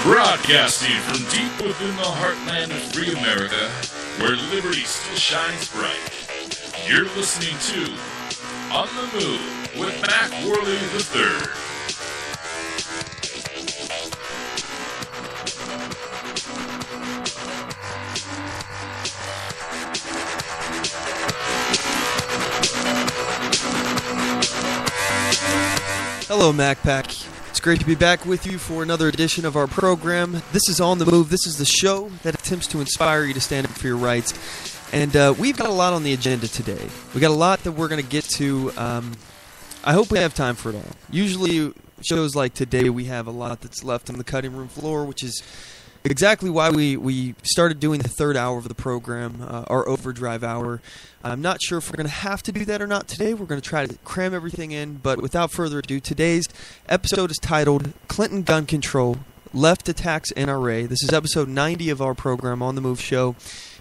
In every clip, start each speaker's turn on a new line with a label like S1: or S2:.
S1: Broadcasting from deep within the heartland of free America, where liberty still shines bright. You're listening to On the Move with Mac Worley III.
S2: Hello, MacPack. It's great to be back with you for another edition of our program. This is On the Move. This is the show that attempts to inspire you to stand up for your rights. And we've got a lot on the agenda today. We got a lot that we're going to get to. I hope we have time for it all. Usually, shows like today, we have a lot that's left on the cutting room floor, which is exactly why we started doing the third hour of the program, our overdrive hour. I'm not sure if we're going to have to do that or not today. We're going to try to cram everything in, but without further ado, today's episode is titled Clinton Gun Control, Left Attacks NRA. This is episode 90 of our program, On the Move Show,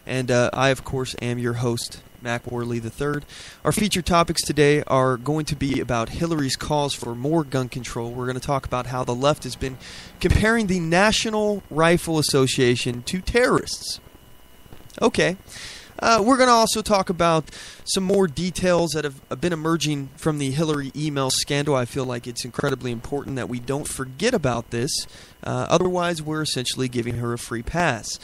S2: and I, of course, am your host, Mac Worley III. Our featured topics today are going to be about Hillary's calls for more gun control. We're going to talk about how the left has been comparing the National Rifle Association to terrorists. Okay. We're going to also talk about some more details that have been emerging from the Hillary email scandal. I feel like it's incredibly important that we don't forget about this. Otherwise, we're essentially giving her a free pass.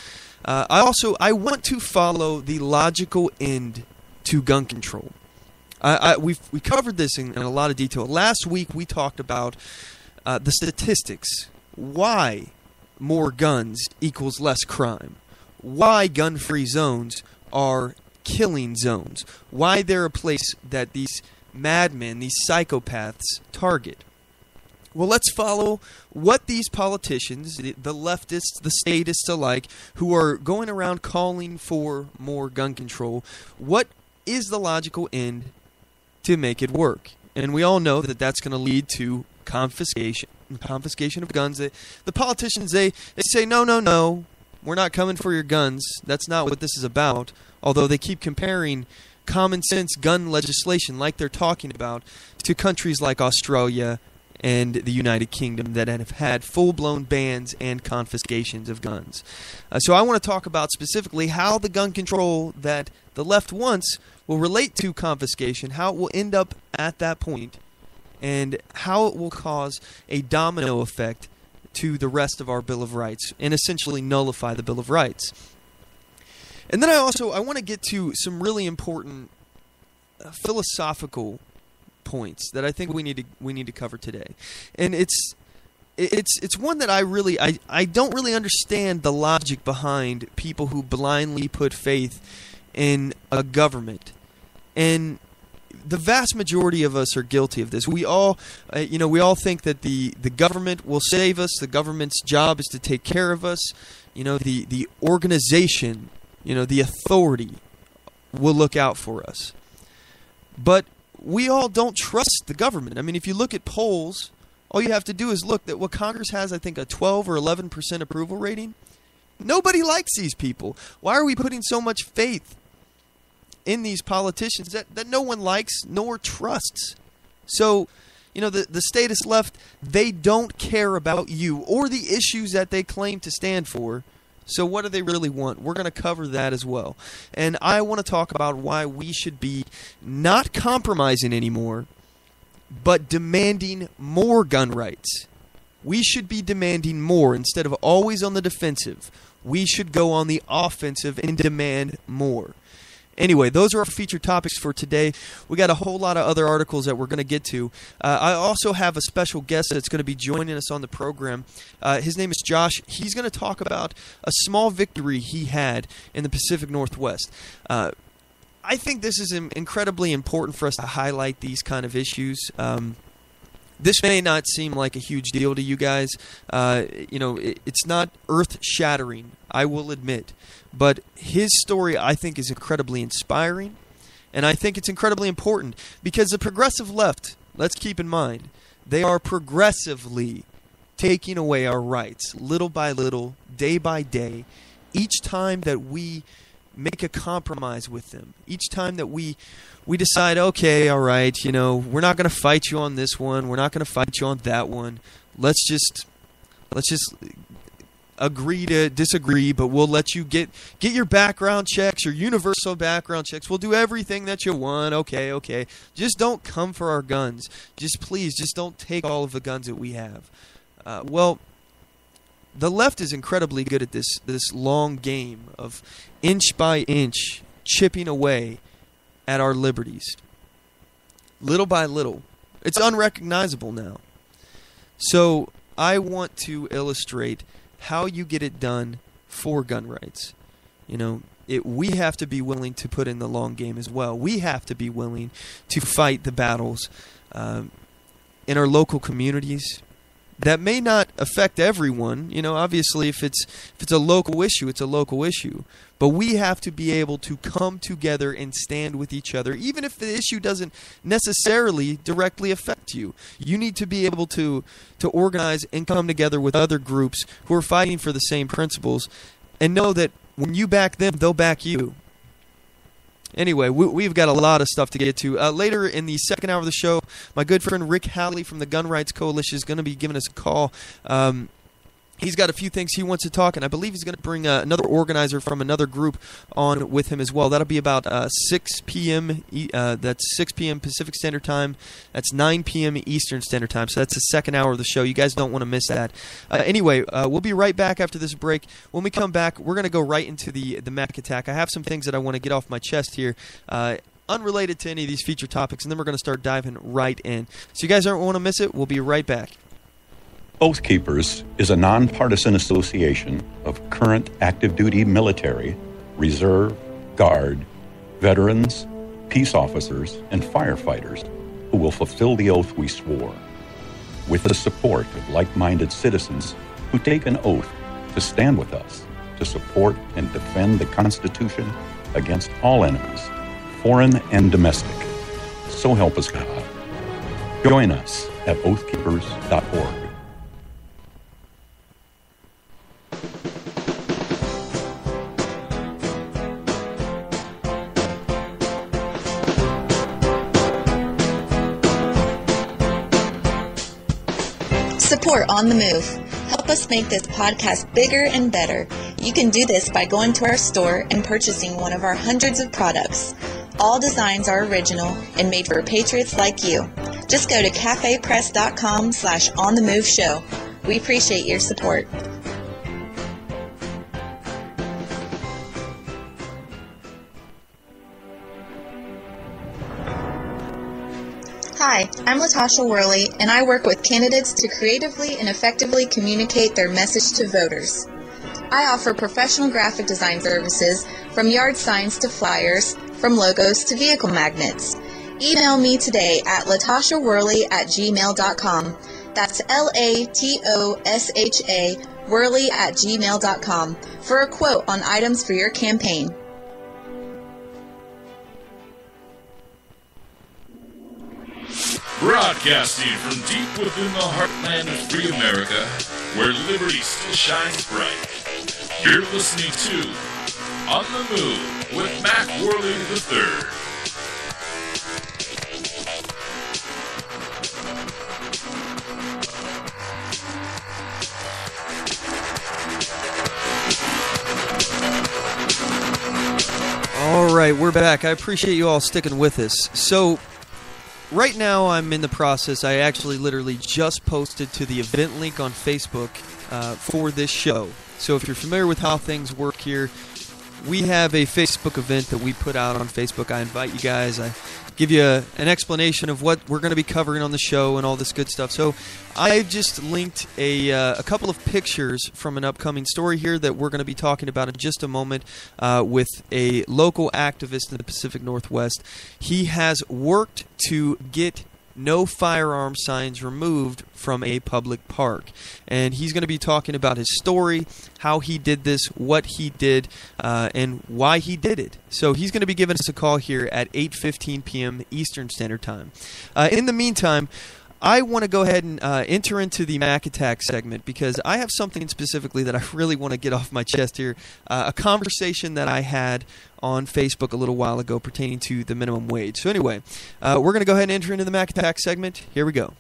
S2: I want to follow the logical end to gun control. We covered this in a lot of detail. Last week, we talked about the statistics. Why more guns equals less crime. Why gun-free zones are killing zones. Why they're a place that these madmen, these psychopaths, target. Well, let's follow what these politicians, the leftists, the statists alike, who are going around calling for more gun control, what is the logical end to make it work? And we all know that that's going to lead to confiscation of guns. The politicians, they say, no, we're not coming for your guns. That's not what this is about. Although they keep comparing common sense gun legislation like they're talking about to countries like Australia and the United Kingdom that have had full-blown bans and confiscations of guns. So I want to talk about specifically how the gun control that the left wants will relate to confiscation, how it will end up at that point, and how it will cause a domino effect to the rest of our Bill of Rights and essentially nullify the Bill of Rights. And then I want to get to some really important philosophical points that I think we need to cover today. And it's one that I don't really understand the logic behind people who blindly put faith in a government. And the vast majority of us are guilty of this. We all think that the government will save us. The government's job is to take care of us. The organization, the authority will look out for us. But we all don't trust the government. I mean, if you look at polls, all you have to do is look at what Congress has, I think, a 12 or 11% approval rating. Nobody likes these people. Why are we putting so much faith in these politicians that no one likes nor trusts? So, the statist left, they don't care about you or the issues that they claim to stand for. So what do they really want? We're going to cover that as well. And I want to talk about why we should be not compromising anymore, but demanding more gun rights. We should be demanding more instead of always on the defensive. We should go on the offensive and demand more. Anyway, those are our featured topics for today. We got a whole lot of other articles that we're going to get to. I also have a special guest that's going to be joining us on the program. His name is Josh. He's going to talk about a small victory he had in the Pacific Northwest. I think this is incredibly important for us to highlight these kind of issues. This may not seem like a huge deal to you guys. It's not earth-shattering, I will admit. But his story, I think, is incredibly inspiring. And I think it's incredibly important because the progressive left, let's keep in mind, they are progressively taking away our rights, little by little, day by day, each time that we make a compromise with them, each time that we decide, okay, all right, we're not going to fight you on this one, we're not going to fight you on that one, let's just agree to disagree, but we'll let you get your background checks, your universal background checks. We'll do everything that you want. Okay. Just don't come for our guns. Please, don't take all of the guns that we have. Well, the left is incredibly good at this long game of inch by inch chipping away at our liberties. Little by little. It's unrecognizable now. So I want to illustrate how you get it done for gun rights. We have to be willing to put in the long game as well. We have to be willing to fight the battles in our local communities. That may not affect everyone. Obviously, if it's a local issue, it's a local issue. But we have to be able to come together and stand with each other, even if the issue doesn't necessarily directly affect you. You need to be able to organize and come together with other groups who are fighting for the same principles, and know that when you back them, they'll back you. Anyway, we've got a lot of stuff to get to. Later in the second hour of the show, my good friend Rick Halley from the Gun Rights Coalition is going to be giving us a call. He's got a few things he wants to talk, and I believe he's going to bring another organizer from another group on with him as well. That'll be about 6 p.m. That's 6 p.m. Pacific Standard Time. That's 9 p.m. Eastern Standard Time. So that's the second hour of the show. You guys don't want to miss that. Anyway, we'll be right back after this break. When we come back, we're going to go right into the Mac attack. I have some things that I want to get off my chest here. Unrelated to any of these feature topics, and then we're going to start diving right in. So you guys don't want to miss it. We'll be right back.
S3: Oath Keepers is a nonpartisan association of current active duty military, reserve, guard, veterans, peace officers, and firefighters who will fulfill the oath we swore, with the support of like-minded citizens who take an oath to stand with us, to support and defend the Constitution against all enemies, foreign and domestic. So help us God. Join us at oathkeepers.org.
S4: Support On The Move. Help us make this podcast bigger and better. You can do this by going to our store and purchasing one of our hundreds of products. All designs are original and made for patriots like you. Just go to cafepress.com/OnTheMoveShow. We appreciate your support. Hi, I'm Latasha Worley, and I work with candidates to creatively and effectively communicate their message to voters. I offer professional graphic design services, from yard signs to flyers, from logos to vehicle magnets. Email me today at latashaworley@gmail.com. That's LATOSHA Worley@gmail.com for a quote on items for your campaign.
S1: Broadcasting from deep within the heartland of free America, where liberty still shines bright. You're listening to On the Move with Mac Worley III.
S2: All right, we're back. I appreciate you all sticking with us. So, right now, I'm in the process. I actually literally just posted to the event link on Facebook for this show. So if you're familiar with how things work here, we have a Facebook event that we put out on Facebook. I invite you guys. I give you an explanation of what we're going to be covering on the show and all this good stuff. So I just linked a couple of pictures from an upcoming story here that we're going to be talking about in just a moment with a local activist in the Pacific Northwest. He has worked to get no firearm signs removed from a public park. And he's going to be talking about his story, how he did this, what he did, and why he did it. So he's going to be giving us a call here at 8:15 p.m. Eastern Standard Time. In the meantime, I want to go ahead and enter into the Mac Attack segment because I have something specifically that I really want to get off my chest here. A conversation that I had on Facebook a little while ago pertaining to the minimum wage. So anyway, we're going to go ahead and enter into the Mac Attack segment. Here we go.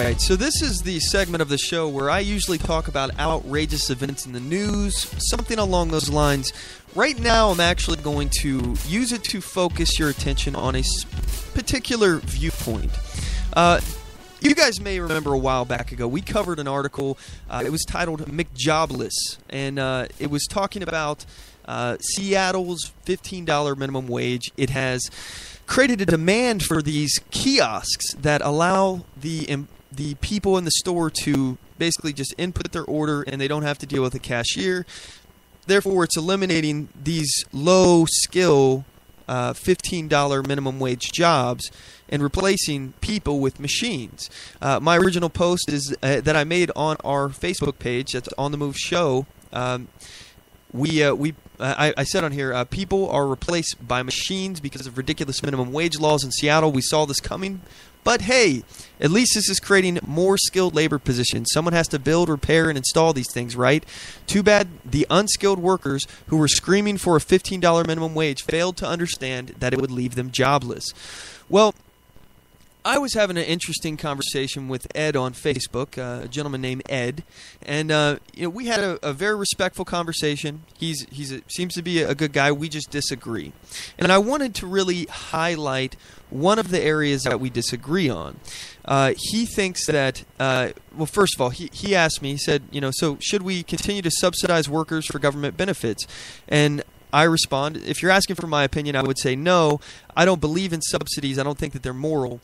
S2: right, so this is the segment of the show where I usually talk about outrageous events in the news, something along those lines. Right now, I'm actually going to use it to focus your attention on a particular viewpoint. You guys may remember a while back ago, we covered an article. It was titled McJobless, and it was talking about Seattle's $15 minimum wage. It has created a demand for these kiosks that allow the people in the store to basically just input their order and they don't have to deal with a cashier. Therefore, it's eliminating these low-skill $15 minimum wage jobs and replacing people with machines. My original post is that I made on our Facebook page. That's OnTheMoveShow. I said on here, people are replaced by machines because of ridiculous minimum wage laws in Seattle. We saw this coming. But hey, at least this is creating more skilled labor positions. Someone has to build, repair, and install these things, right? Too bad the unskilled workers who were screaming for a $15 minimum wage failed to understand that it would leave them jobless. Well, I was having an interesting conversation with Ed on Facebook, a gentleman named Ed, and we had a very respectful conversation. He seems to be a good guy. We just disagree, and I wanted to really highlight one of the areas that we disagree on. He thinks that, well, first of all, he asked me. He said, so should we continue to subsidize workers for government benefits? And I respond, if you're asking for my opinion, I would say no. I don't believe in subsidies. I don't think that they're moral.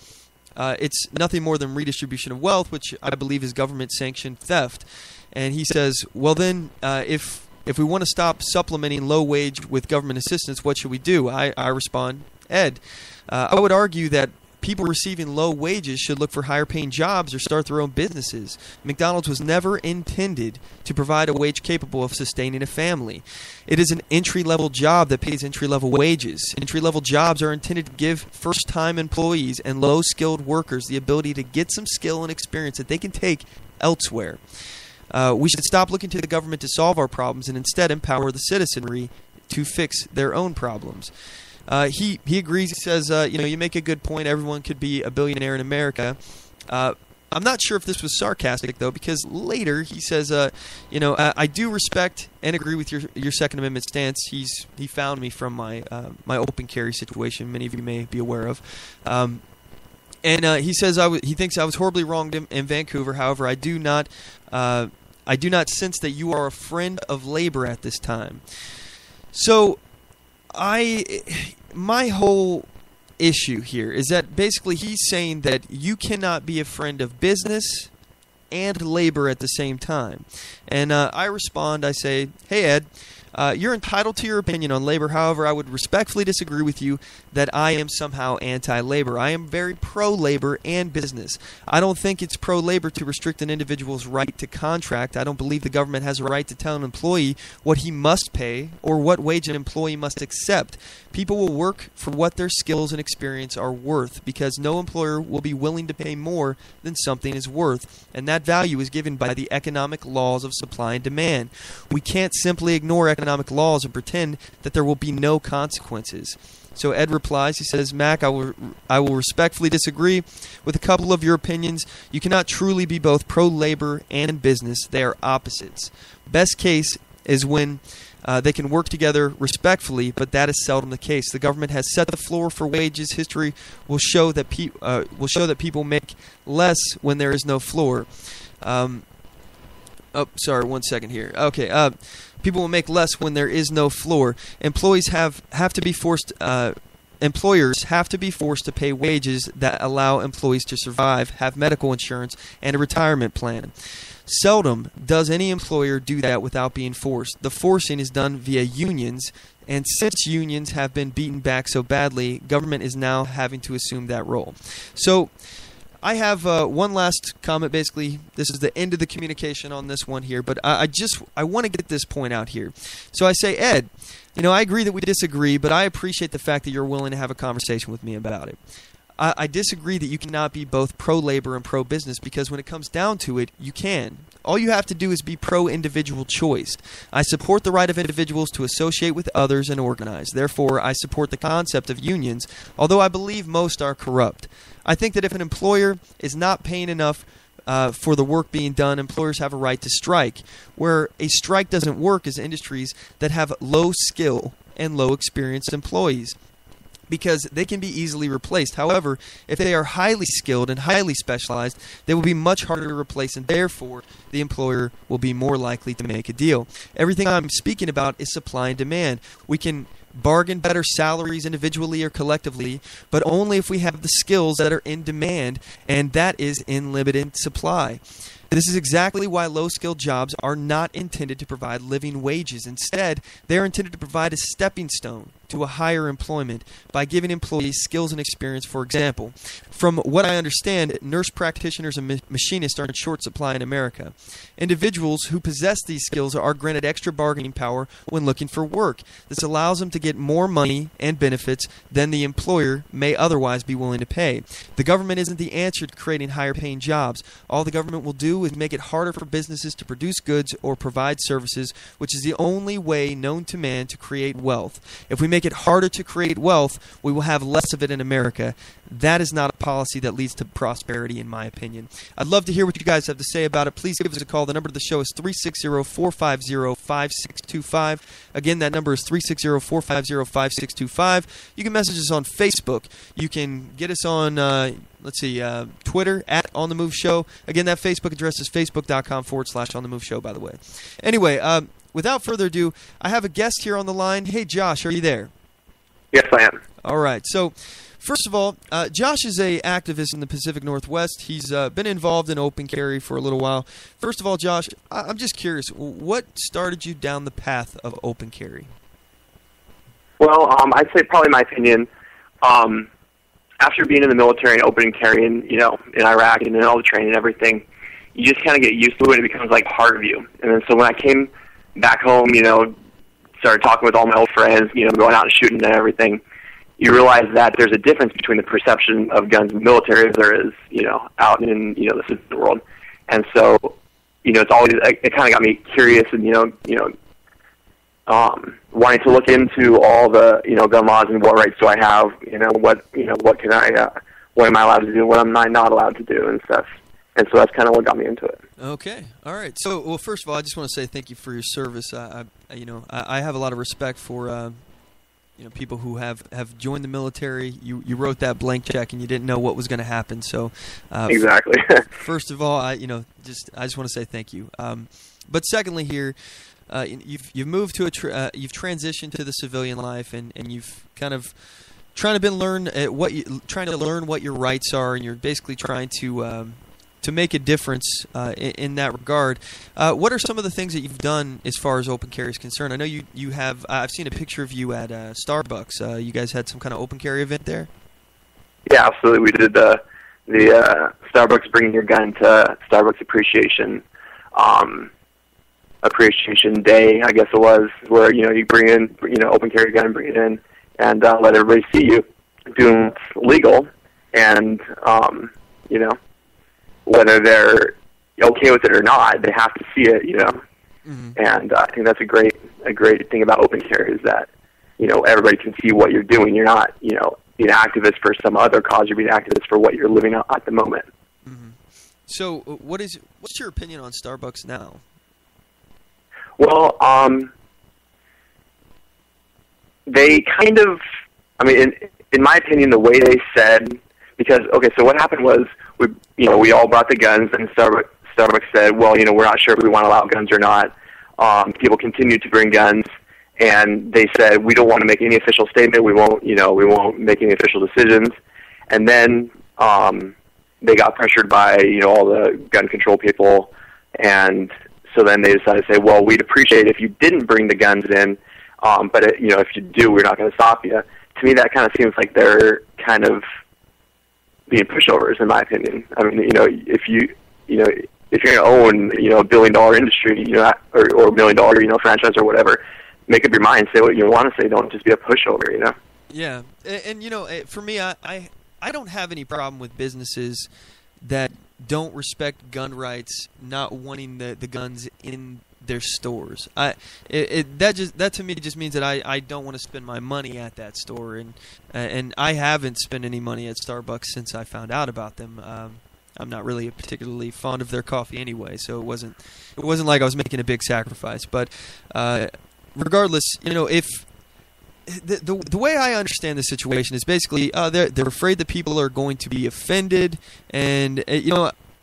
S2: It's nothing more than redistribution of wealth, which I believe is government-sanctioned theft. And he says, well then, if we want to stop supplementing low wage with government assistance, what should we do? I respond, Ed, I would argue that people receiving low wages should look for higher-paying jobs or start their own businesses. McDonald's was never intended to provide a wage capable of sustaining a family. It is an entry-level job that pays entry-level wages. Entry-level jobs are intended to give first-time employees and low-skilled workers the ability to get some skill and experience that they can take elsewhere. We should stop looking to the government to solve our problems and instead empower the citizenry to fix their own problems. He agrees. He says, you make a good point. Everyone could be a billionaire in America. I'm not sure if this was sarcastic, though, because later he says, I do respect and agree with your Second Amendment stance. He found me from my open carry situation, many of you may be aware of. And he says he thinks I was horribly wronged in Vancouver. However, I do not sense that you are a friend of labor at this time. So my whole issue here is that basically he's saying that you cannot be a friend of business and labor at the same time. And I respond, I say, hey Ed, you're entitled to your opinion on labor. However, I would respectfully disagree with you that I am somehow anti-labor. I am very pro-labor and business. I don't think it's pro-labor to restrict an individual's right to contract. I don't believe the government has a right to tell an employee what he must pay or what wage an employee must accept. People will work for what their skills and experience are worth because no employer will be willing to pay more than something is worth, and that value is given by the economic laws of supply and demand. We can't simply ignore economic laws and pretend that there will be no consequences. So Ed replies, he says, Mac, I will respectfully disagree with a couple of your opinions. You cannot truly be both pro-labor and business. They are opposites. Best case is when they can work together respectfully, but that is seldom the case. The government has set the floor for wages. History will show that people make less when there is no floor. Sorry, 1 second here. Okay, people will make less when there is no floor. Employers have to be forced to pay wages that allow employees to survive, have medical insurance, and a retirement plan. Seldom does any employer do that without being forced. The forcing is done via unions, and since unions have been beaten back so badly, government is now having to assume that role. So I have one last comment. Basically, this is the end of the communication on this one here, but I want to get this point out here. So I say, Ed, I agree that we disagree, but I appreciate the fact that you're willing to have a conversation with me about it. I disagree that you cannot be both pro-labor and pro-business because when it comes down to it, you can. All you have to do is be pro-individual choice. I support the right of individuals to associate with others and organize. Therefore, I support the concept of unions, although I believe most are corrupt. I think that if an employer is not paying enough for the work being done, employers have a right to strike. Where a strike doesn't work is industries that have low skill and low experienced employees, because they can be easily replaced. However, if they are highly skilled and highly specialized, they will be much harder to replace, and therefore the employer will be more likely to make a deal. Everything I'm speaking about is supply and demand. We can bargain better salaries individually or collectively, but only if we have the skills that are in demand, and that is in limited supply. This is exactly why low-skilled jobs are not intended to provide living wages. Instead, they are intended to provide a stepping stone to a higher employment by giving employees skills and experience. For example, from what I understand, nurse practitioners and machinists are in short supply in America. Individuals who possess these skills are granted extra bargaining power when looking for work. This allows them to get more money and benefits than the employer may otherwise be willing to pay. The government isn't the answer to creating higher-paying jobs. All the government will do is make it harder for businesses to produce goods or provide services, which is the only way known to man to create wealth. If we make it harder to create wealth, we will have less of it in America. That is not a policy that leads to prosperity, in my opinion. I'd love to hear what you guys have to say about it. Please give us a call. The number to the show is 360-450-5625. Again, that number is 360-450-5625. You can message us on Facebook. You can get us on Twitter at OnTheMoveShow. Again, that Facebook address is facebook.com/OnTheMoveShow, by the way. Anyway, without further ado, I have a guest here on the line. Hey, Josh, are you there?
S5: Yes, I am.
S2: All right. So, first of all, Josh is an activist in the Pacific Northwest. He's been involved in open carry for a little while. First of all, Josh, I'm just curious, what started you down the path of open carry?
S5: Well, I'd say probably my opinion, after being in the military and open carry in Iraq and in all the training and everything, you just kind of get used to it and it becomes like part of you. And then so when I came back home, started talking with all my old friends, going out and shooting and everything, you realize that there's a difference between the perception of guns in the military as there is, out in, the civilian world. And so, it's always, it kind of got me curious and, wanting to look into all the, gun laws and what rights do I have, what can what am I allowed to do, what am I not allowed to do and stuff. And so that's kind of what got me into it.
S2: Okay. All right. So, well, first of all, I just want to say thank you for your service. I have a lot of respect for, people who have joined the military. You wrote that blank check and you didn't know what was going to happen. So,
S5: exactly.
S2: First of all, I just want to say thank you. But secondly, here, you've moved to you've transitioned to the civilian life, and you've kind of trying to learn what your rights are, and you're basically trying to make a difference in that regard. What are some of the things that you've done as far as open carry is concerned? I know you have. I've seen a picture of you at Starbucks. You guys had some kind of open carry event there?
S5: Yeah, absolutely. We did the Starbucks Bringing Your Gun to Starbucks Appreciation Day, I guess it was, where you bring in open carry gun, bring it in, and let everybody see you doing what's legal, and whether they're okay with it or not, they have to see it,
S2: Mm-hmm.
S5: And I think that's a great thing about open carry is that, everybody can see what you're doing. You're not, being an activist for some other cause. You're being an activist for what you're living at the moment.
S2: Mm-hmm. So what's your opinion on Starbucks now?
S5: Well, they kind of, in my opinion, the way they said, because, okay, so what happened was, we all brought the guns, and Starbucks said, well, we're not sure if we want to allow guns or not. People continued to bring guns, and they said, we don't want to make any official statement. We won't make any official decisions. And then they got pressured by, all the gun control people, and so then they decided to say, well, we'd appreciate if you didn't bring the guns in, but if you do, we're not going to stop you. To me, that kind of seems like they're kind of being pushovers, in my opinion. If you're going to own, $1 billion industry, or $1 million, franchise or whatever, make up your mind, say what you want to say. Don't just be a pushover,
S2: Yeah, and for me, I don't have any problem with businesses that don't respect gun rights, not wanting the guns in their stores. That to me just means that I don't want to spend my money at that store, and I haven't spent any money at Starbucks since I found out about them. I'm not really particularly fond of their coffee anyway, so it wasn't like I was making a big sacrifice. But regardless, if the way I understand the situation is basically they're afraid that people are going to be offended, and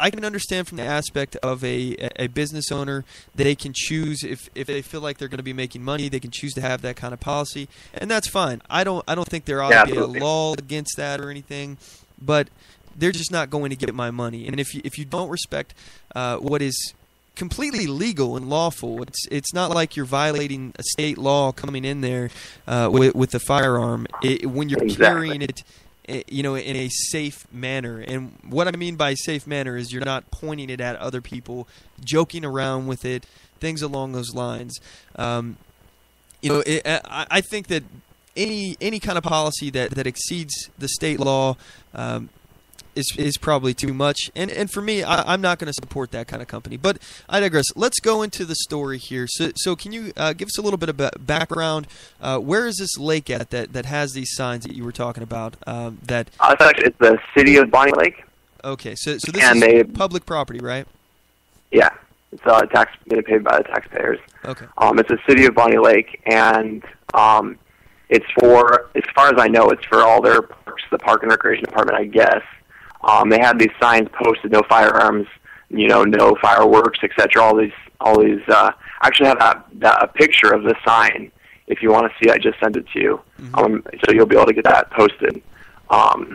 S2: I can understand from the aspect of a business owner that they can choose if they feel like they're going to be making money, they can choose to have that kind of policy, and that's fine. I don't think there ought to be a law against that or anything, but they're just not going to get my money. And if you don't respect what is completely legal and lawful, it's not like you're violating a state law coming in there with a firearm when you're carrying it, in a safe manner. And what I mean by safe manner is you're not pointing it at other people, joking around with it, things along those lines. I think that any kind of policy that exceeds the state law is probably too much. And for me, I'm not going to support that kind of company. But I digress. Let's go into the story here. So can you give us a little bit of background? Where is this lake at that has these signs that you were talking about?
S5: It's the city of Bonnie Lake.
S2: Okay, so this is public property, right?
S5: Yeah, it's paid by the taxpayers.
S2: Okay.
S5: It's the city of Bonnie Lake, and it's for, as far as I know, it's for all their parks, the Park and Recreation Department, I guess. They had these signs posted: no firearms, no fireworks, etc. All these. I actually have a picture of the sign. If you want to see, I just sent it to you, so you'll be able to get that posted for all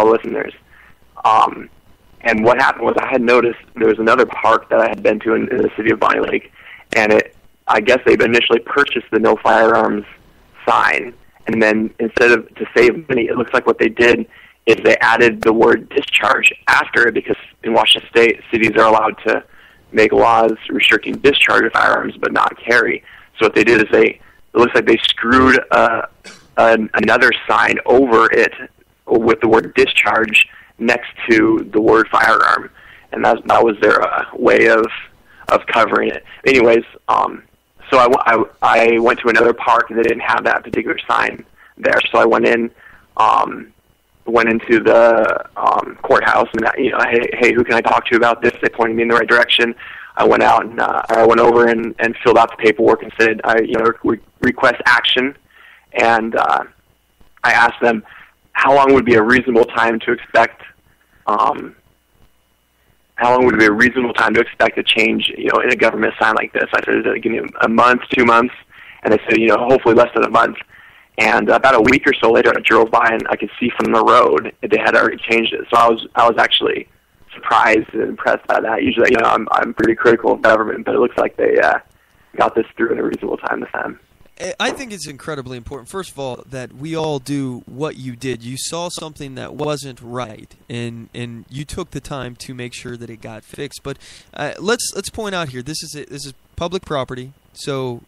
S5: the listeners. And what happened was I had noticed there was another park that I had been to in the city of Bonnie Lake, and I guess they initially purchased the no firearms sign, and then instead of to save money, it looks like what they did is they added the word discharge after it, because in Washington State, cities are allowed to make laws restricting discharge of firearms but not carry. So what they did is it looks like they screwed another sign over it with the word discharge next to the word firearm, and that was their way of covering it. Anyways, so I went to another park and they didn't have that particular sign there, so I went into the courthouse and hey, who can I talk to about this? They pointed me in the right direction. I went out and I went over and filled out the paperwork and said request action, and I asked them how long would be a reasonable time to expect a change in a government sign like this. I said, give me a month, 2 months, and they said hopefully less than a month. And about a week or so later, I drove by and I could see from the road they had already changed it. So I was actually surprised and impressed by that. Usually, I'm pretty critical of government, but it looks like they got this through in a reasonable time this time.
S2: I think it's incredibly important, first of all, that we all do what you did. You saw something that wasn't right, and you took the time to make sure that it got fixed. But let's point out here, this is public property. So,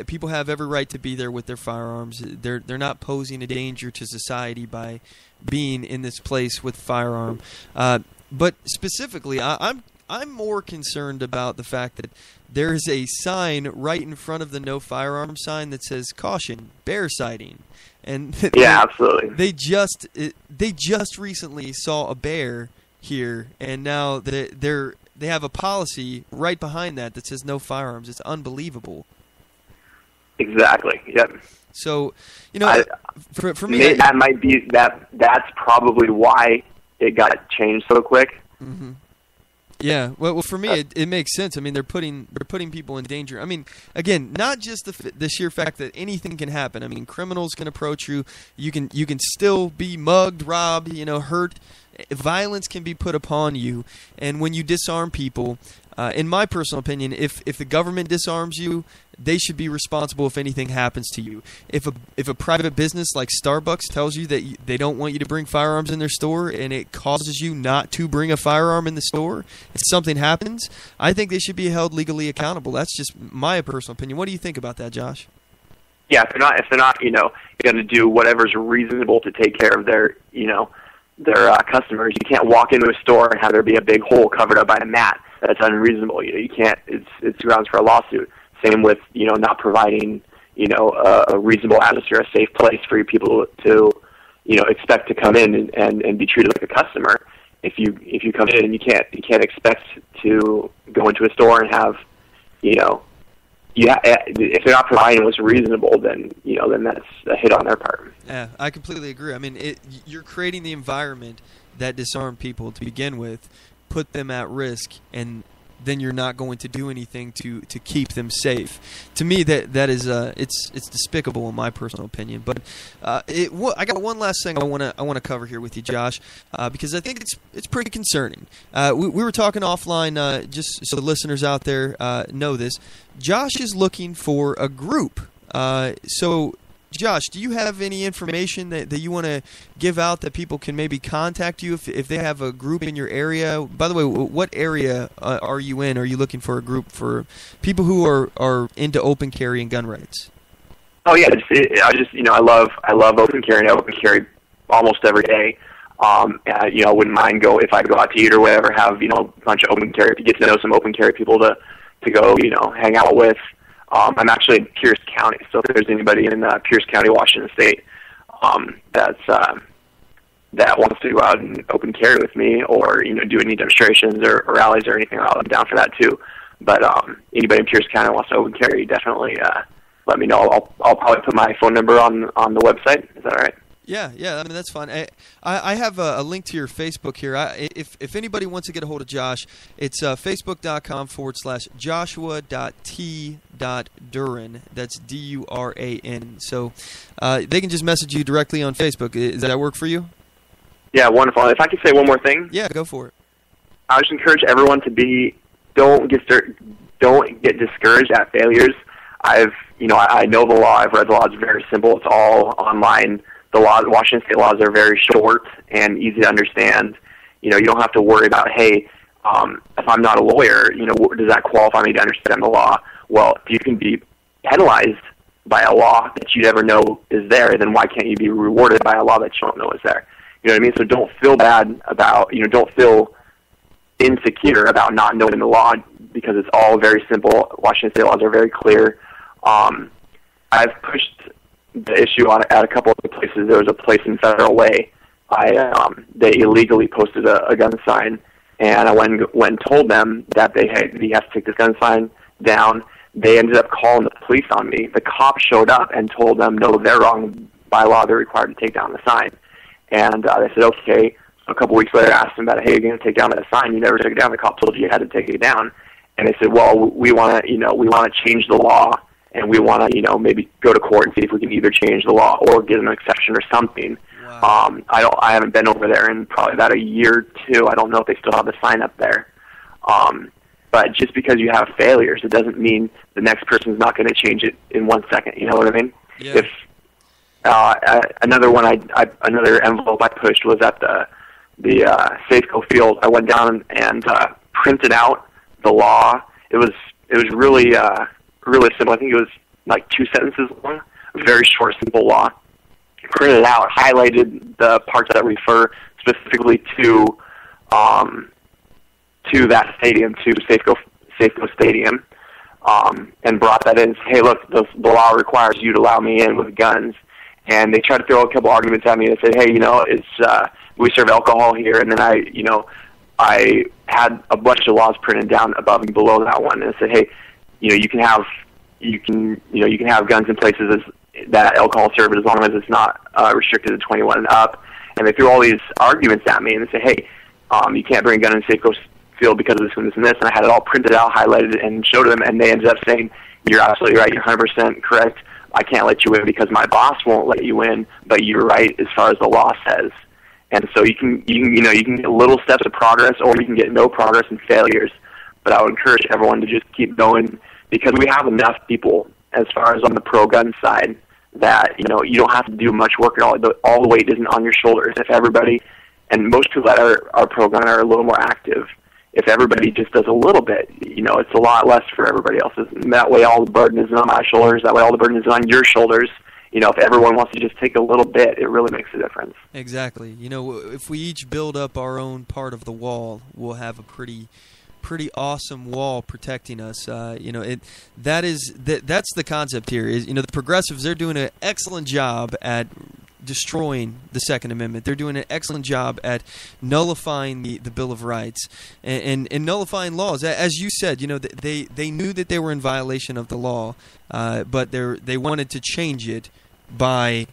S2: people have every right to be there with their firearms. They're not posing a danger to society by being in this place with a firearm. But specifically, I'm more concerned about the fact that there is a sign right in front of the no firearm sign that says "Caution, bear sighting." And
S5: absolutely.
S2: They just recently saw a bear here, and now they have a policy right behind that says no firearms. It's unbelievable.
S5: Exactly. Yep.
S2: So, for me,
S5: that's probably why it got changed so quick.
S2: Mm-hmm. Yeah. Well, for me, it makes sense. I mean, they're putting people in danger. I mean, again, not just the sheer fact that anything can happen. I mean, criminals can approach you. You can still be mugged, robbed, hurt. Violence can be put upon you, and when you disarm people, in my personal opinion, if the government disarms you, they should be responsible if anything happens to you. If a private business like Starbucks tells you that they don't want you to bring firearms in their store, and it causes you not to bring a firearm in the store, if something happens, I think they should be held legally accountable. That's just my personal opinion. What do you think about that, Josh?
S5: Yeah, if they're not, going to do whatever's reasonable to take care of their customers. You can't walk into a store and have there be a big hole covered up by a mat. That's unreasonable. You can't. It's grounds for a lawsuit. Same with not providing a reasonable atmosphere, a safe place for your people to expect to come in and be treated like a customer. if you come in and you can't expect to go into a store and have, if they're not providing what's reasonable, then that's a hit on their part.
S2: Yeah, I completely agree. I mean, you're creating the environment that disarm people to begin with, put them at risk, and then you're not going to do anything to keep them safe. To me, that is it's despicable in my personal opinion. But I got one last thing I want to cover here with you, Josh, because I think it's pretty concerning. We were talking offline, just so the listeners out there know this. Josh is looking for a group. So, Josh, do you have any information that you want to give out that people can maybe contact you if they have a group in your area? By the way, what area are you in? Are you looking for a group for people who are into open carry and gun rights?
S5: Oh yeah, I love open carry. I open carry almost every day. I wouldn't mind if I go out to eat or whatever, have a bunch of open carry to get to know some open carry people to go hang out with. I'm actually in Pierce County, so if there's anybody in Pierce County, Washington State, that wants to go out and open carry with me, or do any demonstrations or rallies or anything, I'm down for that too. But anybody in Pierce County wants to open carry, definitely let me know. I'll probably put my phone number on the website. Is that all right?
S2: Yeah, I mean, that's fine. I have a link to your Facebook here. If anybody wants to get a hold of Josh, it's facebook.com/joshua.t.duran. That's Duran. So they can just message you directly on Facebook. Does that work for you?
S5: Yeah, wonderful. If I could say one more thing.
S2: Yeah, go for it.
S5: I just encourage everyone to don't get discouraged at failures. I know the law. I've read the law. It's very simple. It's all online. The Washington State laws are very short and easy to understand. You don't have to worry about, hey, if I'm not a lawyer, does that qualify me to understand the law? Well, if you can be penalized by a law that you never know is there, then why can't you be rewarded by a law that you don't know is there? You know what I mean? So don't feel bad about, don't feel insecure about not knowing the law, because it's all very simple. Washington State laws are very clear. I've pushed the issue at a couple of places. There was a place in Federal Way. They illegally posted a gun sign, and I went and told them that you have to take this gun sign down. They ended up calling the police on me. The cop showed up and told them, no, they're wrong. By law, they're required to take down the sign. And they said, okay. So a couple weeks later, I asked them about, hey, you're going to take down that sign. You never took it down. The cop told you had to take it down. And they said, well, we want to change the law, and we want to, maybe go to court and see if we can either change the law or get an exception or something. Wow. I haven't been over there in probably about a year or two. I don't know if they still have the sign up there. But just because you have failures, it doesn't mean the next person's not going to change it in 1 second. You know what I mean?
S2: Yeah.
S5: If another envelope I pushed was at the Safeco field. I went down and printed out the law. It was really simple. I think it was like 2 sentences long. A very short, simple law. Printed it out, highlighted the parts that refer specifically to that stadium, to Safeco Stadium, and brought that in and said, hey, look, the law requires you to allow me in with guns. And they tried to throw a couple arguments at me and said, hey, it's we serve alcohol here. And then I had a bunch of laws printed down above and below that one, and said, hey, you can have guns in places that alcohol serve as long as it's not restricted to 21 and up. And they threw all these arguments at me and they said, hey, you can't bring a gun in Safeco field because of this and this and this. And I had it all printed out, highlighted, and showed them, and they ended up saying, you're absolutely right, you're 100% correct. I can't let you in because my boss won't let you in, but you're right as far as the law says. And so you can get little steps of progress, or you can get no progress and failures. But I would encourage everyone to just keep going, because we have enough people as far as on the pro-gun side that you don't have to do much work at all. All the weight isn't on your shoulders. If everybody, and most people that are pro-gun are a little more active, if everybody just does a little bit, it's a lot less for everybody else. And that way all the burden isn't on my shoulders. That way all the burden is on your shoulders. If everyone wants to just take a little bit, it really makes a difference.
S2: Exactly. If we each build up our own part of the wall, we'll have a pretty awesome wall protecting us. That's the concept here. Is the progressives, they're doing an excellent job at destroying the Second Amendment. They're doing an excellent job at nullifying the Bill of Rights and nullifying laws. As you said, they knew that they were in violation of the law, but they wanted to change it by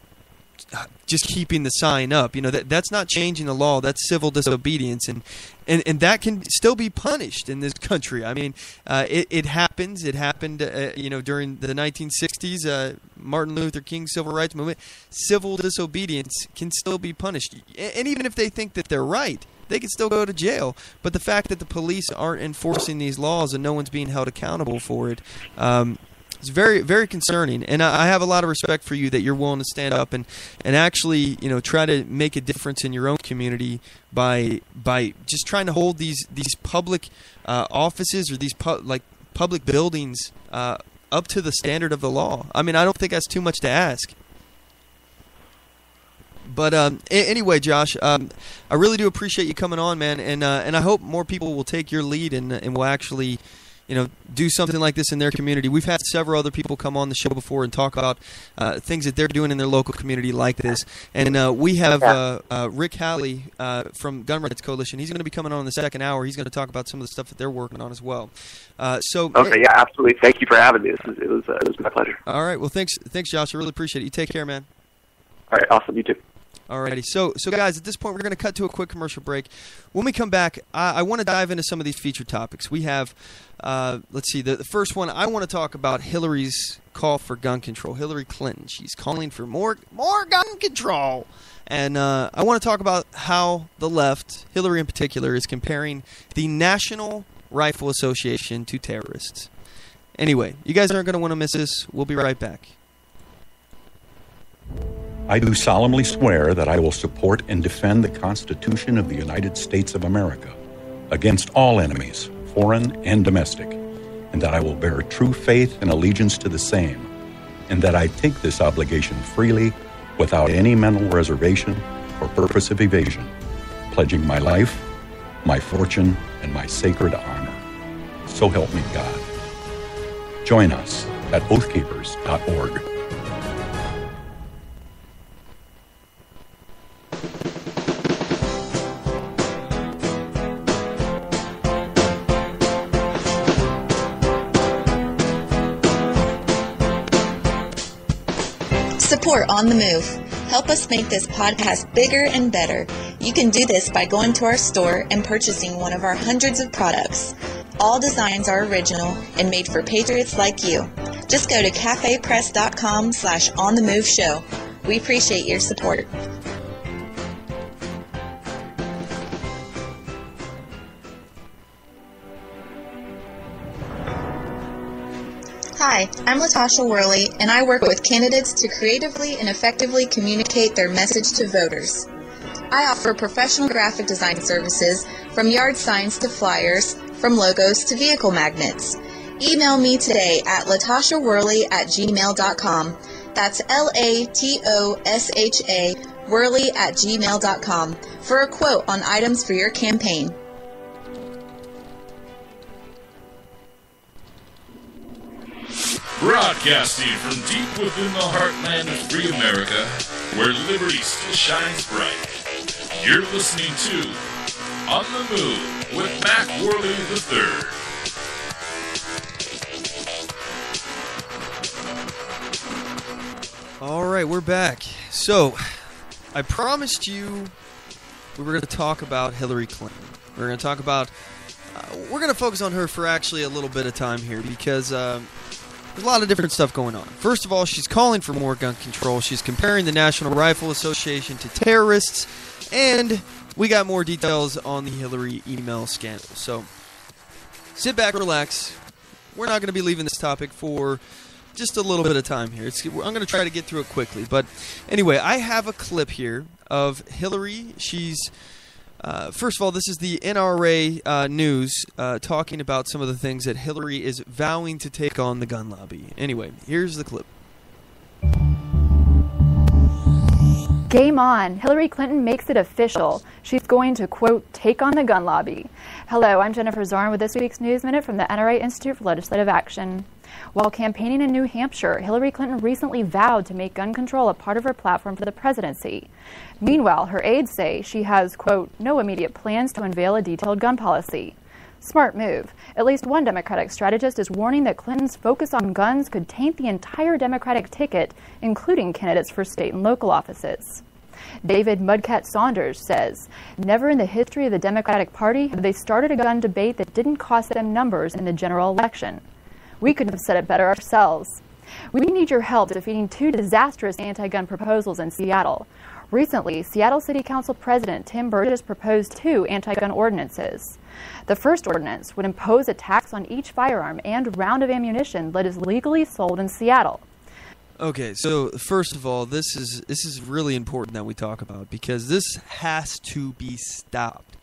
S2: just keeping the sign up. That's not changing the law. That's civil disobedience, and that can still be punished in this country. I mean, it happens. It happened, during the 1960s, Martin Luther King's civil rights movement. Civil disobedience can still be punished, and even if they think that they're right, they can still go to jail. But the fact that the police aren't enforcing these laws and no one's being held accountable for it, it's very, very concerning, and I have a lot of respect for you that you're willing to stand up and actually, try to make a difference in your own community by just trying to hold these public offices or these public buildings up to the standard of the law. I mean, I don't think that's too much to ask. But anyway, Josh, I really do appreciate you coming on, man, and I hope more people will take your lead and will actually, do something like this in their community. We've had several other people come on the show before and talk about things that they're doing in their local community like this. And we have Rick Halley from Gun Rights Coalition. He's going to be coming on in the second hour. He's going to talk about some of the stuff that they're working on as well.
S5: Okay, yeah, absolutely. Thank you for having me. It was my pleasure.
S2: All right. Well, thanks, Josh. I really appreciate it. You take care, man.
S5: All right, awesome. You too.
S2: Alrighty, so guys, at this point, we're going to cut to a quick commercial break. When we come back, I want to dive into some of these featured topics. We have, let's see, the first one, I want to talk about Hillary's call for gun control. Hillary Clinton, she's calling for more gun control. And I want to talk about how the left, Hillary in particular, is comparing the National Rifle Association to terrorists. Anyway, you guys aren't going to want to miss this. We'll be right back.
S3: I do solemnly swear that I will support and defend the Constitution of the United States of America against all enemies, foreign and domestic, and that I will bear true faith and allegiance to the same, and that I take this obligation freely without any mental reservation or purpose of evasion, pledging my life, my fortune, and my sacred honor. So help me God. Join us at oathkeepers.org.
S4: Support On The Move. Help us make this podcast bigger and better. You can do this by going to our store and purchasing one of our hundreds of products. All designs are original and made for patriots like you. Just go to cafepress.com/OnTheMoveShow. We appreciate your support. Hi, I'm Latasha Worley, and I work with candidates to creatively and effectively communicate their message to voters. I offer professional graphic design services, from yard signs to flyers, from logos to vehicle magnets. Email me today at latashaworley@gmail.com. That's LATOSHA Worley@gmail.com for a quote on items for your campaign.
S1: Broadcasting from deep within the heartland of free America, where liberty still shines bright. You're listening to On the Move with Mac Worley III.
S2: All right, we're back. So, I promised you we were going to talk about Hillary Clinton. We're going to talk about, we're going to focus on her for actually a little bit of time here because there's a lot of different stuff going on. First of all, she's calling for more gun control. She's comparing the National Rifle Association to terrorists. And we got more details on the Hillary email scandal. So sit back, relax. We're not going to be leaving this topic for just a little bit of time here. I'm going to try to get through it quickly. But anyway, I have a clip here of Hillary. She's... first of all, this is the NRA news talking about some of the things that Hillary is vowing to take on the gun lobby. Anyway, here's the clip.
S6: Game on. Hillary Clinton makes it official. She's going to, quote, take on the gun lobby. Hello, I'm Jennifer Zorn with this week's News Minute from the NRA Institute for Legislative Action. While campaigning in New Hampshire, Hillary Clinton recently vowed to make gun control a part of her platform for the presidency. Meanwhile, her aides say she has, quote, no immediate plans to unveil a detailed gun policy. Smart move. At least one Democratic strategist is warning that Clinton's focus on guns could taint the entire Democratic ticket, including candidates for state and local offices. David Mudcat Saunders says, never in the history of the Democratic Party have they started a gun debate that didn't cost them numbers in the general election. We couldn't have said it better ourselves. We need your help defeating two disastrous anti-gun proposals in Seattle. Recently, Seattle City Council President Tim Burgess proposed two anti-gun ordinances. The first ordinance would impose a tax on each firearm and round of ammunition that is legally sold in Seattle.
S2: Okay, so first of all, this is really important that we talk about because this has to be stopped.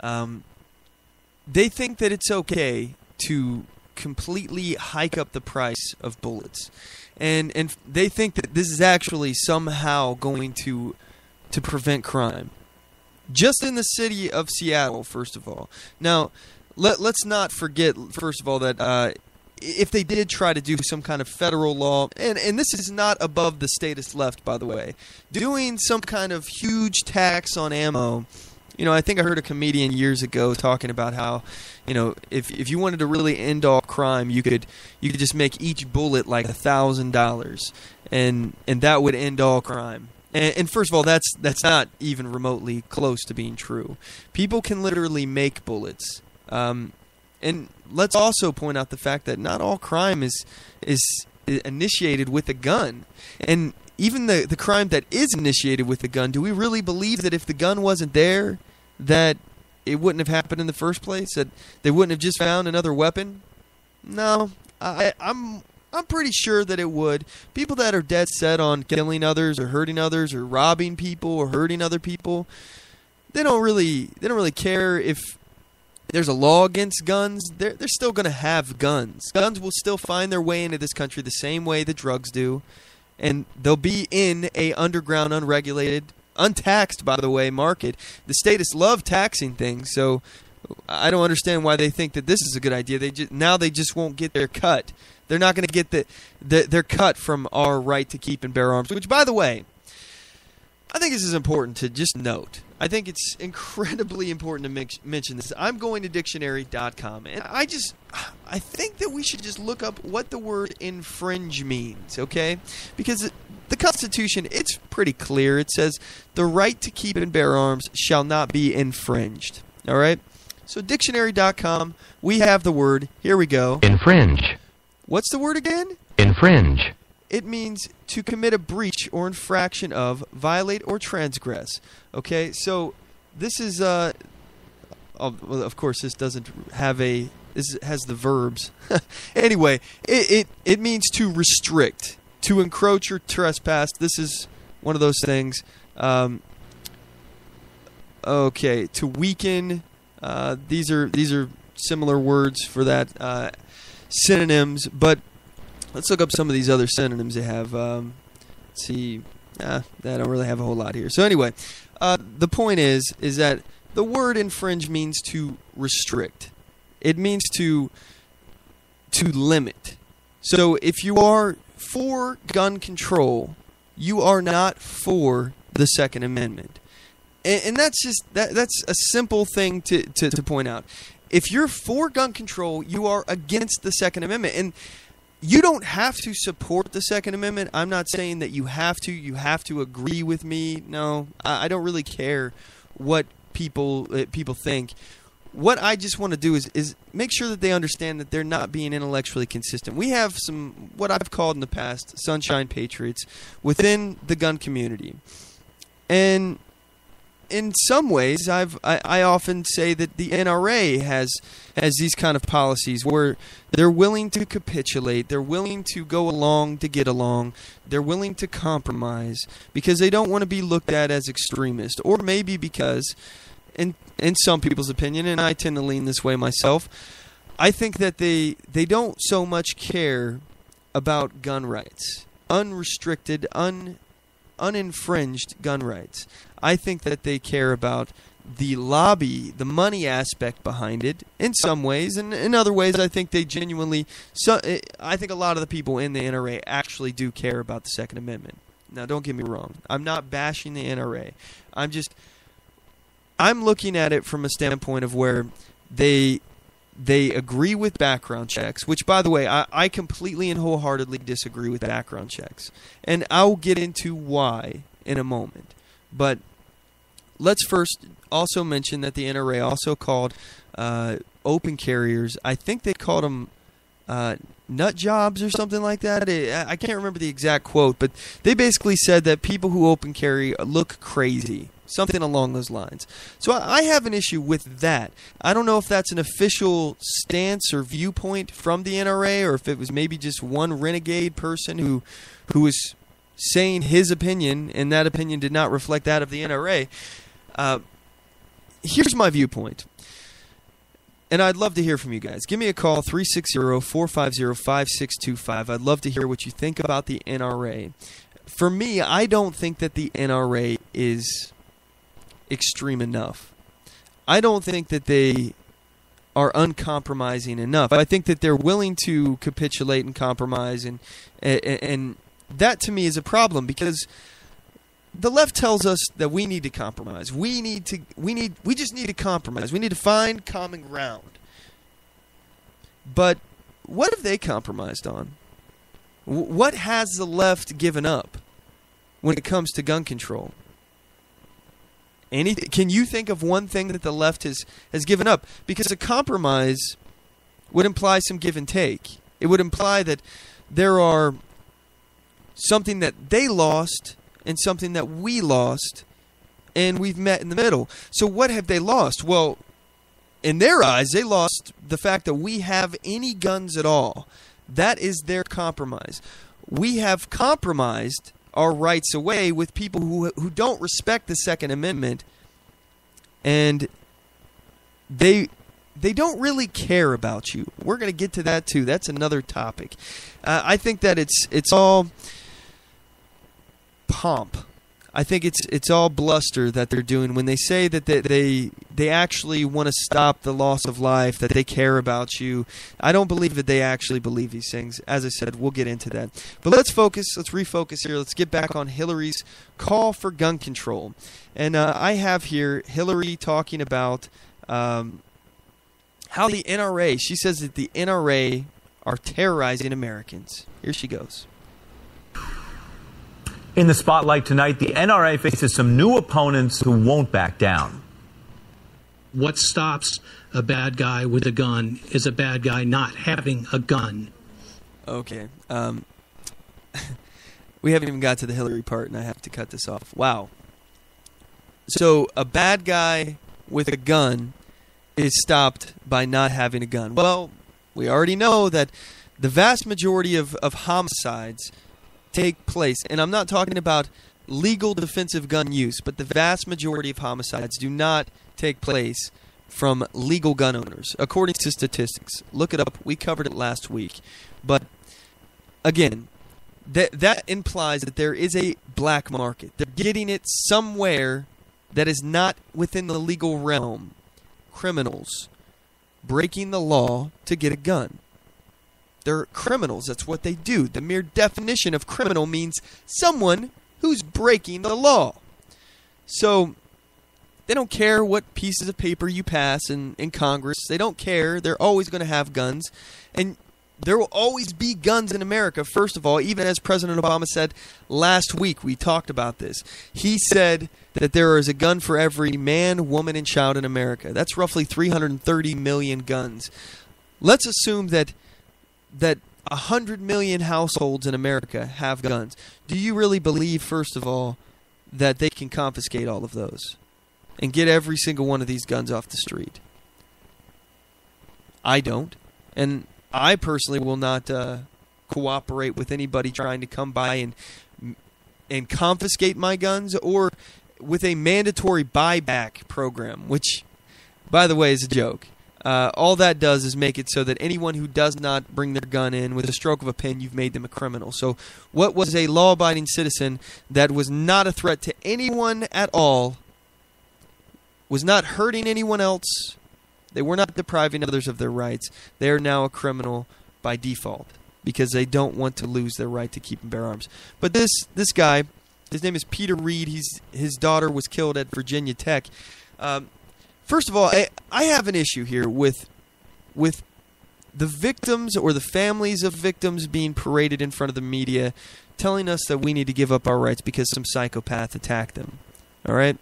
S2: They think that it's okay to completely hike up the price of bullets, and they think that this is actually somehow going to prevent crime. Just in the city of Seattle, first of all. Now, let's not forget, first of all, that if they did try to do some kind of federal law, and this is not above the Statist Left, by the way, doing some kind of huge tax on ammo. You know, I think I heard a comedian years ago talking about how, you know, if you wanted to really end all crime, you could just make each bullet like $1,000, and that would end all crime. And first of all, that's not even remotely close to being true. People can literally make bullets. And let's also point out the fact that not all crime is initiated with a gun. And even the crime that is initiated with a gun, do we really believe that if the gun wasn't there, that it wouldn't have happened in the first place? That they wouldn't have just found another weapon? No, I'm pretty sure that it would. People that are dead set on killing others or hurting others or robbing people or hurting other people, they don't really care if there's a law against guns. They're still going to have guns. Guns will still find their way into this country the same way the drugs do, and they'll be in a underground, unregulated, untaxed, by the way, market. The statists love taxing things, so I don't understand why they think that this is a good idea. They just won't get their cut. They're not going to get their cut from our right to keep and bear arms, which, by the way, I think this is important to just note. I think it's incredibly important to mention this. I'm going to dictionary.com, and I think that we should just look up what the word infringe means, okay? Because the Constitution, it's pretty clear. It says, the right to keep and bear arms shall not be infringed, all right? So dictionary.com, we have the word. Here we go.
S7: Infringe. What's
S2: the word again?
S7: Infringe.
S2: It means to commit a breach or infraction of, violate or transgress. Okay, so this is, well, of course, this doesn't have this has the verbs. Anyway, it means to restrict, to encroach or trespass. This is one of those things. Okay, to weaken. These are similar words for that. Synonyms, but let's look up some of these other synonyms they have. Let's see. They don't really have a whole lot here. So anyway, the point is that the word infringe means to restrict. It means to limit. So if you are for gun control, you are not for the Second Amendment. And that's just that's a simple thing to point out. If you're for gun control, you are against the Second Amendment. And you don't have to support the Second Amendment. I'm not saying that you have to. You have to agree with me. No, I don't really care what people think. What I just want to do is make sure that they understand that they're not being intellectually consistent. We have some, what I've called in the past, sunshine patriots within the gun community. And in some ways, I often say that the NRA has these kind of policies where they're willing to capitulate, they're willing to go along to get along, they're willing to compromise because they don't want to be looked at as extremist, or maybe because, in some people's opinion, and I tend to lean this way myself, I think that they don't so much care about gun rights, unrestricted, uninfringed gun rights. I think that they care about the lobby, the money aspect behind it in some ways, and in other ways I think they genuinely, I think a lot of the people in the NRA actually do care about the Second Amendment. Now don't get me wrong, I'm not bashing the NRA. I'm looking at it from a standpoint of where they agree with background checks, which, by the way, I completely and wholeheartedly disagree with background checks. And I'll get into why in a moment. But let's first also mention that the NRA also called open carriers, I think they called them nut jobs or something like that. I can't remember the exact quote, but they basically said that people who open carry look crazy. Something along those lines. So I have an issue with that. I don't know if that's an official stance or viewpoint from the NRA, or if it was maybe just one renegade person who was saying his opinion, and that opinion did not reflect that of the NRA. Here's my viewpoint. And I'd love to hear from you guys. Give me a call, 360-450-5625. I'd love to hear what you think about the NRA. For me, I don't think that the NRA is extreme enough. I don't think that they are uncompromising enough. I think that they're willing to capitulate and compromise, and that to me is a problem, because the left tells us that we need to compromise. We just need to compromise. We need to find common ground. But what have they compromised on? What has the left given up when it comes to gun control? Can you think of one thing that the left has given up? Because a compromise would imply some give and take. It would imply that there are something that they lost and something that we lost, and we've met in the middle. So what have they lost? Well, in their eyes, they lost the fact that we have any guns at all. That is their compromise. We have compromised our rights away with people who don't respect the Second Amendment, and they don't really care about you. We're going to get to that too. That's another topic. I think that it's all pomp. I think it's all bluster that they're doing when they say that they actually want to stop the loss of life, that they care about you. I don't believe that they actually believe these things. As I said, we'll get into that. But let's refocus here. Let's get back on Hillary's call for gun control. And I have here Hillary talking about how the NRA, she says that the NRA are terrorizing Americans. Here she goes.
S8: In the spotlight tonight, the NRA faces some new opponents who won't back down.
S9: What stops a bad guy with a gun is a bad guy not having a gun.
S2: Okay. We haven't even got to the Hillary part, and I have to cut this off. Wow. So a bad guy with a gun is stopped by not having a gun. Well, we already know that the vast majority of homicides take place, and I'm not talking about legal defensive gun use, but the vast majority of homicides do not take place from legal gun owners, according to statistics. Look it up. We covered it last week. But again, that implies that there is a black market. They're getting it somewhere that is not within the legal realm. Criminals breaking the law to get a gun. They're criminals. That's what they do. The mere definition of criminal means someone who's breaking the law. So they don't care what pieces of paper you pass in Congress. They don't care. They're always going to have guns. And there will always be guns in America, first of all, even as President Obama said last week. We talked about this. He said that there is a gun for every man, woman, and child in America. That's roughly 330 million guns. Let's assume that 100 million households in America have guns. Do you really believe, first of all, that they can confiscate all of those and get every single one of these guns off the street? I don't. And I personally will not cooperate with anybody trying to come by and confiscate my guns, or with a mandatory buyback program, which, by the way, is a joke. all that does is make it so that anyone who does not bring their gun in with a stroke of a pen, you've made them a criminal. So what was a law-abiding citizen that was not a threat to anyone at all, was not hurting anyone else, they were not depriving others of their rights, they are now a criminal by default because they don't want to lose their right to keep and bear arms. But this guy, his name is Peter Reed. His daughter was killed at Virginia Tech. First of all, I have an issue here with the victims or the families of victims being paraded in front of the media telling us that we need to give up our rights because some psychopath attacked them. All right?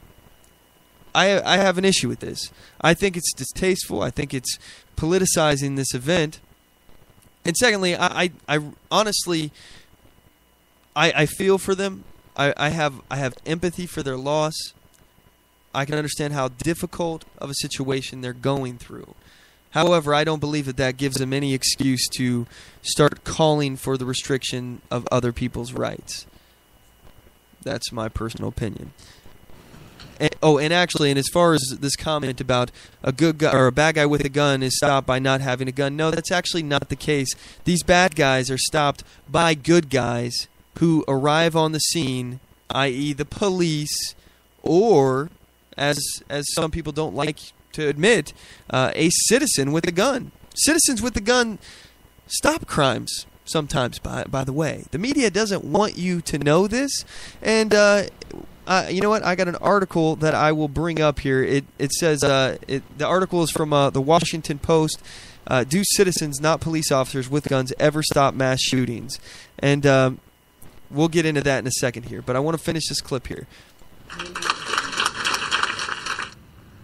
S2: I have an issue with this. I think it's distasteful. I think it's politicizing this event. And secondly, I honestly, I feel for them. I have empathy for their loss. I can understand how difficult of a situation they're going through. However, I don't believe that gives them any excuse to start calling for the restriction of other people's rights. That's my personal opinion. And actually, as far as this comment about a good guy or a bad guy with a gun is stopped by not having a gun, no, that's actually not the case. These bad guys are stopped by good guys who arrive on the scene, i.e. the police, or, as some people don't like to admit, a citizen with a gun. Citizens with a gun stop crimes sometimes, by the way. The media doesn't want you to know this, and you know what? I got an article that I will bring up here. It says, the article is from the Washington Post. Do citizens, not police officers with guns, ever stop mass shootings? And we'll get into that in a second here, but I want to finish this clip here.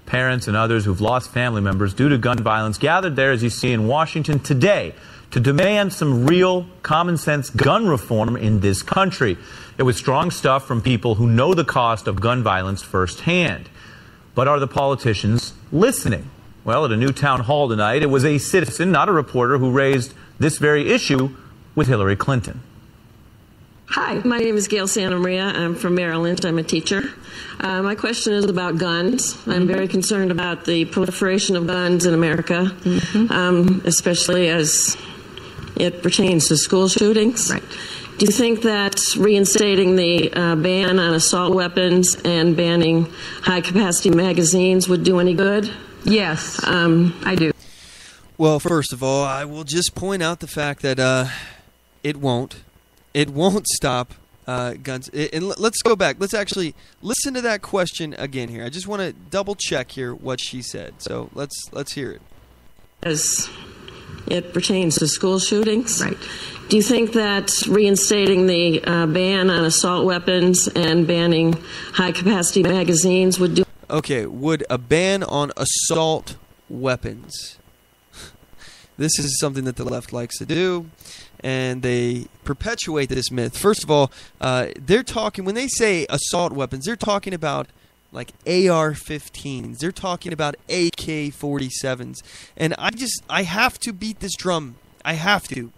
S8: Parents and others who've lost family members due to gun violence gathered there, as you see in Washington today, to demand some real common-sense gun reform in this country. It was strong stuff from people who know the cost of gun violence firsthand. But are the politicians listening? Well, at a new town hall tonight, it was a citizen, not a reporter, who raised this very issue with Hillary Clinton.
S10: Hi, my name is Gail Santa Maria. I'm from Maryland. I'm a teacher. My question is about guns. I'm very concerned about the proliferation of guns in America, especially as it pertains to school shootings. Right. Do you think that reinstating the ban on assault weapons and banning high-capacity magazines would do any good? Yes, I do.
S2: Well, first of all, I will just point out the fact that it won't. It won't stop guns. And let's go back. Let's actually listen to that question again here. I just want to double check here what she said. So let's hear it.
S10: As it pertains to school shootings, right? Do you think that reinstating the ban on assault weapons and banning high-capacity magazines would do?
S2: Okay, would a ban on assault weapons? This is something that the left likes to do, and they perpetuate this myth. First of all, they're talking, when they say assault weapons, they're talking about like AR-15s. They're talking about AK-47s. And I have to beat this drum. I have to.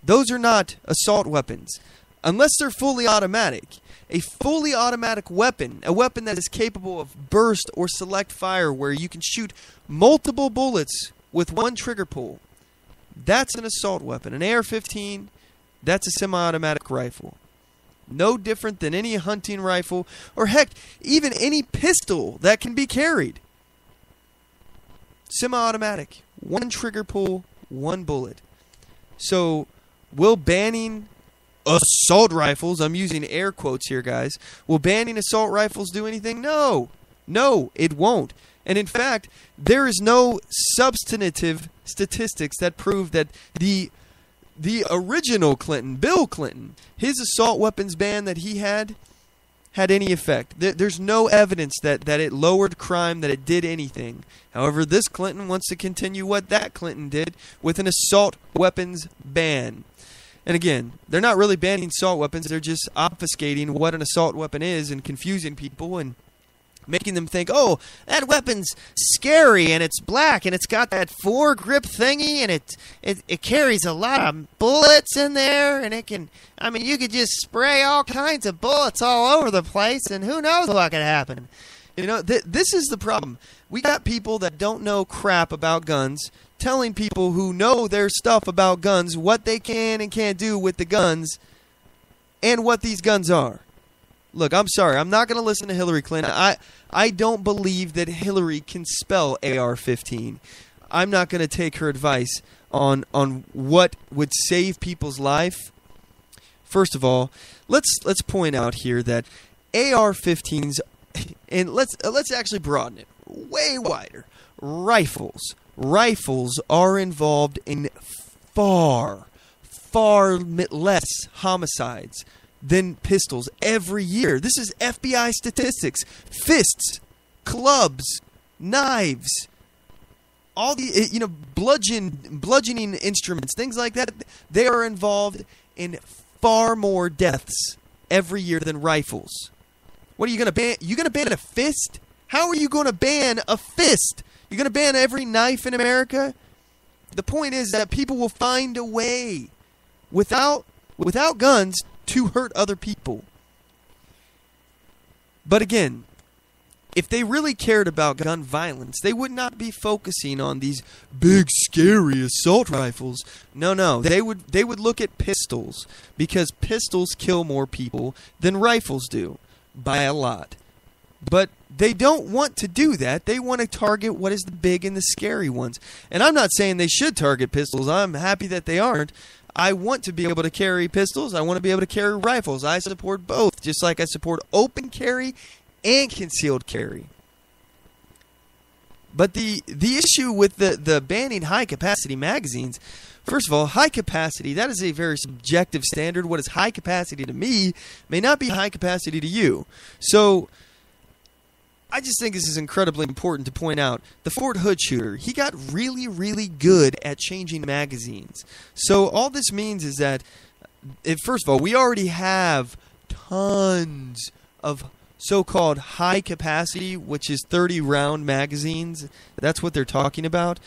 S2: Those are not assault weapons. Unless they're fully automatic. A fully automatic weapon, a weapon that is capable of burst or select fire where you can shoot multiple bullets with one trigger pull, that's an assault weapon. An AR-15, that's a semi-automatic rifle. No different than any hunting rifle, or heck, even any pistol that can be carried. Semi-automatic. One trigger pull, one bullet. So, will banning assault rifles, I'm using air quotes here, guys, will banning assault rifles do anything? No. No, it won't. And in fact, there is no substantive statistics that prove that the original Clinton, Bill Clinton, his assault weapons ban that he had any effect. There's no evidence that it lowered crime, that it did anything. However, this Clinton wants to continue what that Clinton did with an assault weapons ban. And again, they're not really banning assault weapons. They're just obfuscating what an assault weapon is and confusing people and making them think, oh, that weapon's scary and it's black and it's got that foregrip thingy and it carries a lot of bullets in there and it can, I mean, you could just spray all kinds of bullets all over the place and who knows what could happen. You know, this is the problem. We got people that don't know crap about guns telling people who know their stuff about guns what they can and can't do with the guns and what these guns are. Look, I'm sorry. I'm not going to listen to Hillary Clinton. I don't believe that Hillary can spell AR-15. I'm not going to take her advice on what would save people's life. First of all, let's point out here that AR-15s, and let's actually broaden it way wider. Rifles are involved in far less homicides than pistols every year. This is FBI statistics. Fists, clubs, knives, all the bludgeoning instruments, things like that. They are involved in far more deaths every year than rifles. What are you going to ban? You going to ban a fist? How are you going to ban a fist? You're going to ban every knife in America? The point is that people will find a way without guns to hurt other people. But again, if they really cared about gun violence, they would not be focusing on these big, scary assault rifles. No, they would look at pistols, because pistols kill more people than rifles do, by a lot. But they don't want to do that. They want to target what is the big and the scary ones. And I'm not saying they should target pistols. I'm happy that they aren't. I want to be able to carry pistols. I want to be able to carry rifles. I support both, just like I support open carry and concealed carry. But the issue with the banning high-capacity magazines, first of all, high capacity, that is a very subjective standard. What is high capacity to me may not be high capacity to you. So I just think this is incredibly important to point out. The Fort Hood shooter, he got really, really good at changing magazines. So all this means is that, first of all, we already have tons of so-called high capacity, which is 30-round magazines. That's what they're talking about.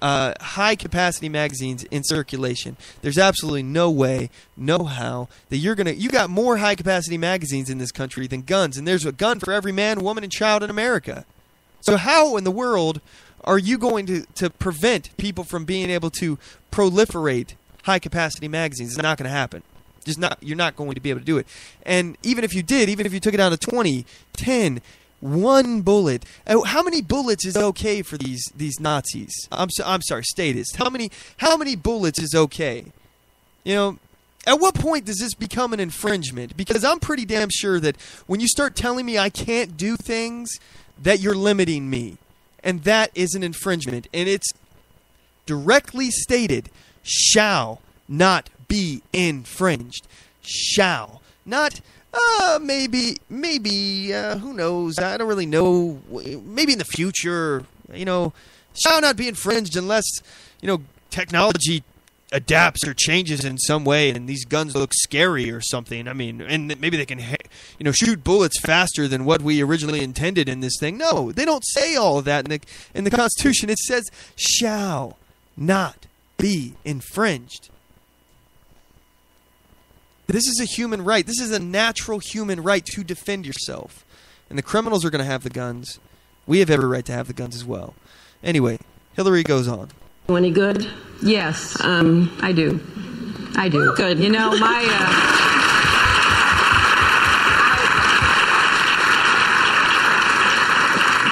S2: High capacity magazines in circulation. There's absolutely no way, no how that you got more high capacity magazines in this country than guns, and there's a gun for every man, woman, and child in America. So how in the world are you going to prevent people from being able to proliferate high capacity magazines? It's not going to happen. You're not going to be able to do it. And even if you did, even if you took it down to 20, 10, one bullet. How many bullets is okay for these Nazis? I'm sorry, statists. How many bullets is okay? You know, at what point does this become an infringement? Because I'm pretty damn sure that when you start telling me I can't do things, that you're limiting me, and that is an infringement. And it's directly stated, shall not be infringed. Shall not. Maybe, who knows? I don't really know. Maybe in the future, shall not be infringed unless, technology adapts or changes in some way and these guns look scary or something. I mean, and maybe they can, shoot bullets faster than what we originally intended in this thing. No, they don't say all of that in the Constitution. It says, shall not be infringed. This is a human right. This is a natural human right to defend yourself. And the criminals are going to have the guns. We have every right to have the guns as well. Anyway, Hillary goes on.
S10: Any good?
S11: Yes, I do. I do.
S10: Good.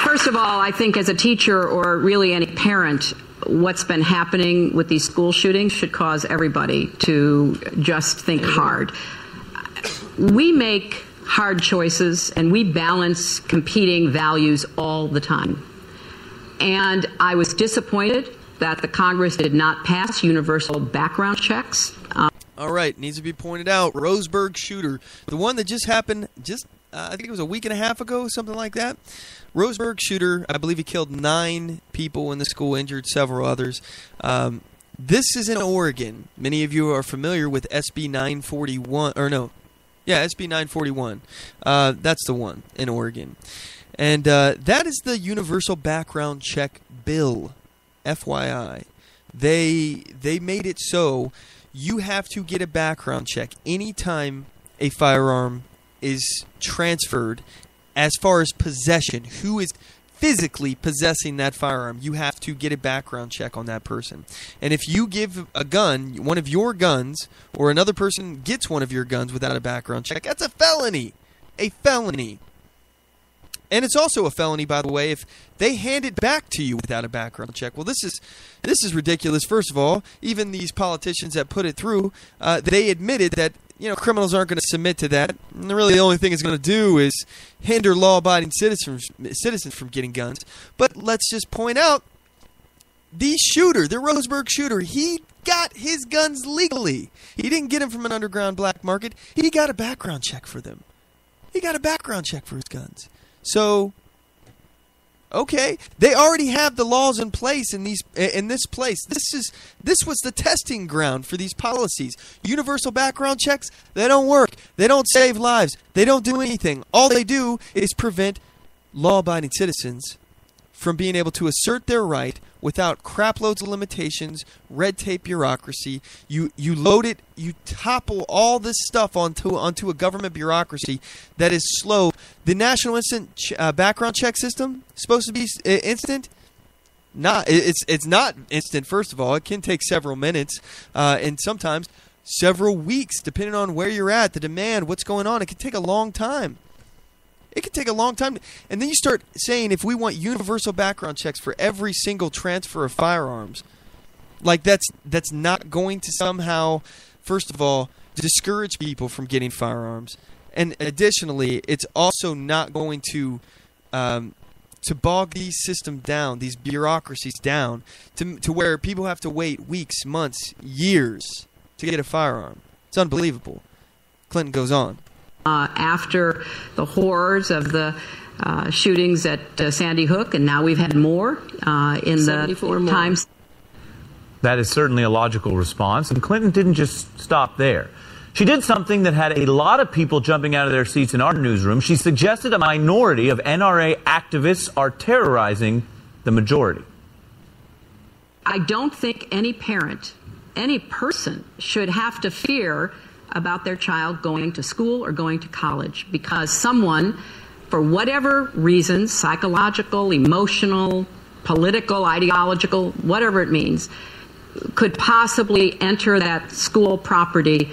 S11: First of all, I think as a teacher or really any parent, what's been happening with these school shootings should cause everybody to just think hard. We make hard choices and we balance competing values all the time. And I was disappointed that the Congress did not pass universal background checks.
S2: All right, needs to be pointed out, Roseburg shooter, the one that just happened I think it was a week and a half ago, something like that. Roseburg shooter, I believe he killed 9 people in the school, injured several others. This is in Oregon. Many of you are familiar with SB 941, SB 941. That's the one in Oregon. And that is the universal background check bill, FYI. They made it so you have to get a background check anytime a firearm is transferred as far as possession, who is physically possessing that firearm, you have to get a background check on that person. And if you give a gun, one of your guns, or another person gets one of your guns without a background check, that's a felony. A felony. And it's also a felony, by the way, if they hand it back to you without a background check. Well, this is ridiculous. First of all, even these politicians that put it through, they admitted that criminals aren't going to submit to that. And really, the only thing it's going to do is hinder law-abiding citizens from getting guns. But let's just point out, the Roseburg shooter, he got his guns legally. He didn't get them from an underground black market. He got a background check for them. He got a background check for his guns. So, okay, they already have the laws in place in this place. This was the testing ground for these policies. Universal background checks, they don't work. They don't save lives. They don't do anything. All they do is prevent law-abiding citizens from being able to assert their right without craploads of limitations, red tape bureaucracy. You load it, you topple all this stuff onto a government bureaucracy that is slow. The National Instant Background Check System is supposed to be instant. It's not instant, first of all. It can take several minutes and sometimes several weeks, depending on where you're at, the demand, what's going on. It can take a long time. It could take a long time. And then you start saying, if we want universal background checks for every single transfer of firearms, like that's not going to somehow, first of all, discourage people from getting firearms. And additionally, it's also not going to bog these systems down, these bureaucracies down, to where people have to wait weeks, months, years to get a firearm. It's unbelievable. Clinton goes on.
S11: After the horrors of the shootings at Sandy Hook, and now we've had more in the times.
S8: That is certainly a logical response, and Clinton didn't just stop there. She did something that had a lot of people jumping out of their seats in our newsroom. She suggested a minority of NRA activists are terrorizing the majority.
S11: I don't think any parent, any person should have to fear about their child going to school or going to college because someone, for whatever reasons, psychological, emotional, political, ideological, whatever it means, could possibly enter that school property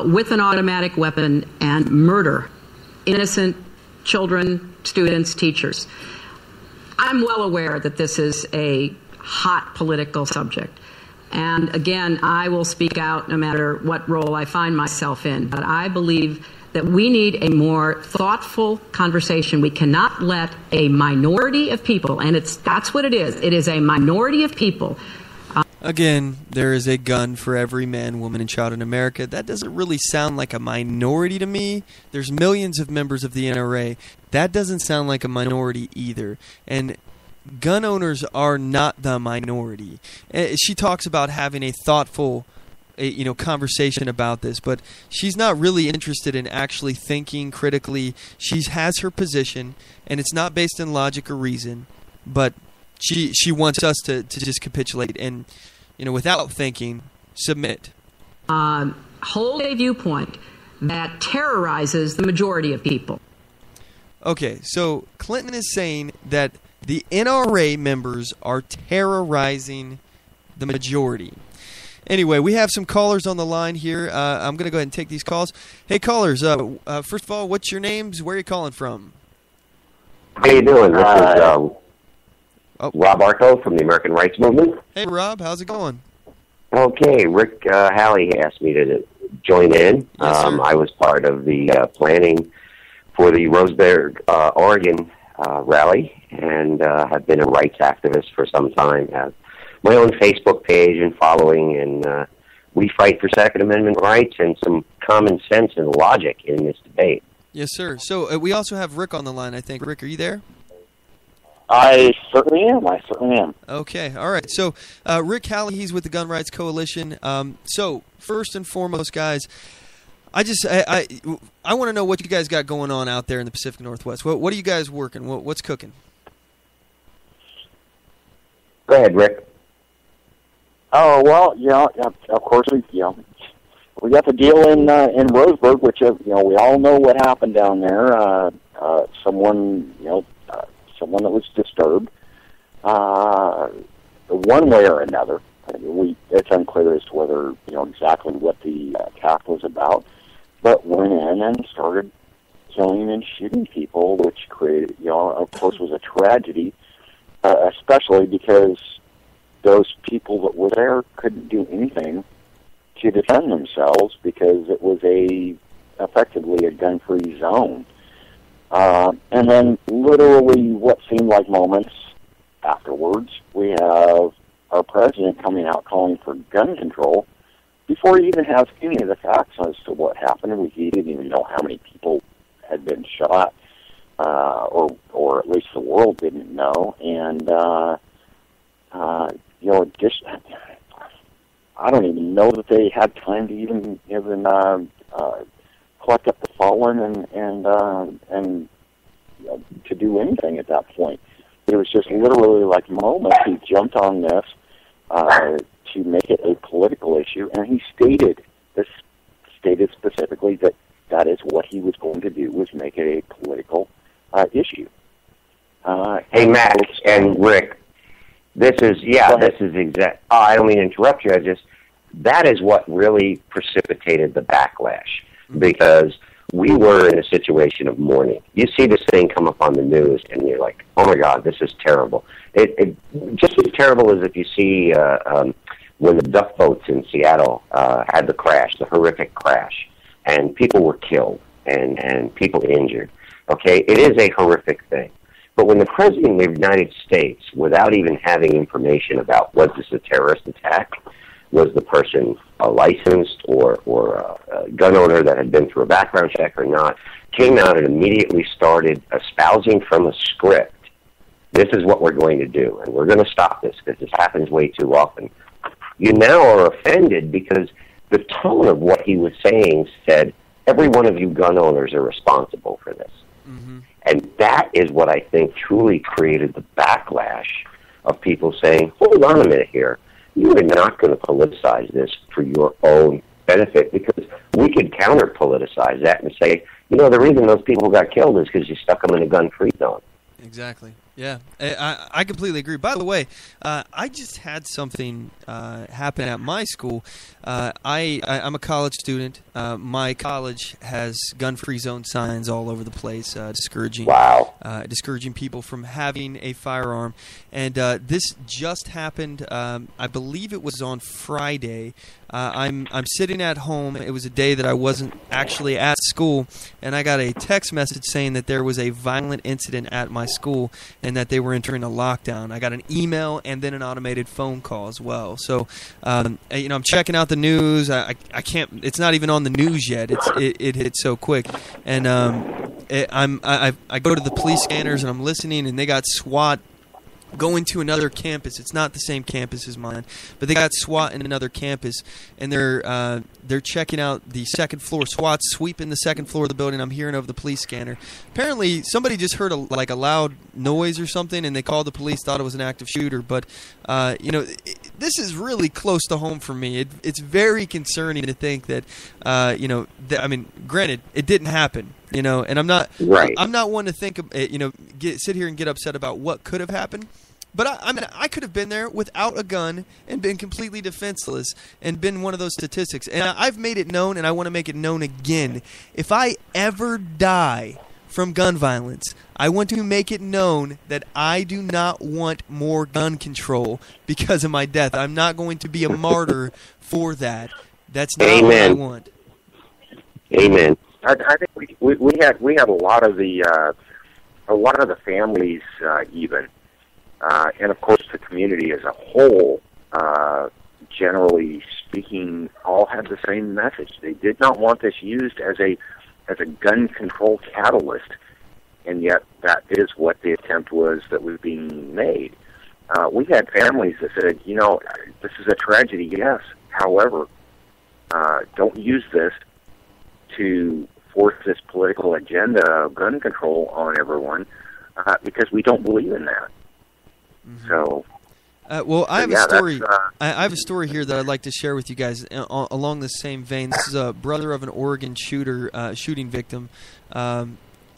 S11: with an automatic weapon and murder innocent children, students, teachers. I'm well aware that this is a hot political subject. And again, I will speak out no matter what role I find myself in. But I believe that we need a more thoughtful conversation. We cannot let a minority of people, and that's what it is. It is a minority of people.
S2: Again, there is a gun for every man, woman, and child in America. That doesn't really sound like a minority to me. There's millions of members of the NRA. That doesn't sound like a minority either. And gun owners are not the minority. She talks about having a thoughtful, conversation about this, but she's not really interested in actually thinking critically. She has her position, and it's not based in logic or reason, but she wants us to just capitulate and, without thinking, submit.
S11: Hold a viewpoint that terrorizes the majority of people.
S2: Okay, so Clinton is saying that the NRA members are terrorizing the majority. Anyway, we have some callers on the line here. I'm going to go ahead and take these calls. Hey, callers, first of all, what's your names? Where are you calling from?
S12: How you doing? This is Rob Arco from the American Rights Movement.
S2: Hey, Rob, how's it going?
S12: Okay, Rick Halley asked me to join in.
S2: Yes, sir.
S12: I was part of the planning for the Roseburg, Oregon rally, and have been a rights activist for some time. Have my own Facebook page and following, and we fight for Second Amendment rights and some common sense and logic in this debate.
S2: Yes, sir. So we also have Rick on the line, I think. Rick, are you there?
S13: I certainly am.
S2: Okay, all right. So Rick Halley, he's with the Gun Rights Coalition. So first and foremost, guys, I want to know what you guys got going on out there in the Pacific Northwest. What are you guys working? What's cooking?
S12: Go ahead, Rick.
S13: Oh well, of course we got the deal in Roseburg, which we all know what happened down there. someone, someone that was disturbed, one way or another. It's unclear as to whether, exactly what the attack was about, but went in and started killing and shooting people, which created, of course, was a tragedy, especially because those people that were there couldn't do anything to defend themselves because it was effectively a gun-free zone. And then literally what seemed like moments afterwards, we have our president coming out calling for gun control before he even has any of the facts as to what happened. He didn't even know how many people had been shot, or at least the world didn't know. And, just, I don't even know that they had time to even collect up the fallen and to do anything at that point. It was just literally like moments. He jumped on this to make it a political issue, and he stated specifically that is what he was going to do, was make it a political issue.
S12: Hey, Matt and Rick, this is exact. I don't mean to interrupt you. That is what really precipitated the backlash, because we were in a situation of mourning. You see this thing come up on the news, and you're like, "Oh my God, this is terrible." It just as terrible as if you see when the duck boats in Seattle had the crash, the horrific crash, and people were killed and people injured. Okay, it is a horrific thing. But when the President of the United States, without even having information about was this a terrorist attack, was the person a licensed or a gun owner that had been through a background check or not, came out and immediately started espousing from a script, this is what we're going to do, and we're going to stop this because this happens way too often. You now are offended because the tone of what he was saying said, every one of you gun owners are responsible for this. Mm-hmm. And that is what I think truly created the backlash of people saying, hold on a minute here. You are not going to politicize this for your own benefit, because we could counter-politicize that and say, the reason those people got killed is because you stuck them in a gun-free zone.
S2: Exactly. Yeah, I completely agree. By the way, I just had something happen at my school. I'm a college student. My college has gun-free zone signs all over the place, discouraging people from having a firearm. And this just happened. I believe it was on Friday. I'm sitting at home. It was a day that I wasn't actually at school, and I got a text message saying that there was a violent incident at my school and that they were entering a lockdown. I got an email and then an automated phone call as well. So, I'm checking out the news. I can't. It's not even on the news yet. It hit so quick, and I go to the police scanners and I'm listening, and they got SWAT going to another campus. It's not the same campus as mine, but they got SWAT in another campus, and they're checking out the second floor. SWAT's sweeping the second floor of the building. I'm hearing over the police scanner. Apparently, somebody just heard a loud noise or something, and they called the police. Thought it was an active shooter, but this is really close to home for me. It's very concerning to think that granted, it didn't happen. And I'm not right. I'm not one to think of sit here and get upset about what could have happened. But I could have been there without a gun and been completely defenseless and been one of those statistics. And I've made it known, and I want to make it known again. If I ever die from gun violence, I want to make it known that I do not want more gun control because of my death. I'm not going to be a martyr for that. That's not
S12: Amen.
S2: What I want.
S12: Amen.
S13: I think we had a lot of the families even. And of course, the community as a whole, generally speaking, all had the same message. They did not want this used as a gun control catalyst, and yet that is what the attempt was that was being made. We had families that said, this is a tragedy, yes. However, don't use this to force this political agenda of gun control on everyone, because we don't believe in that. So,
S2: I have a story. I have a story here that I'd like to share with you guys along the same vein. This is a brother of an Oregon shooting victim.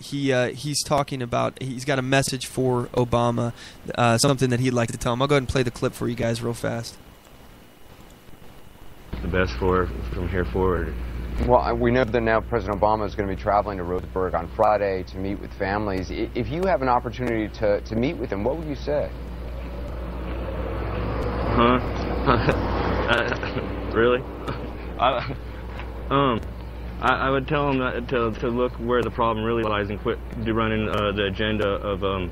S2: he's talking about, he's got a message for Obama, something that he'd like to tell him. I'll go ahead and play the clip for you guys real fast.
S14: The best from here forward.
S15: Well, we know that now President Obama is going to be traveling to Roseburg on Friday to meet with families. If you have an opportunity to meet with them, what would you say?
S14: Really? I would tell them to look where the problem really lies and quit running the agenda of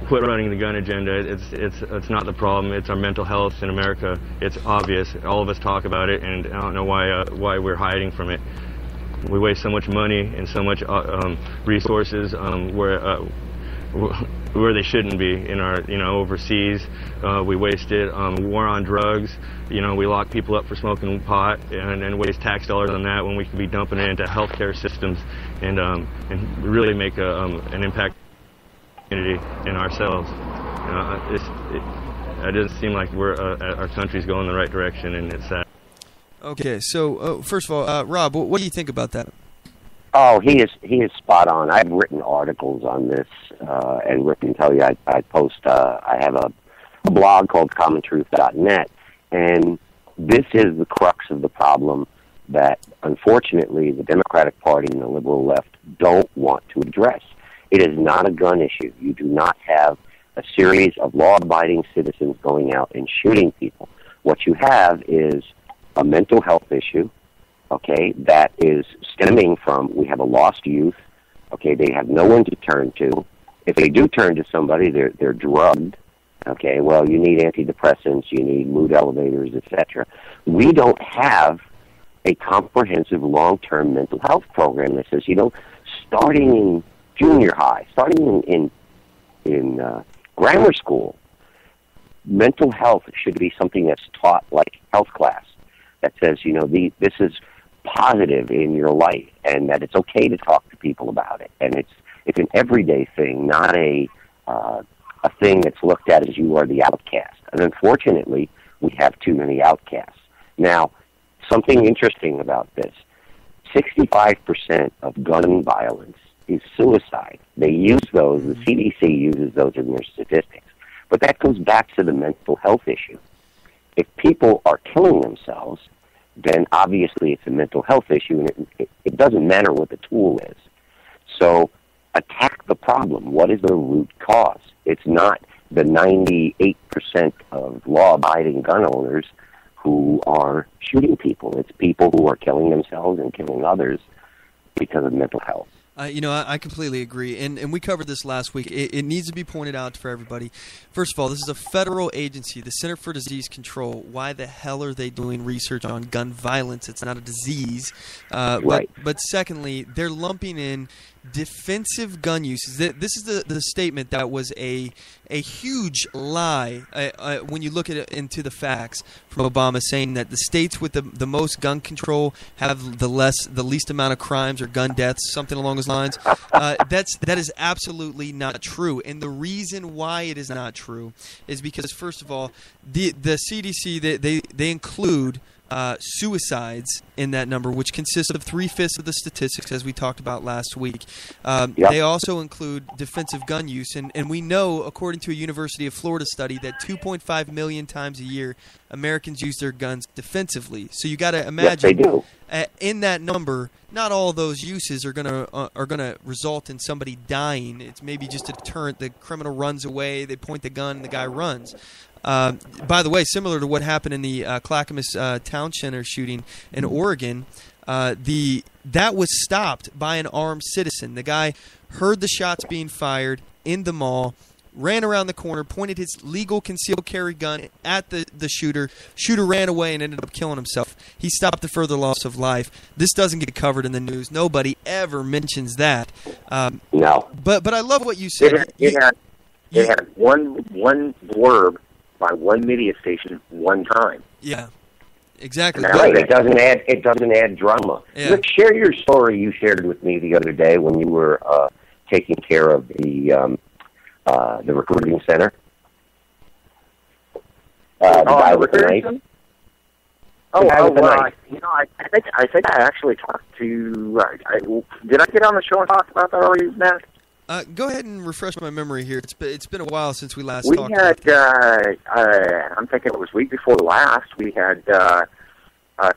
S14: quit running the gun agenda. It's not the problem. It's our mental health in America. It's obvious. All of us talk about it, and I don't know why we're hiding from it. We waste so much money and so much resources where they shouldn't be in our overseas. We waste it. War on drugs. We lock people up for smoking pot and waste tax dollars on that when we could be dumping it into healthcare systems and really make an impact in ourselves. It doesn't seem like our country's going the right direction, and it's sad.
S2: Okay, so first of all, Rob, what do you think about that?
S12: Oh, he is spot on. I've written articles on this, and Rick can tell you I post. I have a blog called commontruth.net, and this is the crux of the problem that, unfortunately, the Democratic Party and the liberal left don't want to address. It is not a gun issue. You do not have a series of law-abiding citizens going out and shooting people. What you have is a mental health issue, okay, that is stemming from, we have a lost youth, okay, they have no one to turn to. If they do turn to somebody, they're drugged, okay, well, you need antidepressants, you need mood elevators, etc. We don't have a comprehensive long-term mental health program that says, starting in junior high, starting in grammar school, mental health should be something that's taught like health class, that says, this is positive in your life, and that it's okay to talk to people about it, and it's an everyday thing, not a thing that's looked at as you are the outcast. And unfortunately, we have too many outcasts. Now, something interesting about this: 65% of gun violence is suicide. They use those. The CDC uses those in their statistics, but that goes back to the mental health issue. If people are killing themselves, then obviously it's a mental health issue, and it doesn't matter what the tool is. So attack the problem. What is the root cause? It's not the 98% of law-abiding gun owners who are shooting people. It's people who are killing themselves and killing others because of mental health.
S2: I completely agree, and we covered this last week. It needs to be pointed out for everybody. First of all, this is a federal agency, the Center for Disease Control. Why the hell are they doing research on gun violence? It's not a disease.
S12: Right.
S2: But secondly, they're lumping in defensive gun uses. This is the statement that was a huge lie when you look at it into the facts from Obama, saying that the states with the most gun control have the least amount of crimes or gun deaths, something along those lines. That is absolutely not true, and the reason why it is not true is because, first of all, the CDC they include suicides in that number, which consists of 3/5 of the statistics, as we talked about last week. They also include defensive gun use, and we know, according to a University of Florida study, that 2.5 million times a year Americans use their guns defensively. So you got to imagine,
S12: yes, they do.
S2: In that number, not all of those uses are gonna result in somebody dying. It's maybe just a deterrent. The criminal runs away, they point the gun, and the guy runs. By the way, similar to what happened in the Clackamas Town Center shooting in Oregon, that was stopped by an armed citizen. The guy heard the shots being fired in the mall, ran around the corner, pointed his legal concealed carry gun at the shooter. Shooter ran away and ended up killing himself. He stopped the further loss of life. This doesn't get covered in the news. Nobody ever mentions that.
S12: No.
S2: But I love what you said.
S16: It had one blurb by one media station one time.
S2: Yeah, exactly.
S12: Right. It doesn't add drama.
S2: Yeah.
S12: Rick, share your story you shared with me the other day when you were taking care of the recruiting center. The guy with the knife.
S16: I think I actually talked to. Did I get on the show and talk about that already, Matt?
S2: Go ahead and refresh my memory here. It's been a while since we last
S16: We
S2: talked.
S16: had. I'm thinking it was week before last. We had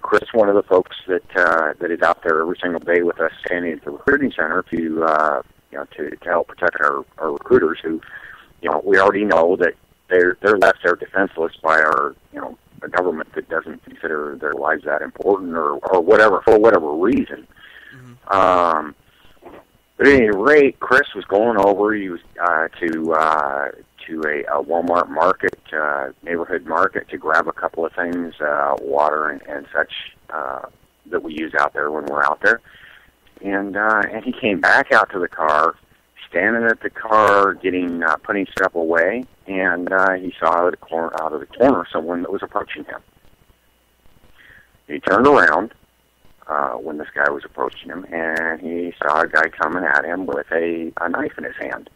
S16: Chris, one of the folks that is out there every single day with us, standing at the recruiting center to help protect our recruiters who, we already know that they're left there defenseless by our a government that doesn't consider their lives that important or whatever, for whatever reason. Mm-hmm. But at any rate, Chris was going over. He was to a Walmart market, neighborhood market, to grab a couple of things, water and such that we use out there when we're out there. And he came back out to the car, standing at the car, putting stuff away, and he saw out of the corner someone that was approaching him. He turned around when this guy was approaching him, and he saw a guy coming at him with a knife in his hand.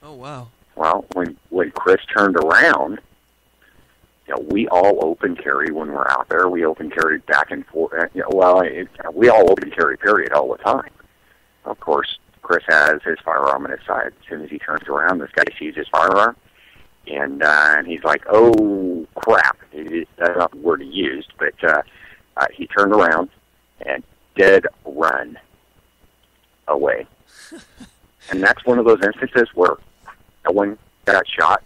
S2: Oh, wow.
S16: Well, when Chris turned around, we all open carry when we're out there. We open carry back and forth. We all open carry, period, all the time. Of course, Chris has his firearm on his side. As soon as he turns around, this guy sees his firearm, and he's like, "Oh crap!" That's not the word he used, but he turned around and dead run away. And that's one of those instances where no one got shot.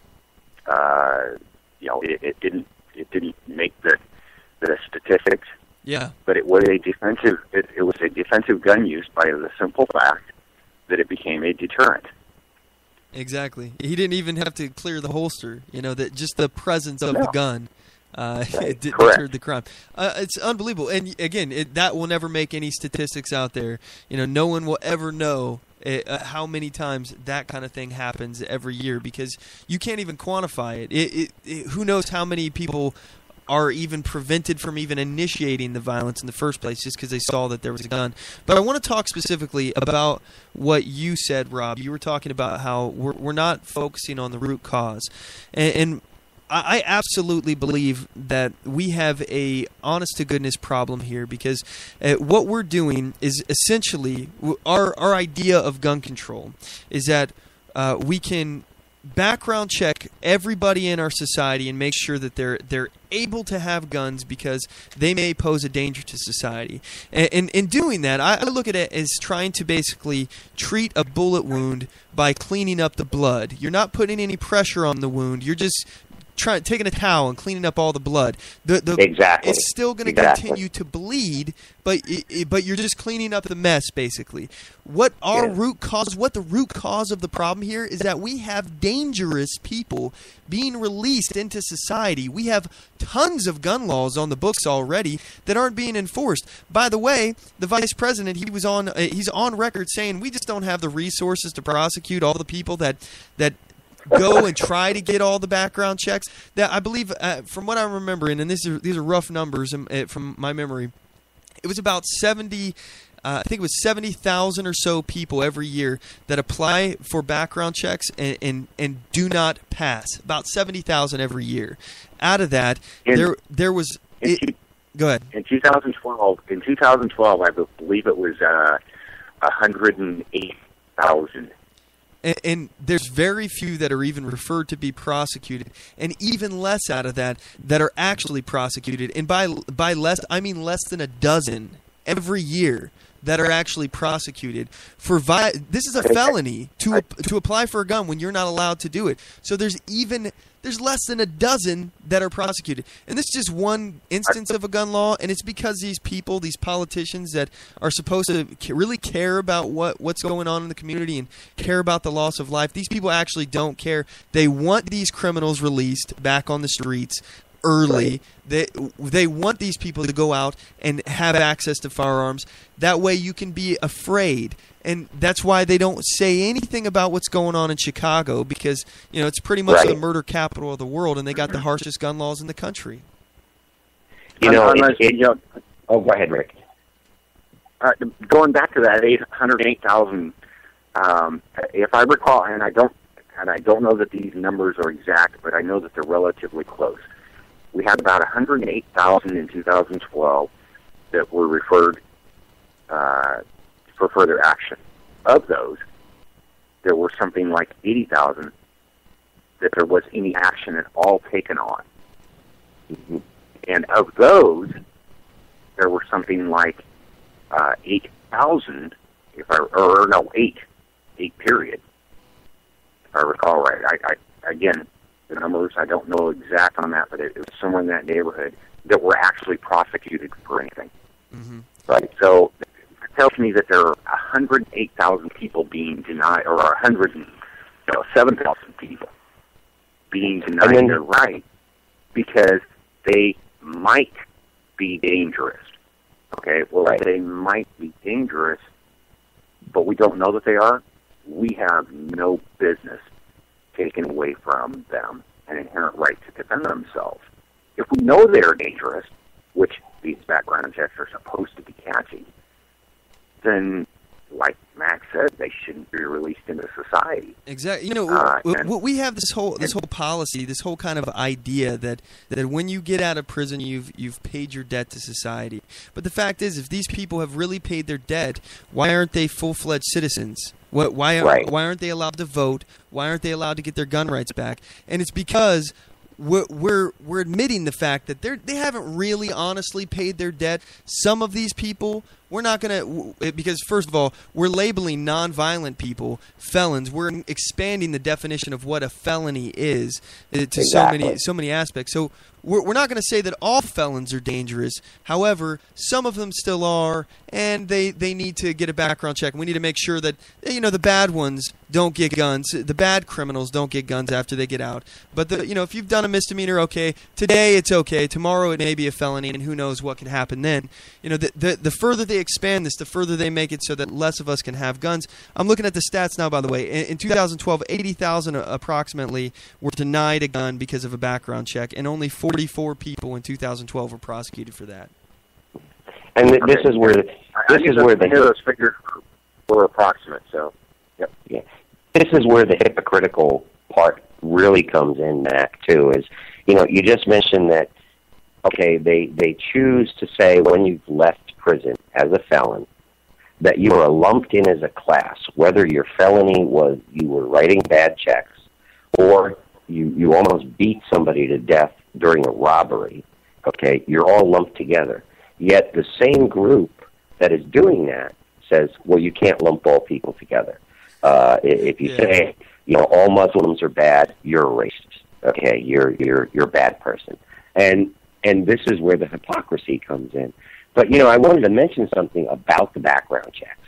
S16: It didn't make the statistics.
S2: Yeah.
S16: But it was a defensive. It was a defensive gun use by the simple fact that it became a deterrent.
S2: Exactly. He didn't even have to clear the holster. That just the presence of the gun it deterred the crime. It's unbelievable. And again, that will never make any statistics out there. No one will ever know how many times that kind of thing happens every year, because you can't even quantify it. Who knows how many people are even prevented from even initiating the violence in the first place just because they saw that there was a gun. But I want to talk specifically about what you said, Rob. You were talking about how we're not focusing on the root cause. And I absolutely believe that we have a honest-to-goodness problem here, because what we're doing is essentially our idea of gun control is that we can background check everybody in our society and make sure that they're able to have guns because they may pose a danger to society. And in doing that, I look at it as trying to basically treat a bullet wound by cleaning up the blood. You're not putting any pressure on the wound. You're just taking a towel and cleaning up all the blood.
S16: Exactly.
S2: It's still going to continue to bleed, but you're just cleaning up the mess, basically. What the root cause of the problem here is that we have dangerous people being released into society. We have tons of gun laws on the books already that aren't being enforced. By the way, the vice president, he's on record saying we just don't have the resources to prosecute all the people that go and try to get all the background checks. That I believe, from what I'm remembering, and these are rough numbers from my memory, it was about 70. I think it was 70,000 or so people every year that apply for background checks and do not pass. About 70,000 every year. Out of that, there was. Go ahead.
S16: In 2012, I believe it was 108,000.
S2: And there's very few that are even referred to be prosecuted, and even less out of that are actually prosecuted. And by less, I mean less than a dozen every year that are actually prosecuted for this is a felony to apply for a gun when you're not allowed to do it. So there's less than a dozen that are prosecuted. And this is just one instance of a gun law, and it's because these people, these politicians that are supposed to really care about what's going on in the community and care about the loss of life, these people actually don't care. They want these criminals released back on the streets early. They want these people to go out and have access to firearms. That way you can be afraid. And that's why they don't say anything about what's going on in Chicago, because it's pretty much the murder capital of the world, and they got the harshest gun laws in the country.
S16: Go ahead, Rick. Going back to that 108,000, if I recall, and I don't know that these numbers are exact, but I know that they're relatively close. we had about 108,000 in 2012 that were referred for further action. Of those, there were something like 80,000 that there was any action at all taken on. Mm-hmm. And of those, there were something like 8,000, eight period, if I recall right. Again, the numbers, I don't know exact on that, but it was somewhere in that neighborhood that were actually prosecuted for anything. Mm-hmm. Right. So it tells me that there are 108,000 people being denied, or 7,000 people being denied their right because they might be dangerous. Okay, well, if they might be dangerous, but we don't know that they are, we have no business taking away from them an inherent right to defend themselves. If we know they are dangerous, which these background checks are supposed to be catching, then, like Max said, they shouldn't be released into society.
S2: Exactly. We have this whole policy, this whole kind of idea that when you get out of prison, you've paid your debt to society. But the fact is, if these people have really paid their debt, why aren't they full-fledged citizens? Why aren't they allowed to vote? Why aren't they allowed to get their gun rights back? And it's because we're admitting the fact that they haven't really honestly paid their debt. Some of these people, we're not going to, because first of all, we're labeling nonviolent people felons. We're expanding the definition of what a felony is to so many aspects. So we're not going to say that all felons are dangerous. However, some of them still are, and they need to get a background check. We need to make sure that the bad ones don't get guns. The bad criminals don't get guns after they get out. But if you've done a misdemeanor, okay, today it's okay. Tomorrow it may be a felony, and who knows what can happen then. The further they expand this, the further they make it so that less of us can have guns. I'm looking at the stats now, by the way. In 2012, 80,000 approximately were denied a gun because of a background check, and only 44 people in 2012 were prosecuted for that.
S12: And this is where
S16: those figures were approximate. So, yep.
S12: Yeah, this is where the hypocritical part really comes in, Mac. Too is you just mentioned that. Okay, they choose to say when you've left prison as a felon that you are lumped in as a class, whether your felony was you were writing bad checks or you almost beat somebody to death during a robbery. Okay, you're all lumped together. Yet the same group that is doing that says, well, you can't lump all people together. If you say, all Muslims are bad, you're a racist. Okay, you're a bad person. And this is where the hypocrisy comes in. But, I wanted to mention something about the background checks.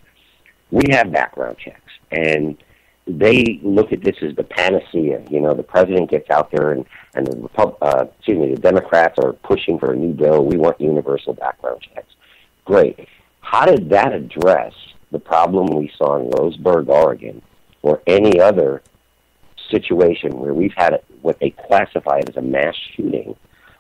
S12: We have background checks, and they look at this as the panacea. The president gets out there, and the Democrats are pushing for a new bill. We want universal background checks. Great. How did that address the problem we saw in Roseburg, Oregon, or any other situation where we've had what they classify as a mass shooting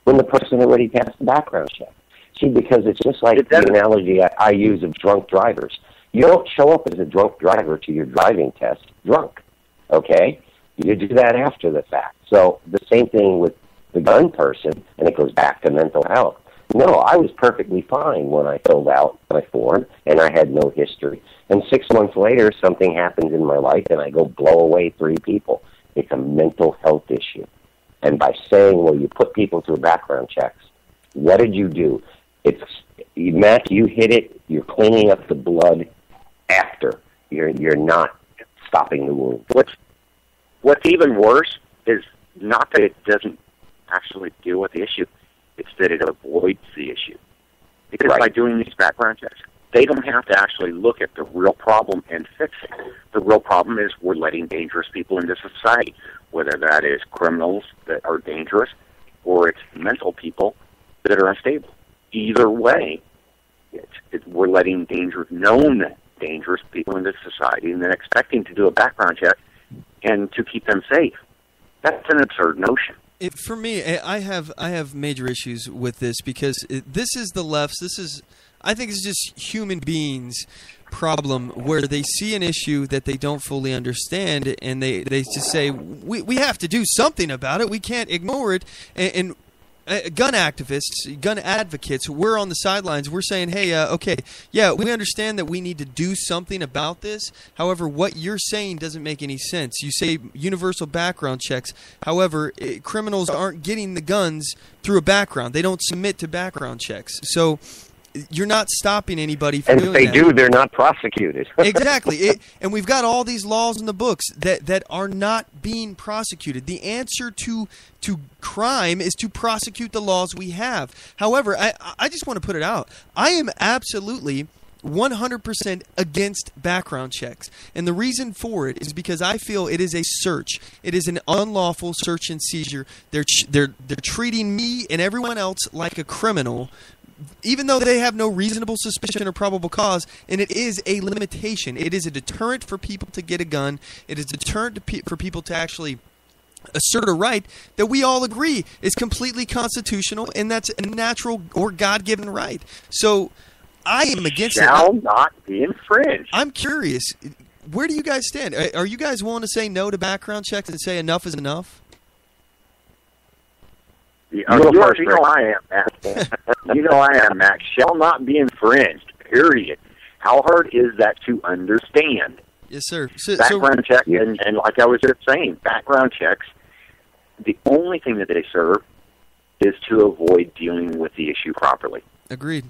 S12: when the person already passed the background check? See, because it's just like the analogy I use of drunk drivers. You don't show up as a drunk driver to your driving test drunk, okay? You do that after the fact. So the same thing with the gun person, and it goes back to mental health. No, I was perfectly fine when I filled out my form, and I had no history. And 6 months later, something happens in my life, and I go blow away 3 people. It's a mental health issue. And by saying, well, you put people through background checks, what did you do? Matt, you hit it. You're cleaning up the blood after. You're not stopping the wound.
S16: What's even worse is not that it doesn't actually deal with the issue. It's that it avoids the issue. Because by doing these background checks, they don't have to actually look at the real problem and fix it. The real problem is we're letting dangerous people into society, whether that is criminals that are dangerous or it's mental people that are unstable. Either way, we're letting known dangerous people into society and then expecting to do a background check and to keep them safe. That's an absurd notion.
S2: For me, I have major issues with this because this is the left's. I think it's just human beings' problem where they see an issue that they don't fully understand and they just say we have to do something about it. We can't ignore it. And gun activists, gun advocates, we're on the sidelines. We're saying, hey, okay, yeah, we understand that we need to do something about this. However, what you're saying doesn't make any sense. You say universal background checks. However, criminals aren't getting the guns through a background. They don't submit to background checks. So you're not stopping anybody from doing that.
S17: And if they do, they're not prosecuted.
S2: Exactly. And we've got all these laws in the books that are not being prosecuted. The answer to crime is to prosecute the laws we have. However, I just want to put it out. I am absolutely 100% against background checks. And the reason for it is because I feel it is a search. It is an unlawful search and seizure. They're treating me and everyone else like a criminal, even though they have no reasonable suspicion or probable cause, and it is a limitation. It is a deterrent for people to get a gun. It is a deterrent for people to actually assert a right that we all agree is completely constitutional, and that's a natural or God-given right. So I am against it.
S16: Shall not be infringed.
S2: I'm curious. Where do you guys stand? Are you guys willing to say no to background checks and say enough is enough?
S16: You know I am, Max. You know I am, Max. Shall not be infringed, period. How hard is that to understand?
S2: Yes, sir.
S16: Background checks, and like I was just saying, background checks, the only thing that they serve is to avoid dealing with the issue properly.
S2: Agreed.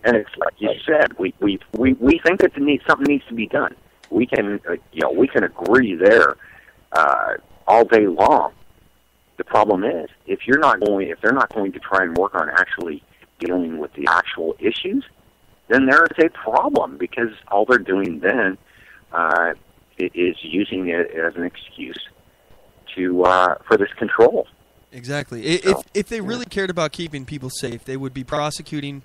S16: And it's like you said, we think that something needs to be done. We can we can agree there all day long. The problem is, if they're not going to try and work on actually dealing with the actual issues, then there is a problem, because all they're doing then is using it as an excuse for this control.
S2: Exactly. If they really cared about keeping people safe, they would be prosecuting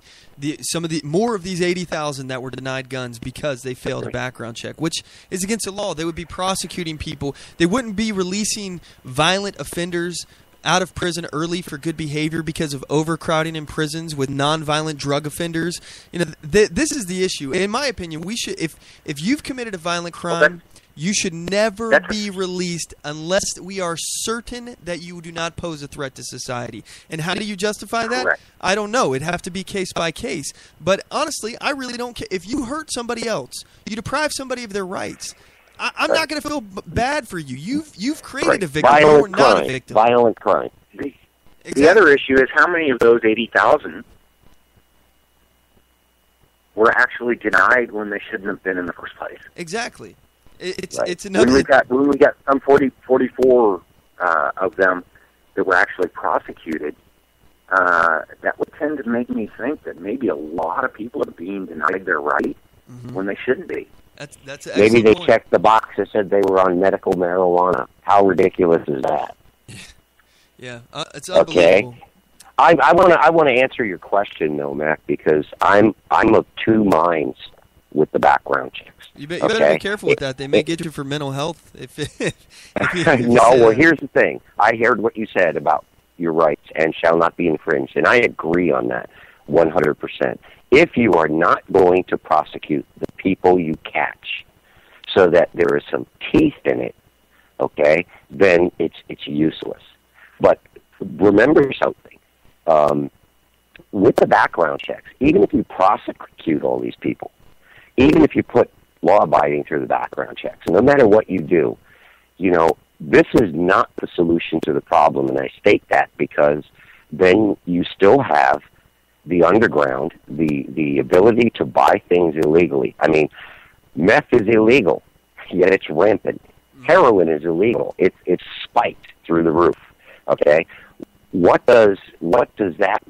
S2: more of these 80,000 that were denied guns because they failed a background check, which is against the law. They would be prosecuting people. They wouldn't be releasing violent offenders out of prison early for good behavior because of overcrowding in prisons with nonviolent drug offenders. This is the issue. In my opinion, we should, if you've committed a violent crime, you should never be released unless we are certain that you do not pose a threat to society. And how do you justify that?
S16: Correct.
S2: I don't know. It'd have to be case by case. But honestly, I really don't care. If you hurt somebody else, you deprive somebody of their rights, I'm not going to feel bad for you. You've created a victim. You're not a victim.
S17: Violent crime.
S16: The other issue is how many of those 80,000 were actually denied when they shouldn't have been in the first place.
S2: Exactly. It's another.
S16: When we got some 44 of them that were actually prosecuted, that would tend to make me think that maybe a lot of people are being denied their right when they shouldn't be.
S2: That's
S17: maybe they checked the box that said they were on medical marijuana. How ridiculous is that?
S2: Yeah, it's unbelievable.
S17: Okay. I want to answer your question though, Mac, because I'm of two minds with the background checks.
S2: You better be careful with that. They may get you for mental health.
S17: Well, here's the thing. I heard what you said about your rights and shall not be infringed, and I agree on that 100%. If you are not going to prosecute the people you catch so that there is some teeth in it, okay, then it's useless. But remember something. With the background checks, even if you prosecute all these people, even if you put law-abiding through the background checks, no matter what you do, this is not the solution to the problem, and I state that because then you still have the underground, the ability to buy things illegally. I mean, meth is illegal, yet it's rampant. Heroin is illegal. It's spiked through the roof. Okay, what does that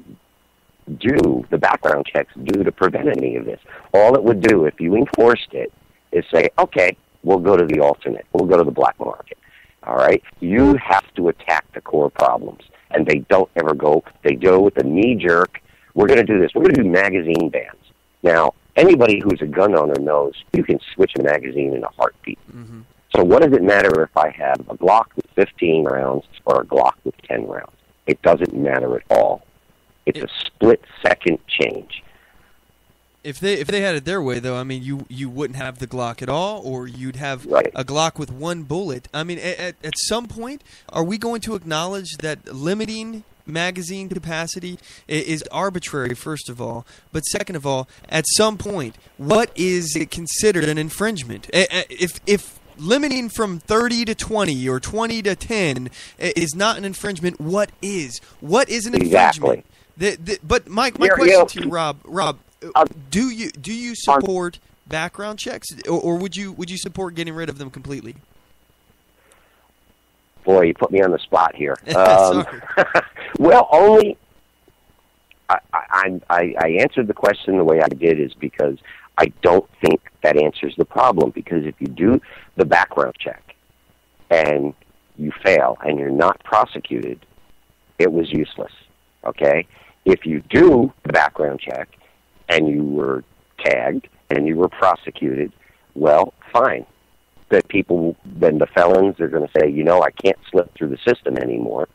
S17: do? The background checks do to prevent any of this? All it would do if you enforced it is say, okay, we'll go to the alternate. We'll go to the black market. All right, you have to attack the core problems, and they don't ever go. They go with the knee jerk. We're going to do this. We're going to do magazine bans. Now, anybody who's a gun owner knows you can switch a magazine in a heartbeat. Mm-hmm. So what does it matter if I have a Glock with 15 rounds or a Glock with 10 rounds? It doesn't matter at all. It's a split-second change.
S2: If they had it their way, though, I mean, you wouldn't have the Glock at all, or you'd have a Glock with one bullet. I mean, at some point, are we going to acknowledge that limiting magazine capacity is arbitrary, first of all. But second of all, at some point, what is it considered an infringement? If limiting from 30 to 20 or 20 to 10 is not an infringement, what is? What is an infringement? But my question to you, Rob, do you support background checks, or would you support getting rid of them completely?
S17: Boy, you put me on the spot here. Well, only I answered the question the way I did is because I don't think that answers the problem. Because if you do the background check and you fail and you're not prosecuted, it was useless. Okay? If you do the background check and you were tagged and you were prosecuted, well, fine. Then the felons are going to say, I can't slip through the system anymore.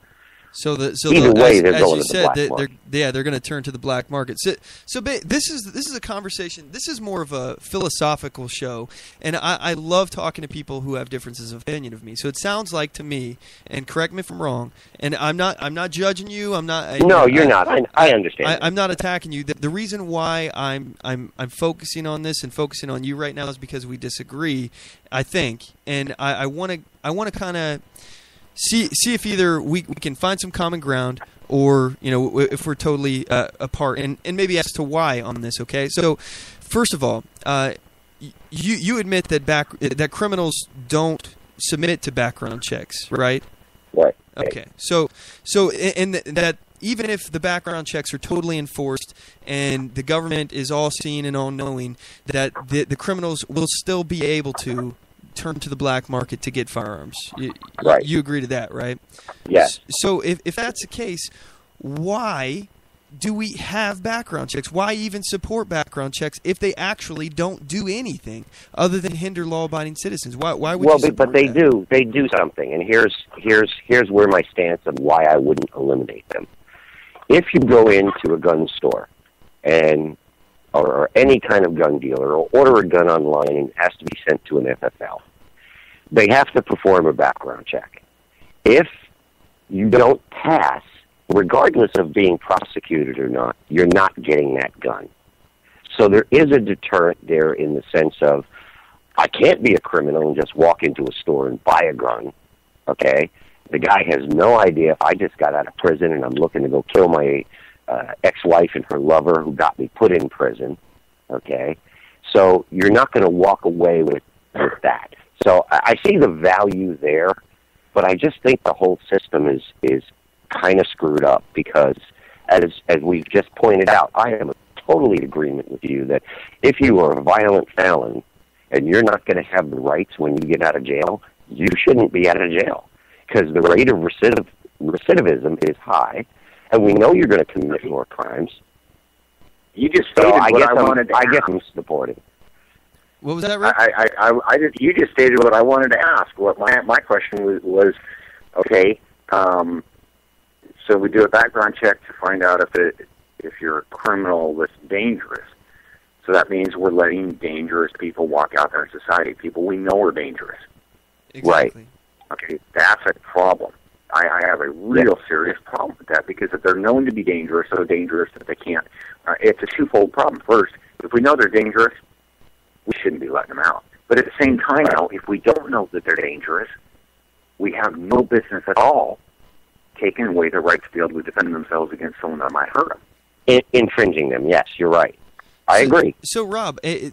S17: Either way, they're going to the black market.
S2: They're going to turn to the black market. So this is a conversation. This is more of a philosophical show, and I love talking to people who have differences of opinion of me. So it sounds like to me, and correct me if I'm wrong, and I'm not judging you. I'm not.
S17: You're not. I understand.
S2: I'm not attacking you. The reason why I'm focusing on this and focusing on you right now is because we disagree, I think, and I want to kind of see if either we can find some common ground, or if we're totally apart, and maybe as to why on this. Okay, so first of all, you admit that criminals don't submit to background checks, right?
S17: Right.
S2: Okay, so and that even if the background checks are totally enforced and the government is all seeing and all knowing, that the criminals will still be able to turn to the black market to get firearms.
S17: Right.
S2: You agree to that, right?
S17: Yes.
S2: So if that's the case, why do we have background checks? Why even support background checks if they actually don't do anything other than hinder law-abiding citizens? Why would you support
S17: but they
S2: that?
S17: do. They do something, and here's where my stance of why I wouldn't eliminate them. If you go into a gun store or any kind of gun dealer, or order a gun online and it has to be sent to an FFL, they have to perform a background check. If you don't pass, regardless of being prosecuted or not, you're not getting that gun. So there is a deterrent there in the sense of, I can't be a criminal and just walk into a store and buy a gun, okay? The guy has no idea if I just got out of prison and I'm looking to go kill my ex-wife and her lover who got me put in prison, okay? So you're not going to walk away with that. So I see the value there, but I just think the whole system is kind of screwed up because, as we've just pointed out, I am totally in agreement with you that if you are a violent felon and you're not going to have the rights when you get out of jail, you shouldn't be out of jail because the rate of recidivism is high, and we know you're going to commit more crimes.
S16: You just stated
S17: I
S16: guess
S17: I'm supporting.
S2: What was that, Rick?
S16: You just stated what I wanted to ask. What my question was okay. So we do a background check to find out if you're a criminal that's dangerous. So that means we're letting dangerous people walk out there in society. People we know are dangerous.
S2: Exactly.
S16: Right. Okay, that's a problem. I have a real serious problem with that because if they're known to be dangerous, so dangerous that they can't. It's a twofold problem. First, if we know they're dangerous, we shouldn't be letting them out. But at the same time, now, if we don't know that they're dangerous, we have no business at all taking away their right to be able to defend themselves against someone that might hurt them.
S17: Infringing them, yes, you're right. I agree.
S2: So, Rob, I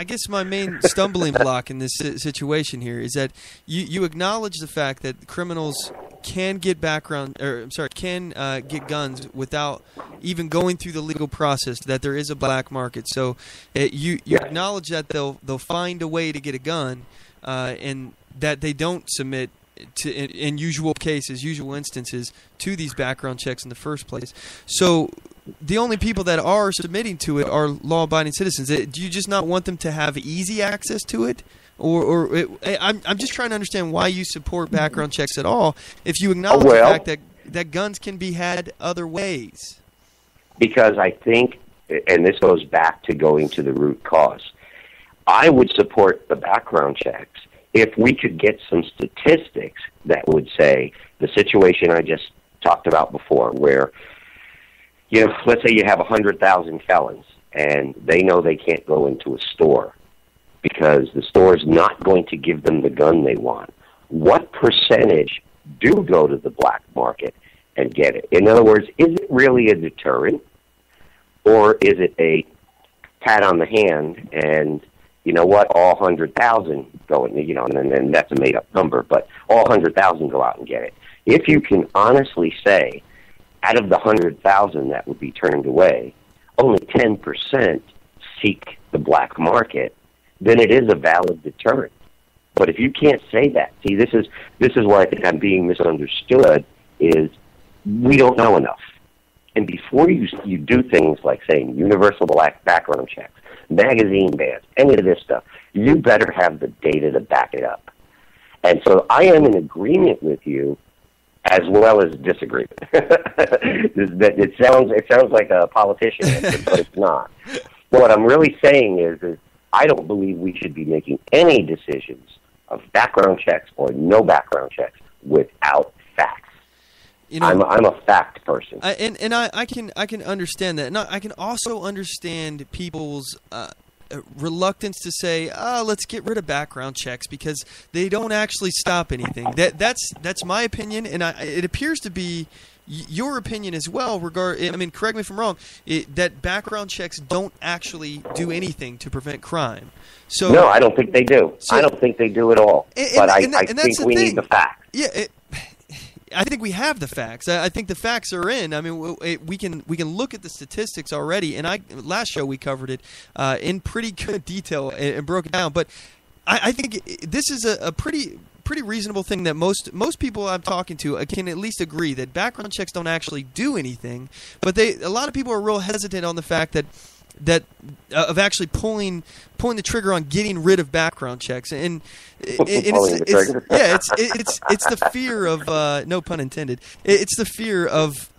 S2: guess my main stumbling block in this situation here is that you acknowledge the fact that criminals can get get guns without even going through the legal process, that there is a black market. So you acknowledge that they'll find a way to get a gun, and that they don't submit to, in usual instances, to these background checks in the first place. So the only people that are submitting to it are law-abiding citizens. Do you just not want them to have easy access to it? I'm just trying to understand why you support background checks at all if you acknowledge the fact that guns can be had other ways.
S17: Because I think, and this goes back to going to the root cause, I would support the background checks if we could get some statistics that would say the situation I just talked about before, where, let's say you have 100,000 felons, and they know they can't go into a store because the store is not going to give them the gun they want. What percentage do go to the black market and get it? In other words, is it really a deterrent, or is it a pat on the hand and, you know what, all 100,000 go, and that's a made-up number, but all 100,000 go out and get it. If you can honestly say, out of the 100,000 that would be turned away, only 10% seek the black market, then it is a valid deterrent. But if you can't say that, see, this is where I think I'm being misunderstood, is we don't know enough. And before you do things like saying universal black background checks, magazine bans, any of this stuff, you better have the data to back it up. And so I am in agreement with you as well as disagreement. It sounds like a politician answer, but it's not. What I'm really saying is I don't believe we should be making any decisions of background checks or no background checks without facts. I'm a fact person,
S2: and I can understand that. And I can also understand people's reluctance to say, let's get rid of background checks because they don't actually stop anything. That's my opinion, and it appears to be your opinion as well. Correct me if I'm wrong. That background checks don't actually do anything to prevent crime. So
S17: no, I don't think they do. I don't think they do at all. But I think we need the facts.
S2: Yeah. I think we have the facts. I think the facts are in. I mean, we can look at the statistics already. And last show we covered it in pretty good detail and broke it down. But I think this is a pretty reasonable thing that most people I'm talking to can at least agree that background checks don't actually do anything. But a lot of people are real hesitant on the fact that of actually pulling the trigger on getting rid of background checks, and it's the fear of no pun intended. It's the fear of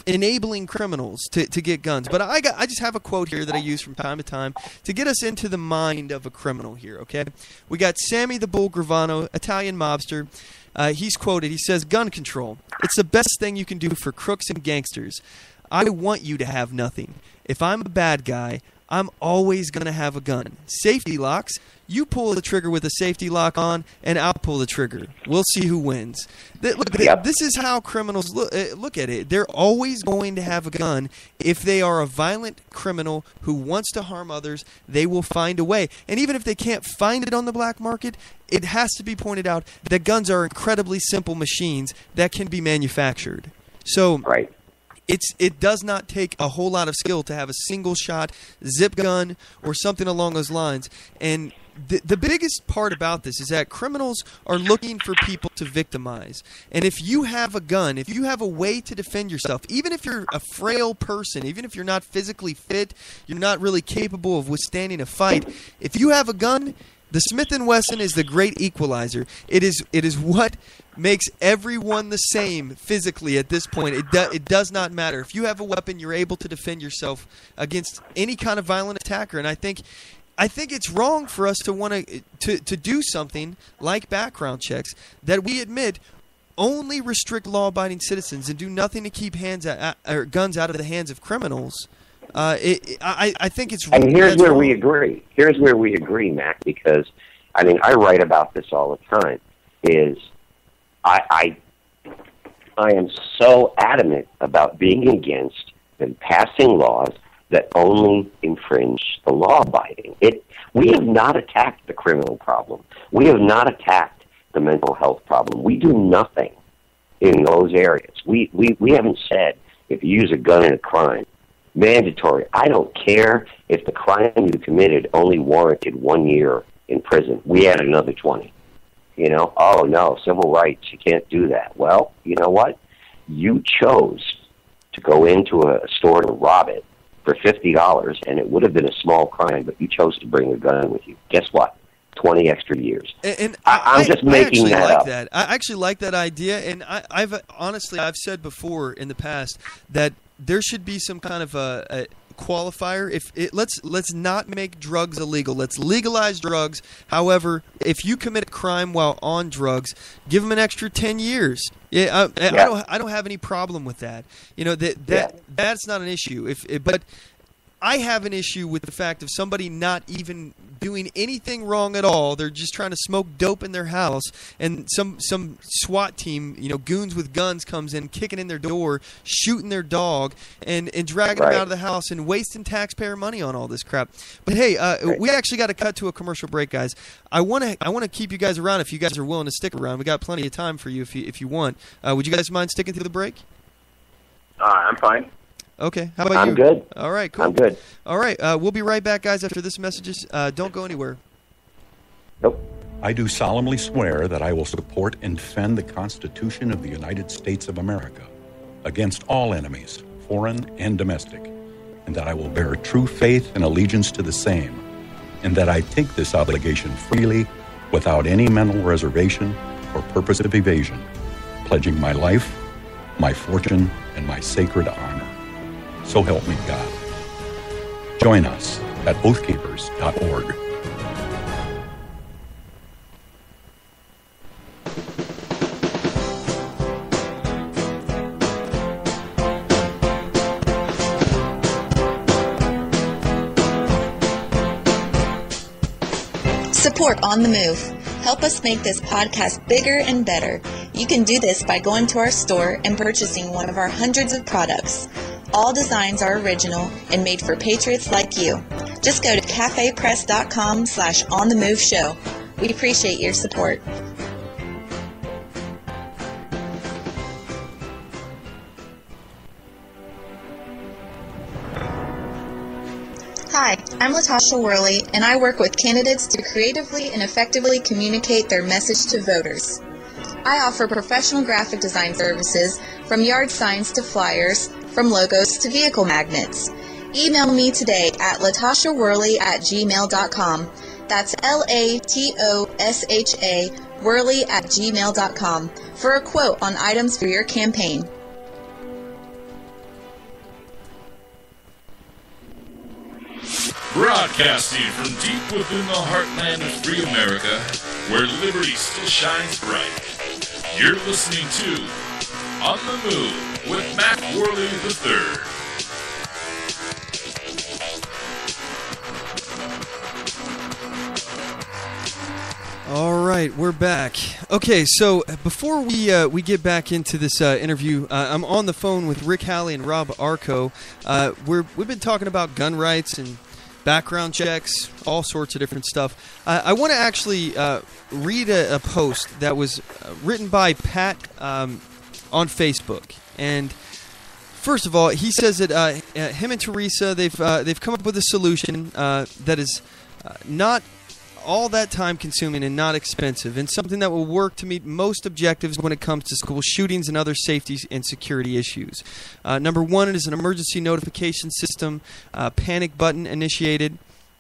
S2: enabling criminals to get guns. But I just have a quote here that I use from time to time to get us into the mind of a criminal here. Okay, we got Sammy the Bull Gravano, Italian mobster. He's quoted. He says, "Gun control. It's the best thing you can do for crooks and gangsters. I want you to have nothing. If I'm a bad guy, I'm always going to have a gun. Safety locks. You pull the trigger with a safety lock on, and I'll pull the trigger. We'll see who wins." This is how criminals look at it. They're always going to have a gun. If they are a violent criminal who wants to harm others, they will find a way. And even if they can't find it on the black market, it has to be pointed out that guns are incredibly simple machines that can be manufactured. So
S17: right.
S2: It does not take a whole lot of skill to have a single shot zip gun or something along those lines. And the biggest part about this is that criminals are looking for people to victimize. And if you have a gun, if you have a way to defend yourself, even if you're a frail person, even if you're not physically fit, you're not really capable of withstanding a fight, if you have a gun, the Smith & Wesson is the great equalizer. It is what makes everyone the same physically at this point. It does not matter. If you have a weapon, you're able to defend yourself against any kind of violent attacker. And I think it's wrong for us to want to do something like background checks that we admit only restrict law-abiding citizens and do nothing to keep guns out of the hands of criminals. I think it's.
S17: And here's where we agree. Here's where we agree, Mac, because I write about this all the time. Is I am so adamant about being against and passing laws that only infringe the law-abiding. We have not attacked the criminal problem. We have not attacked the mental health problem. We do nothing in those areas. We haven't said if you use a gun in a crime, mandatory. I don't care if the crime you committed only warranted 1 year in prison. We had another 20. Oh no, civil rights, you can't do that. Well, you know what? You chose to go into a store to rob it for $50, and it would have been a small crime, but you chose to bring a gun with you. Guess what? 20 extra years.
S2: And
S17: I'm just making that up.
S2: I actually like that idea, and I've said before in the past that there should be some kind of qualifier. Let's not make drugs illegal. Let's legalize drugs. However, if you commit a crime while on drugs, give them an extra 10 years. Yeah, I don't have any problem with that. That's not an issue. But I have an issue with the fact of somebody not even doing anything wrong at all. They're just trying to smoke dope in their house, and some SWAT team, goons with guns comes in, kicking in their door, shooting their dog, and dragging them out of the house and wasting taxpayer money on all this crap. But hey, we actually got to cut to a commercial break, guys. I want to keep you guys around if you guys are willing to stick around. We got plenty of time for you if you want. Would you guys mind sticking through the break?
S16: I'm fine.
S2: Okay. How about you?
S17: I'm good.
S2: All right, cool.
S17: I'm good.
S2: All right. We'll be right back, guys, after this messages. Don't go anywhere.
S17: Nope.
S3: I do solemnly swear that I will support and defend the Constitution of the United States of America against all enemies, foreign and domestic, and that I will bear true faith and allegiance to the same, and that I take this obligation freely without any mental reservation or purpose of evasion, pledging my life, my fortune, and my sacred honor. So help me God. Join us at oathkeepers.org.
S4: Support On The Move. Help us make this podcast bigger and better. You can do this by going to our store and purchasing one of our hundreds of products. All designs are original and made for patriots like you. Just go to cafepress.com/OnTheMoveShow. We appreciate your support. Hi, I'm Latasha Worley, and I work with candidates to creatively and effectively communicate their message to voters. I offer professional graphic design services, from yard signs to flyers, from logos to vehicle magnets. Email me today at latashaworley@gmail.com. That's LATOSHA Worley@gmail.com for a quote on items for your campaign.
S1: Broadcasting from deep within the heartland of free America, where liberty still shines bright. You're listening to On the Move with Mac Worley III.
S2: All right, we're back. Okay, so before we get back into this interview, I'm on the phone with Rick Halley and Rob Arco. We've been talking about gun rights and background checks, all sorts of different stuff. I want to actually read a post that was written by Pat on Facebook. And first of all, he says that him and Teresa, they've come up with a solution that is not all that time consuming and not expensive, and something that will work to meet most objectives when it comes to school shootings and other safety and security issues. Number one, it is an emergency notification system, panic button initiated.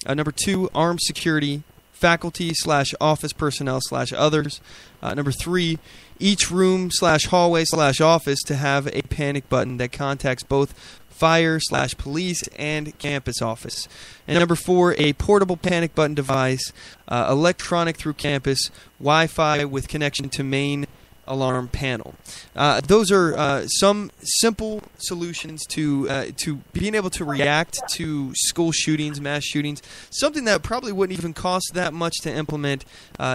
S2: Number two, armed security, faculty/office personnel/others. Number three, each room/hallway/office to have a panic button that contacts both fire/police and campus office. And number four, a portable panic button device, electronic through campus, Wi-Fi with connection to main alarm panel. Those are some simple solutions to being able to react to school shootings, mass shootings, something that probably wouldn't even cost that much to implement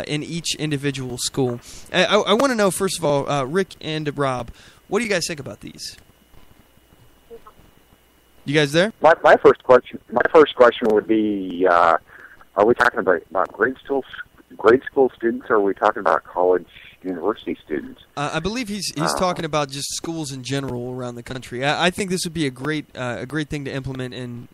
S2: in each individual school. I want to know, first of all, Rick and Rob, what do you guys think about these? You guys there?
S16: My first question would be: are we talking about grade school students, or are we talking about college, university students?
S2: I believe he's talking about just schools in general around the country. I think this would be a great thing to implement in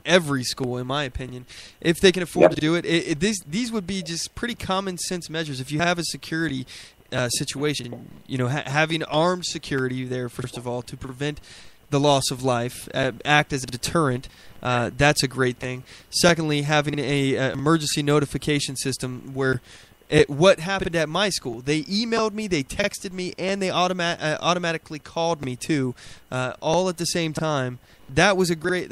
S2: every school, in my opinion, if they can afford to do it. These would be just pretty common sense measures. If you have a security situation, having armed security there, first of all, to prevent the loss of life, act as a deterrent, that's a great thing. Secondly, having a emergency notification system where what happened at my school. They emailed me, they texted me, and they automatically called me too, all at the same time. That was a great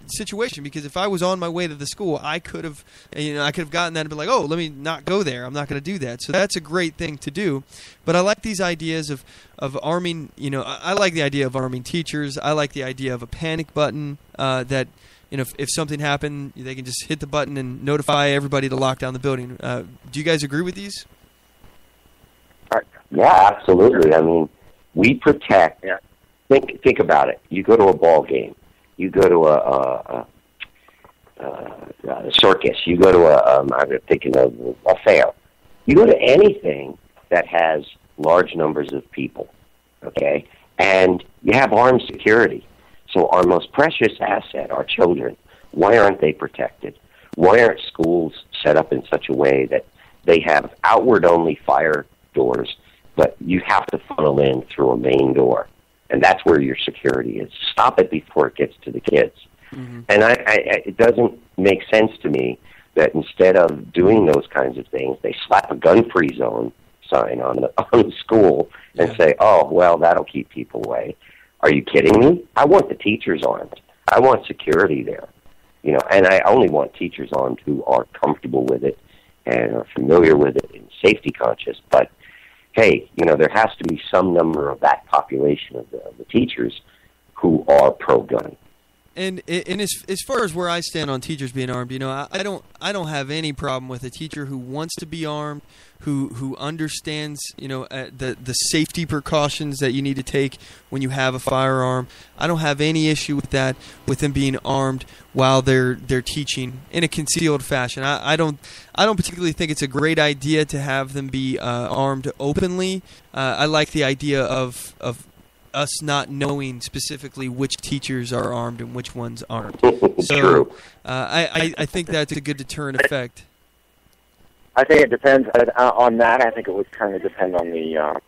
S2: situation, because if I was on my way to the school, I could have gotten that and been like, oh, let me not go there. I'm not going to do that. So that's a great thing to do. But I like these ideas of arming. I like the idea of arming teachers. I like the idea of a panic button that. If something happened, they can just hit the button and notify everybody to lock down the building. Do you guys agree with these?
S17: Yeah, absolutely. I mean, we protect. Yeah. Think about it. You go to a ball game. You go to a circus. You go to I'm thinking of a fair. You go to anything that has large numbers of people, okay? And you have armed security. So our most precious asset, our children, why aren't they protected? Why aren't schools set up in such a way that they have outward-only fire doors, but you have to funnel in through a main door? And that's where your security is. Stop it before it gets to the kids. Mm-hmm. And it doesn't make sense to me that instead of doing those kinds of things, they slap a gun-free zone sign on the school and say, oh, well, that'll keep people away. Are you kidding me? I want the teachers armed. I want security there. And I only want teachers armed who are comfortable with it and are familiar with it and safety conscious. But, hey, there has to be some number of that population of the teachers who are pro-gun.
S2: And as far as where I stand on teachers being armed, I don't have any problem with a teacher who wants to be armed, who understands the safety precautions that you need to take when you have a firearm. I don't have any issue with that, with them being armed while they're teaching in a concealed fashion. I don't particularly think it's a great idea to have them be armed openly. I like the idea of us not knowing specifically which teachers are armed and which ones aren't. So,
S17: true.
S2: I think that's a good deterrent effect.
S16: I think it depends on that. I think it would kind of depend on the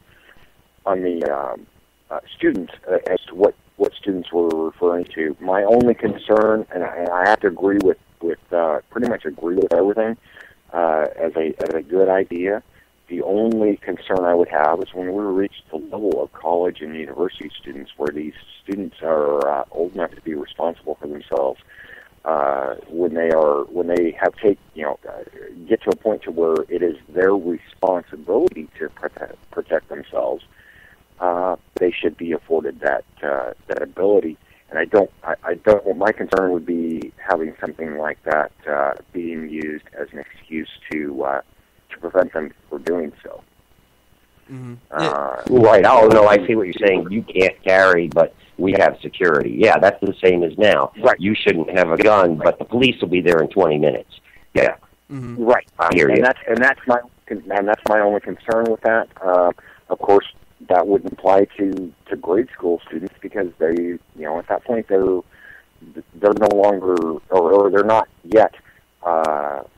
S16: students as to what students we're referring to. My only concern, and I have to agree with pretty much agree with everything as a good idea. The only concern I would have is when we reach the level of college and university students, where these students are old enough to be responsible for themselves. When they have get to a point to where it is their responsibility to protect themselves, they should be afforded that ability. And I don't. My concern would be having something like that being used as an excuse to prevent them from doing so.
S2: Mm-hmm.
S17: Right. Oh, no, I see what you're saying. You can't carry, but we have security. Yeah, that's the same as now.
S16: Right.
S17: You shouldn't have a gun, but the police will be there in 20 minutes. Yeah.
S2: Mm-hmm.
S16: Right.
S17: I hear you.
S16: And that's my only concern with that. Of course, that wouldn't apply to grade school students, because they, at that point they're no longer, or they're not yet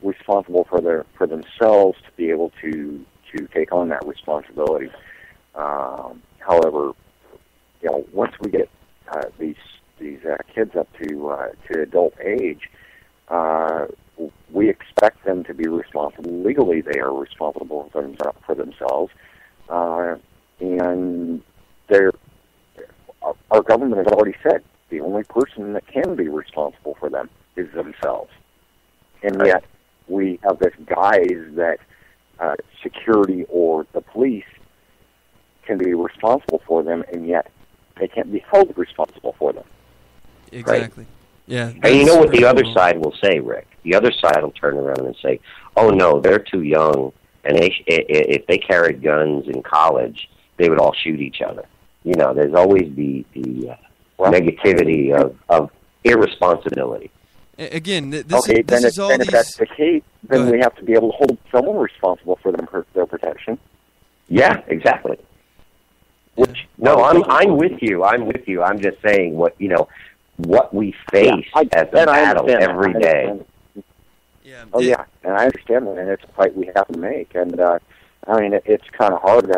S16: responsible for themselves to be able to take on that responsibility. However, once we get these kids up to adult age, we expect them to be responsible. Legally, they are responsible for themselves, and our government has already said the only person that can be responsible for them is themselves. And yet, we have this guise that security or the police can be responsible for them, and yet they can't be held responsible for them.
S2: Exactly.
S17: Right?
S2: Yeah.
S17: And you know what the other side will say, Rick? The other side will turn around and say, oh, no, they're too young, and if they carried guns in college, they would all shoot each other. There's always the negativity of irresponsibility.
S2: Again,
S16: if that's the case, then we have to be able to hold someone responsible for their protection.
S17: Yeah, exactly. I'm with you. I'm just saying what we face as a battle every day.
S2: Yeah.
S16: Oh yeah, and I understand that, and it's a fight we have to make. And it's kind of hard.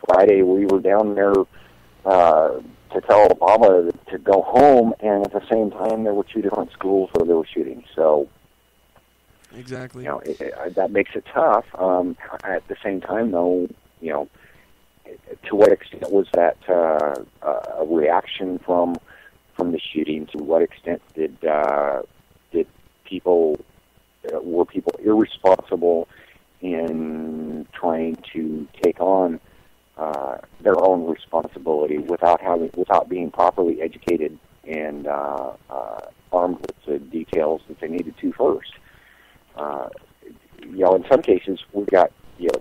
S16: Friday we were down there to tell Obama to go home, and at the same time there were two different schools where they were shooting. So
S2: Exactly.
S16: That makes it tough. At the same time, though, to what extent was that a reaction from the shooting? To what extent did people were people irresponsible in trying to take on their own responsibility without being properly educated and armed with the details that they needed to first? In some cases, we've got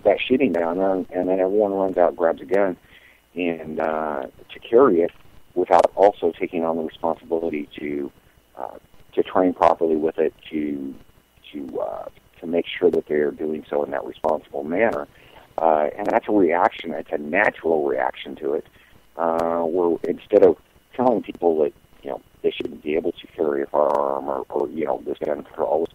S16: that shooting down there, and then everyone runs out and grabs a gun and to carry it without also taking on the responsibility to train properly with it, to make sure that they are doing so in that responsible manner. And that's a reaction. It's a natural reaction to it. Where instead of telling people that they shouldn't be able to carry a firearm or this gun control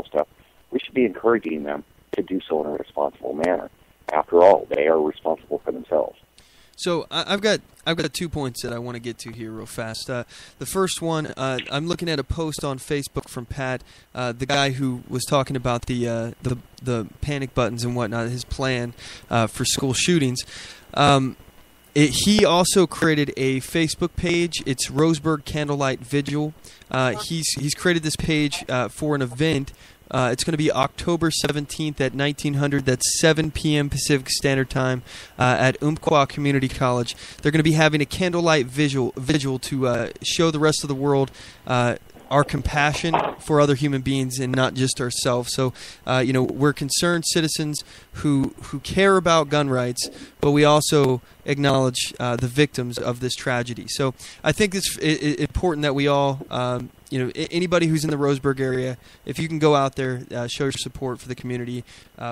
S16: stuff, we should be encouraging them to do so in a responsible manner. After all, they are responsible for themselves.
S2: So I've got 2 points that I want to get to here real fast. The first one, I'm looking at a post on Facebook from Pat, the guy who was talking about the panic buttons and whatnot, his plan for school shootings. He also created a Facebook page. It's Roseburg Candlelight Vigil. He's created this page for an event. It's going to be October 17th at 1900. That's 7 p.m. Pacific Standard Time at Umpqua Community College. They're going to be having a candlelight vigil to show the rest of the world our compassion for other human beings and not just ourselves. So, we're concerned citizens who care about gun rights, but we also acknowledge the victims of this tragedy. So I think it's important that we all, anybody who's in the Roseburg area, if you can go out there, show your support for the community,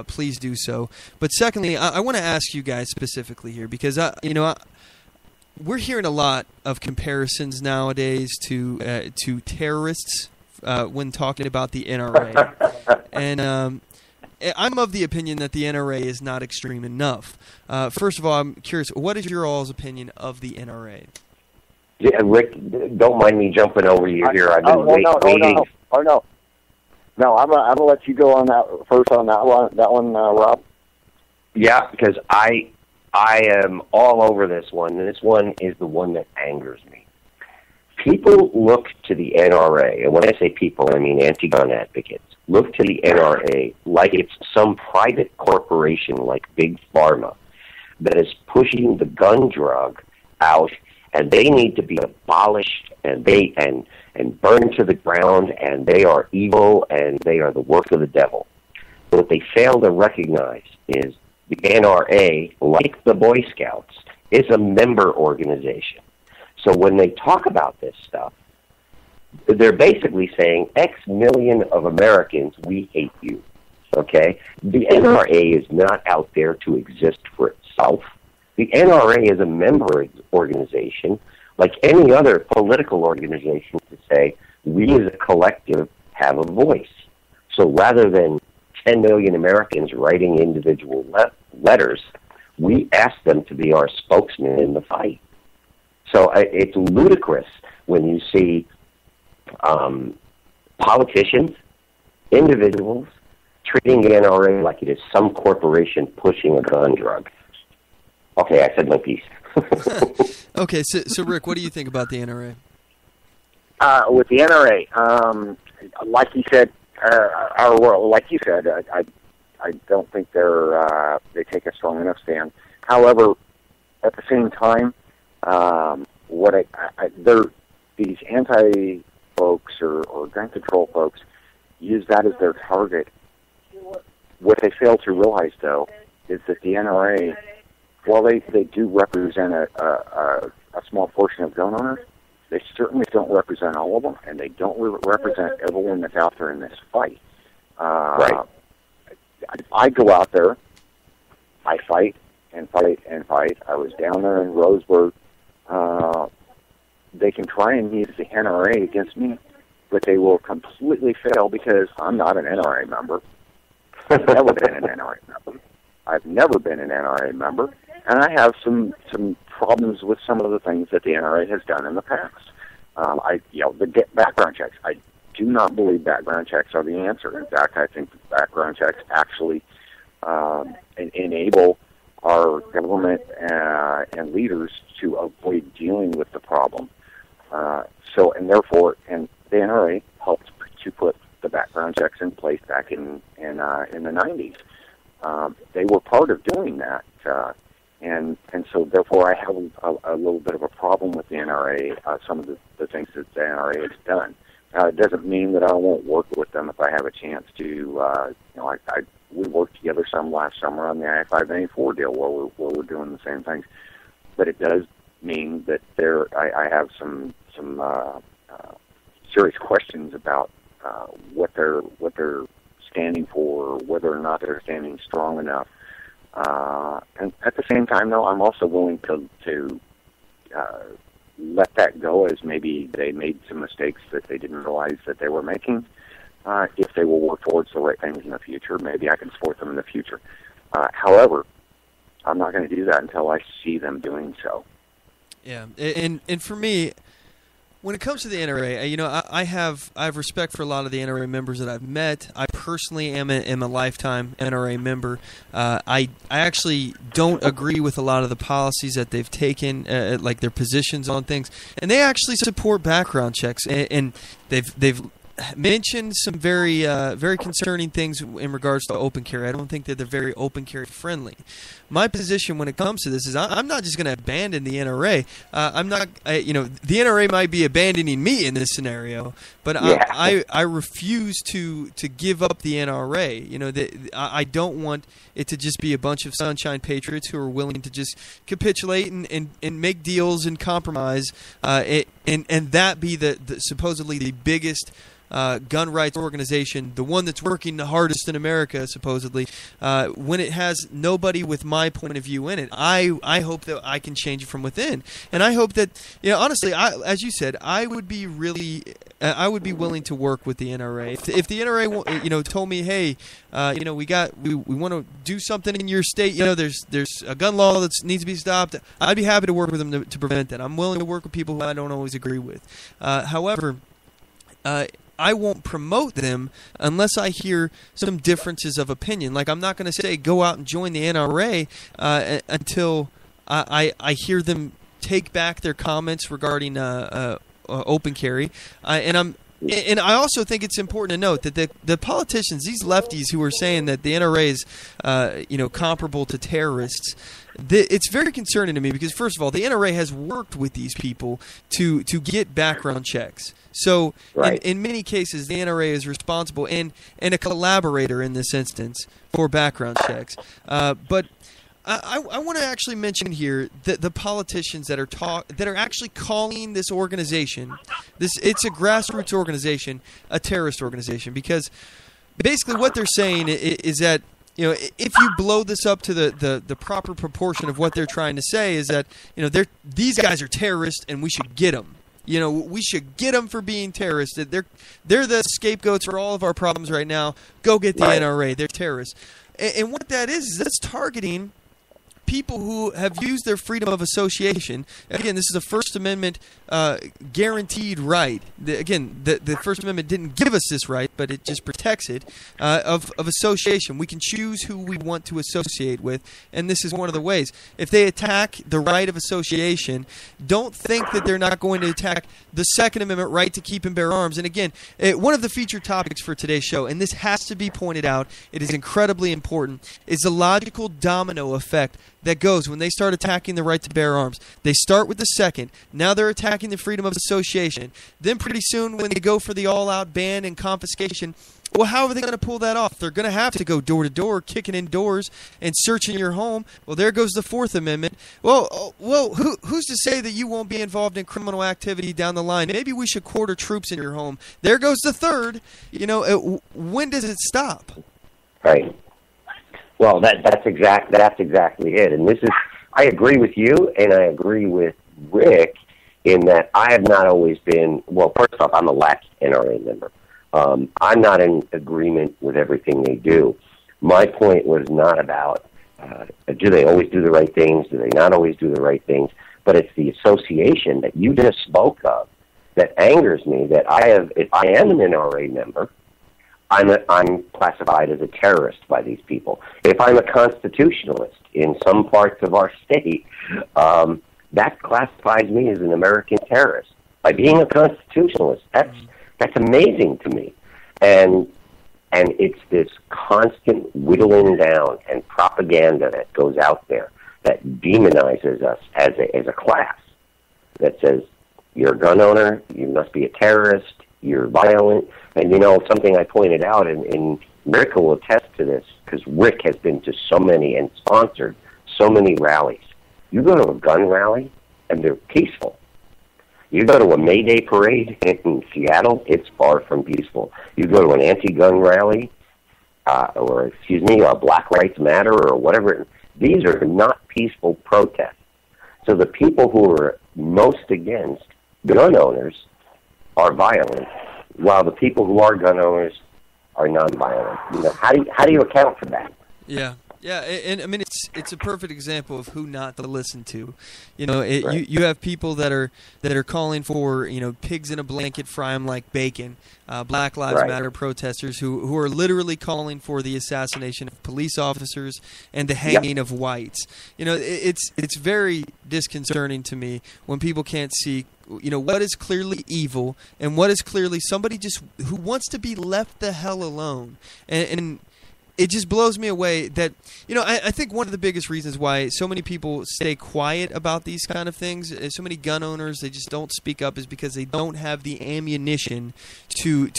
S2: please do so. But secondly, I want to ask you guys specifically here because, we're hearing a lot of comparisons nowadays to terrorists when talking about the NRA. And I'm of the opinion that the NRA is not extreme enough. First of all, I'm curious, what is your all's opinion of the NRA?
S17: Yeah, Rick, don't mind me jumping over you here. I've been waiting.
S16: No, I'm gonna let you go on that first on that one, Rob.
S17: Yeah, because I am all over this one, and this one is the one that angers me. People look to the NRA, and when I say people, I mean anti-gun advocates, look to the NRA like it's some private corporation like Big Pharma that is pushing the gun drug out, and they need to be abolished and burned to the ground, and they are evil, and they are the work of the devil. But what they fail to recognize is the NRA, like the Boy Scouts, is a member organization. So when they talk about this stuff, they're basically saying, X million of Americans, we hate you. Okay? The NRA is not out there to exist for itself. The NRA is a member organization, like any other political organization, to say, we as a collective have a voice. So rather than 10 million Americans writing individual letters, we ask them to be our spokesman in the fight. So it's ludicrous when you see politicians, individuals, treating the NRA like it is some corporation pushing a gun drug. Okay, I said my piece.
S2: Okay, so Rick, what do you think about the NRA?
S16: With the NRA, like you said, I don't think they take a strong enough stand. However, at the same time, these anti folks or gun control folks use that as their target. What they fail to realize, though, is that the NRA, while they do represent a small portion of gun owners, they certainly don't represent all of them, and they don't represent everyone that's out there in this fight.
S17: Right.
S16: I go out there, I fight and fight and fight. I was down there in Roseburg. They can try and use the NRA against me, but they will completely fail because I'm not an NRA member. I've never been an NRA member. And I have some problems with some of the things that the NRA has done in the past. The background checks. I
S13: do not believe background checks are the answer. In fact, I think that background checks actually enable our government and leaders to avoid dealing with the problem. And the NRA helped to put the background checks in place back in the 90s. They were part of doing that, and so therefore I have a little bit of a problem with the NRA, some of the things that the NRA has done. It doesn't mean that I won't work with them if I have a chance to. We worked together some last summer on the I-594 deal where we're doing the same things, but it does mean that I have some serious questions about what they're standing for, whether or not they're standing strong enough. And at the same time, though, I'm also willing to let that go, as maybe they made some mistakes that they didn't realize that they were making. If they will work towards the right things in the future, maybe I can support them in the future. However, I'm not going to do that until I see them doing so.
S2: Yeah, and for me, when it comes to the NRA, I have respect for a lot of the NRA members that I've met. I personally am a lifetime NRA member. I actually don't agree with a lot of the policies that they've taken, like their positions on things, and they actually support background checks, and they've mentioned some very concerning things in regards to open carry. I don't think that they're very open carry friendly. My position when it comes to this is I'm not just going to abandon the NRA. I'm not. The NRA might be abandoning me in this scenario, but yeah. I refuse to give up the NRA. I don't want it to just be a bunch of sunshine patriots who are willing to just capitulate and make deals and compromise, and that be the supposedly the biggest gun rights organization, the one that's working the hardest in America, supposedly, when it has nobody with my point of view in it. I hope that I can change it from within, and I hope that, honestly, as you said, I would be willing to work with the NRA. If the NRA, told me, hey, we want to do something in your state, there's a gun law that needs to be stopped, I'd be happy to work with them to prevent that. I'm willing to work with people who I don't always agree with. However, I won't promote them unless I hear some differences of opinion. Like, I'm not going to say go out and join the NRA until I hear them take back their comments regarding open carry. And I also think it's important to note that the politicians, these lefties who are saying that the NRA is comparable to terrorists, it's very concerning to me because, first of all, the NRA has worked with these people to get background checks. So right. in many cases, the NRA is responsible and a collaborator in this instance for background checks. But I want to actually mention here that the politicians that are actually calling this organization, it's a grassroots organization, a terrorist organization, because basically what they're saying is that, if you blow this up to the proper proportion of what they're trying to say is that, these guys are terrorists and we should get them. We should get them for being terrorists. They're the scapegoats for all of our problems right now. Go get the NRA. They're terrorists. And what that is that's targeting people who have used their freedom of association. Again, this is a First Amendment guaranteed right. The First Amendment didn't give us this right, but it just protects it, of association. We can choose who we want to associate with, and this is one of the ways. If they attack the right of association, don't think that they're not going to attack the Second Amendment right to keep and bear arms. And again, one of the featured topics for today's show, and this has to be pointed out, it is incredibly important, is the logical domino effect that goes when they start attacking the right to bear arms. They start with the second. Now they're attacking the freedom of association. Then pretty soon when they go for the all-out ban and confiscation, well, how are they going to pull that off? They're going to have to go door to door, kicking in doors and searching your home. Well, there goes the Fourth Amendment. Well, who's to say that you won't be involved in criminal activity down the line? Maybe we should quarter troops in your home. There goes the third. When does it stop?
S17: Right. Well, that's exactly it. And I agree with you, and I agree with Rick in that I have not always been. Well, first off, I'm a lax NRA member. I'm not in agreement with everything they do. My point was not about do they always do the right things, do they not always do the right things, but it's the association that you just spoke of that angers me that if I am an NRA member, I'm classified as a terrorist by these people. If I'm a constitutionalist in some parts of our state, that classifies me as an American terrorist. By being a constitutionalist, that's amazing to me. And it's this constant whittling down and propaganda that goes out there that demonizes us as a class, that says, you're a gun owner, you must be a terrorist, you're violent. And, something I pointed out, and Rick will attest to this, because Rick has been to so many and sponsored so many rallies. You go to a gun rally, and they're peaceful. You go to a May Day parade in Seattle, it's far from peaceful. You go to an anti-gun rally, or Black Lives Matter or whatever, these are not peaceful protests. So the people who are most against gun owners are violent, while the people who are gun owners are nonviolent. How do you account for that?
S2: Yeah, and I mean it's a perfect example of who not to listen to. You have people that are calling for pigs in a blanket, fry them like bacon. Black Lives Matter protesters who are literally calling for the assassination of police officers and the hanging of whites. It's very disconcerting to me when people can't see what is clearly evil and what is clearly somebody just who wants to be left the hell alone. And it just blows me away that, I think one of the biggest reasons why so many people stay quiet about these kind of things, so many gun owners, they just don't speak up, is because they don't have the ammunition to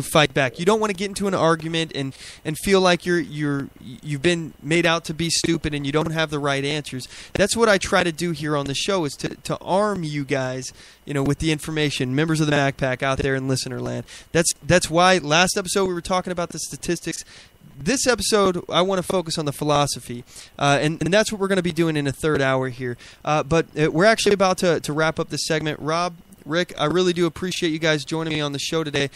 S2: fight back. You don't want to get into an argument and feel like you've been made out to be stupid and you don't have the right answers. That's what I try to do here on the show, is to arm you guys, with the information, members of the MacPack out there in listener land. That's why last episode we were talking about the statistics. This episode, I want to focus on the philosophy, and that's what we're going to be doing in a third hour here. But we're actually about to wrap up this segment. Rob, Rick, I really do appreciate you guys joining me on the show today.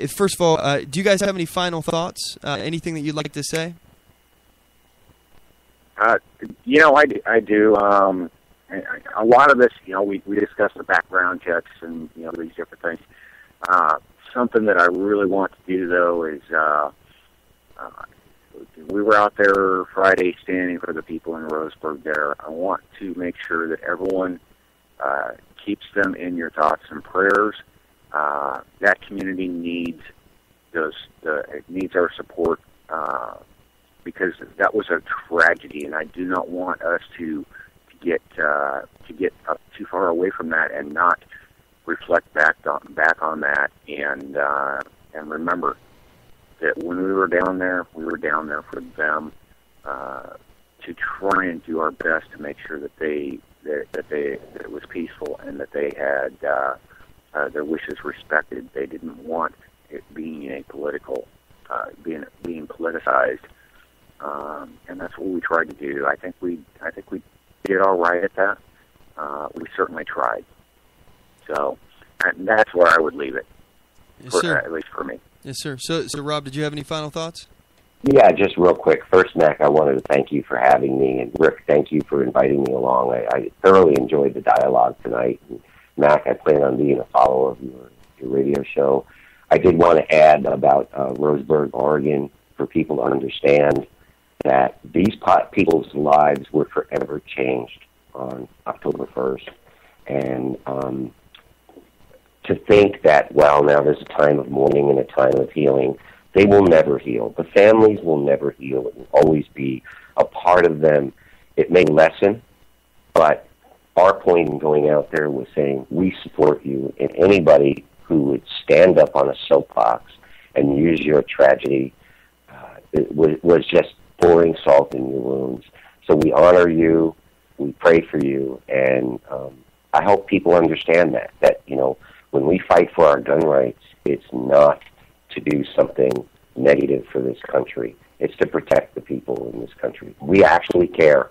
S2: First of all, do you guys have any final thoughts? Anything that you'd like to say?
S16: I do. A lot of this, we discussed the background checks and, these different things. Something that I really want to do, though, is we were out there Friday standing for the people in Roseburg there. I want to make sure that everyone keeps them in your thoughts and prayers. That community needs our support because that was a tragedy, and I do not want us to get up too far away from that and not reflect back on that and remember that when we were down there for them, to try and do our best to make sure that it was peaceful and that they had their wishes respected. They didn't want it being being politicized, and that's what we tried to do. I think we did all right at that. We certainly tried. So that's where I would leave it, at least for me.
S2: Yes, sir. So, Rob, did you have any final thoughts?
S17: Yeah, just real quick. First, Mac, I wanted to thank you for having me, and Rick, thank you for inviting me along. I thoroughly enjoyed the dialogue tonight. And Mac, I plan on being a follower of your radio show. I did want to add about Roseburg, Oregon, for people to understand that these people's lives were forever changed on October 1st. And to think that, well, now there's a time of mourning and a time of healing. They will never heal. The families will never heal. It will always be a part of them. It may lessen, but our point in going out there was saying, we support you, and anybody who would stand up on a soapbox and use your tragedy was just pouring salt in your wounds. So we honor you, we pray for you, and I hope people understand that, when we fight for our gun rights, it's not to do something negative for this country. It's to protect the people in this country. We actually care.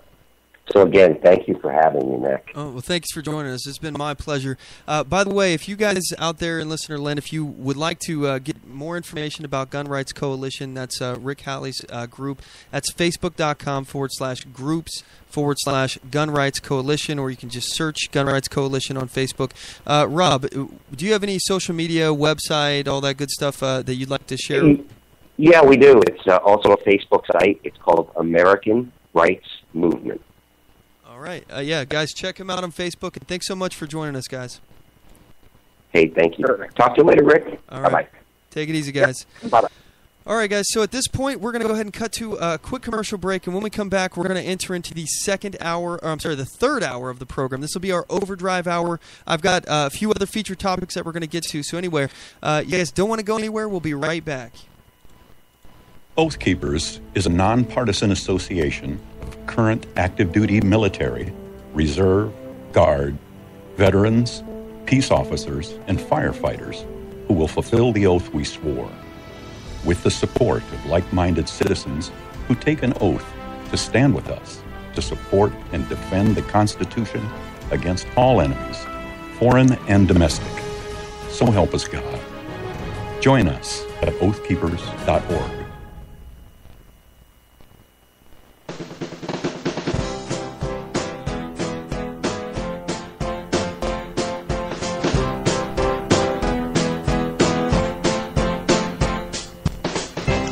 S17: So again, thank you for having me, Mac.
S2: Oh, well, thanks for joining us. It's been my pleasure. By the way, if you guys out there in listener land, if you would like to get more information about Gun Rights Coalition, that's Rick Halley's group. That's facebook.com/groups/Gun Rights Coalition, or you can just search Gun Rights Coalition on Facebook. Rob, do you have any social media, website, all that good stuff that you'd like to share?
S17: Yeah, we do. It's also a Facebook site. It's called American Rights Movement.
S2: All right. Yeah, guys, check him out on Facebook, and thanks so much for joining us, guys.
S17: Hey, thank you. Talk to you later, Rick.
S2: All right.
S17: Bye-bye.
S2: Take it easy, guys.
S17: Bye-bye.
S2: All right, guys, so at this point, we're going to go ahead and cut to a quick commercial break, and when we come back, we're going to enter into the the third hour of the program. This will be our overdrive hour. I've got a few other featured topics that we're going to get to, so anyway, you guys don't want to go anywhere. We'll be right back.
S3: Oath Keepers is a nonpartisan association of current active duty military, reserve, guard, veterans, peace officers, and firefighters who will fulfill the oath we swore, with the support of like-minded citizens who take an oath to stand with us, to support and defend the Constitution against all enemies, foreign and domestic. So help us God. Join us at oathkeepers.org.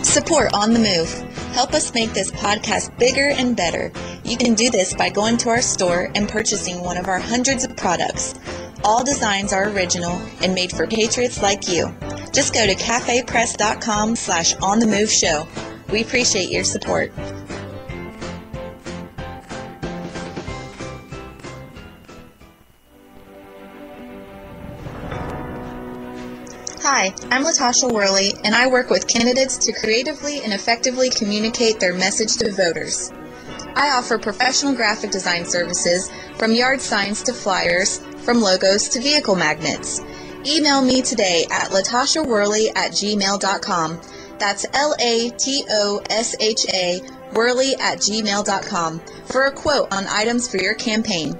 S4: Support On The Move. Help us make this podcast bigger and better. You can do this by going to our store and purchasing one of our hundreds of products. All designs are original and made for patriots like you. Just go to cafepress.com/OnTheMoveShow. We appreciate your support. Hi, I'm Latasha Worley, and I work with candidates to creatively and effectively communicate their message to voters. I offer professional graphic design services, from yard signs to flyers, from logos to vehicle magnets. Email me today at latashaworley@gmail.com. That's LATOSHA Worley@gmail.com for a quote on items for your campaign.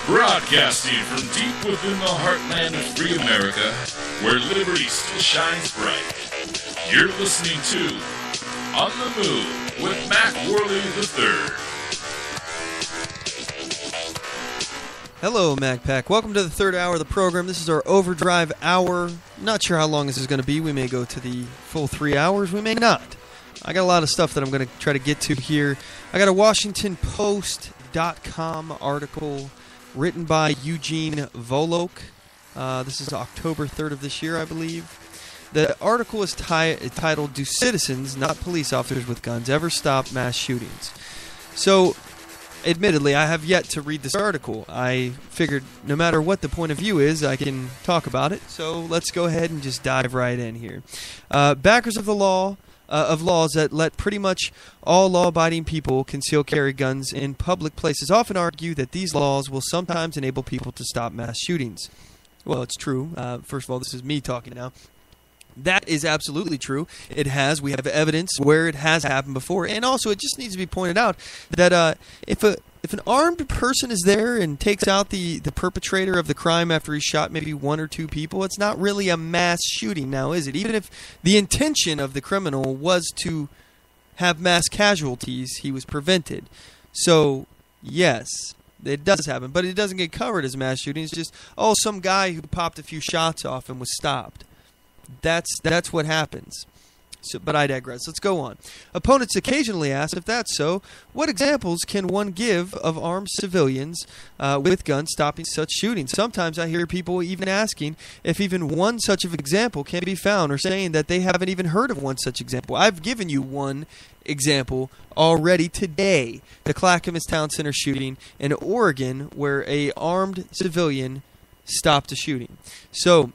S1: Broadcasting from deep within the heartland of free America, where liberty still shines bright. You're listening to On the Move with Mac Worley III.
S2: Hello, MacPack. Welcome to the third hour of the program. This is our overdrive hour. Not sure how long this is going to be. We may go to the full 3 hours. We may not. I got a lot of stuff that I'm going to try to get to here. I got a WashingtonPost.com article written by Eugene Volokh. This is October 3rd of this year, I believe. The article is titled, "Do Citizens, Not Police Officers with Guns, Ever Stop Mass Shootings?" So, admittedly, I have yet to read this article. I figured no matter what the point of view is, I can talk about it. So let's go ahead and just dive right in here. Backers of the law, of laws that let pretty much all law-abiding people conceal carry guns in public places often argue that these laws will sometimes enable people to stop mass shootings. Well, it's true. First of all, this is me talking now. That is absolutely true. It has. We have evidence where it has happened before. And also, it just needs to be pointed out that if an armed person is there and takes out the perpetrator of the crime after he shot maybe one or two people, it's not really a mass shooting now, is it? Even if the intention of the criminal was to have mass casualties, he was prevented. So, yes, it does happen. But it doesn't get covered as mass shooting. It's just, oh, some guy who popped a few shots off and was stopped. That's what happens. So, but I digress. Let's go on. Opponents occasionally ask, if that's so, what examples can one give of armed civilians with guns stopping such shootings? Sometimes I hear people even asking if even one such of example can be found, or saying that they haven't even heard of one such example. I've given you one example already today. The Clackamas Town Center shooting in Oregon, where a armed civilian stopped a shooting. So,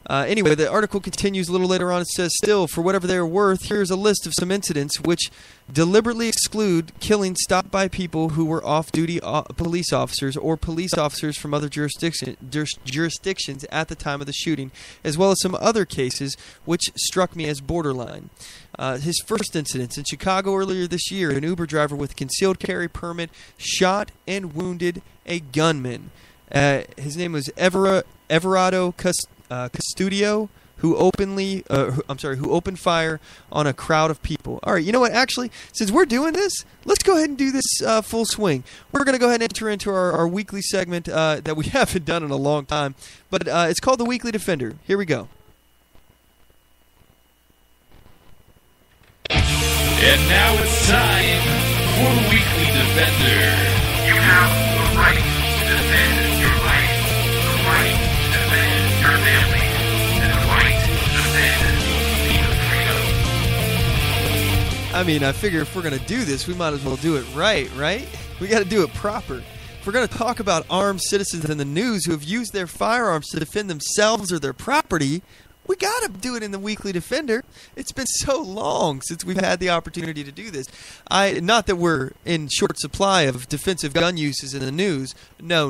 S2: Anyway, the article continues a little later on. It says, still, for whatever they are worth, here's a list of some incidents which deliberately exclude killing stopped by people who were off-duty police officers or police officers from other jurisdictions at the time of the shooting, as well as some other cases which struck me as borderline. His first incident in Chicago earlier this year, an Uber driver with a concealed carry permit shot and wounded a gunman. His name was Everardo Custodio, who opened fire on a crowd of people. All right, you know what? Actually, since we're doing this, let's go ahead and do this full swing. We're going to go ahead and enter into our weekly segment that we haven't done in a long time, but it's called the Weekly Defender. Here we go.
S1: And now it's time for the Weekly Defender. You have the right to defend your life, the right to defend your family, and the right to defend your freedom.
S2: I mean, I figure if we're going to do this, we might as well do it right? We got to do it proper. If we're going to talk about armed citizens in the news who have used their firearms to defend themselves or their property, we got to do it in the Weekly Defender. It's been so long since we've had the opportunity to do this. Not that we're in short supply of defensive gun uses in the news. No.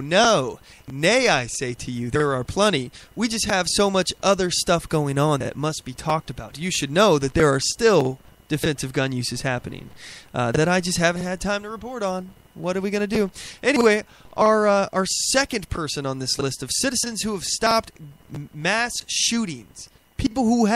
S2: Nay, I say to you, there are plenty. We just have so much other stuff going on that must be talked about. You should know that there are still defensive gun uses happening that I just haven't had time to report on. What are we going to do? Anyway, our second person on this list of citizens who have stopped mass shootings, people who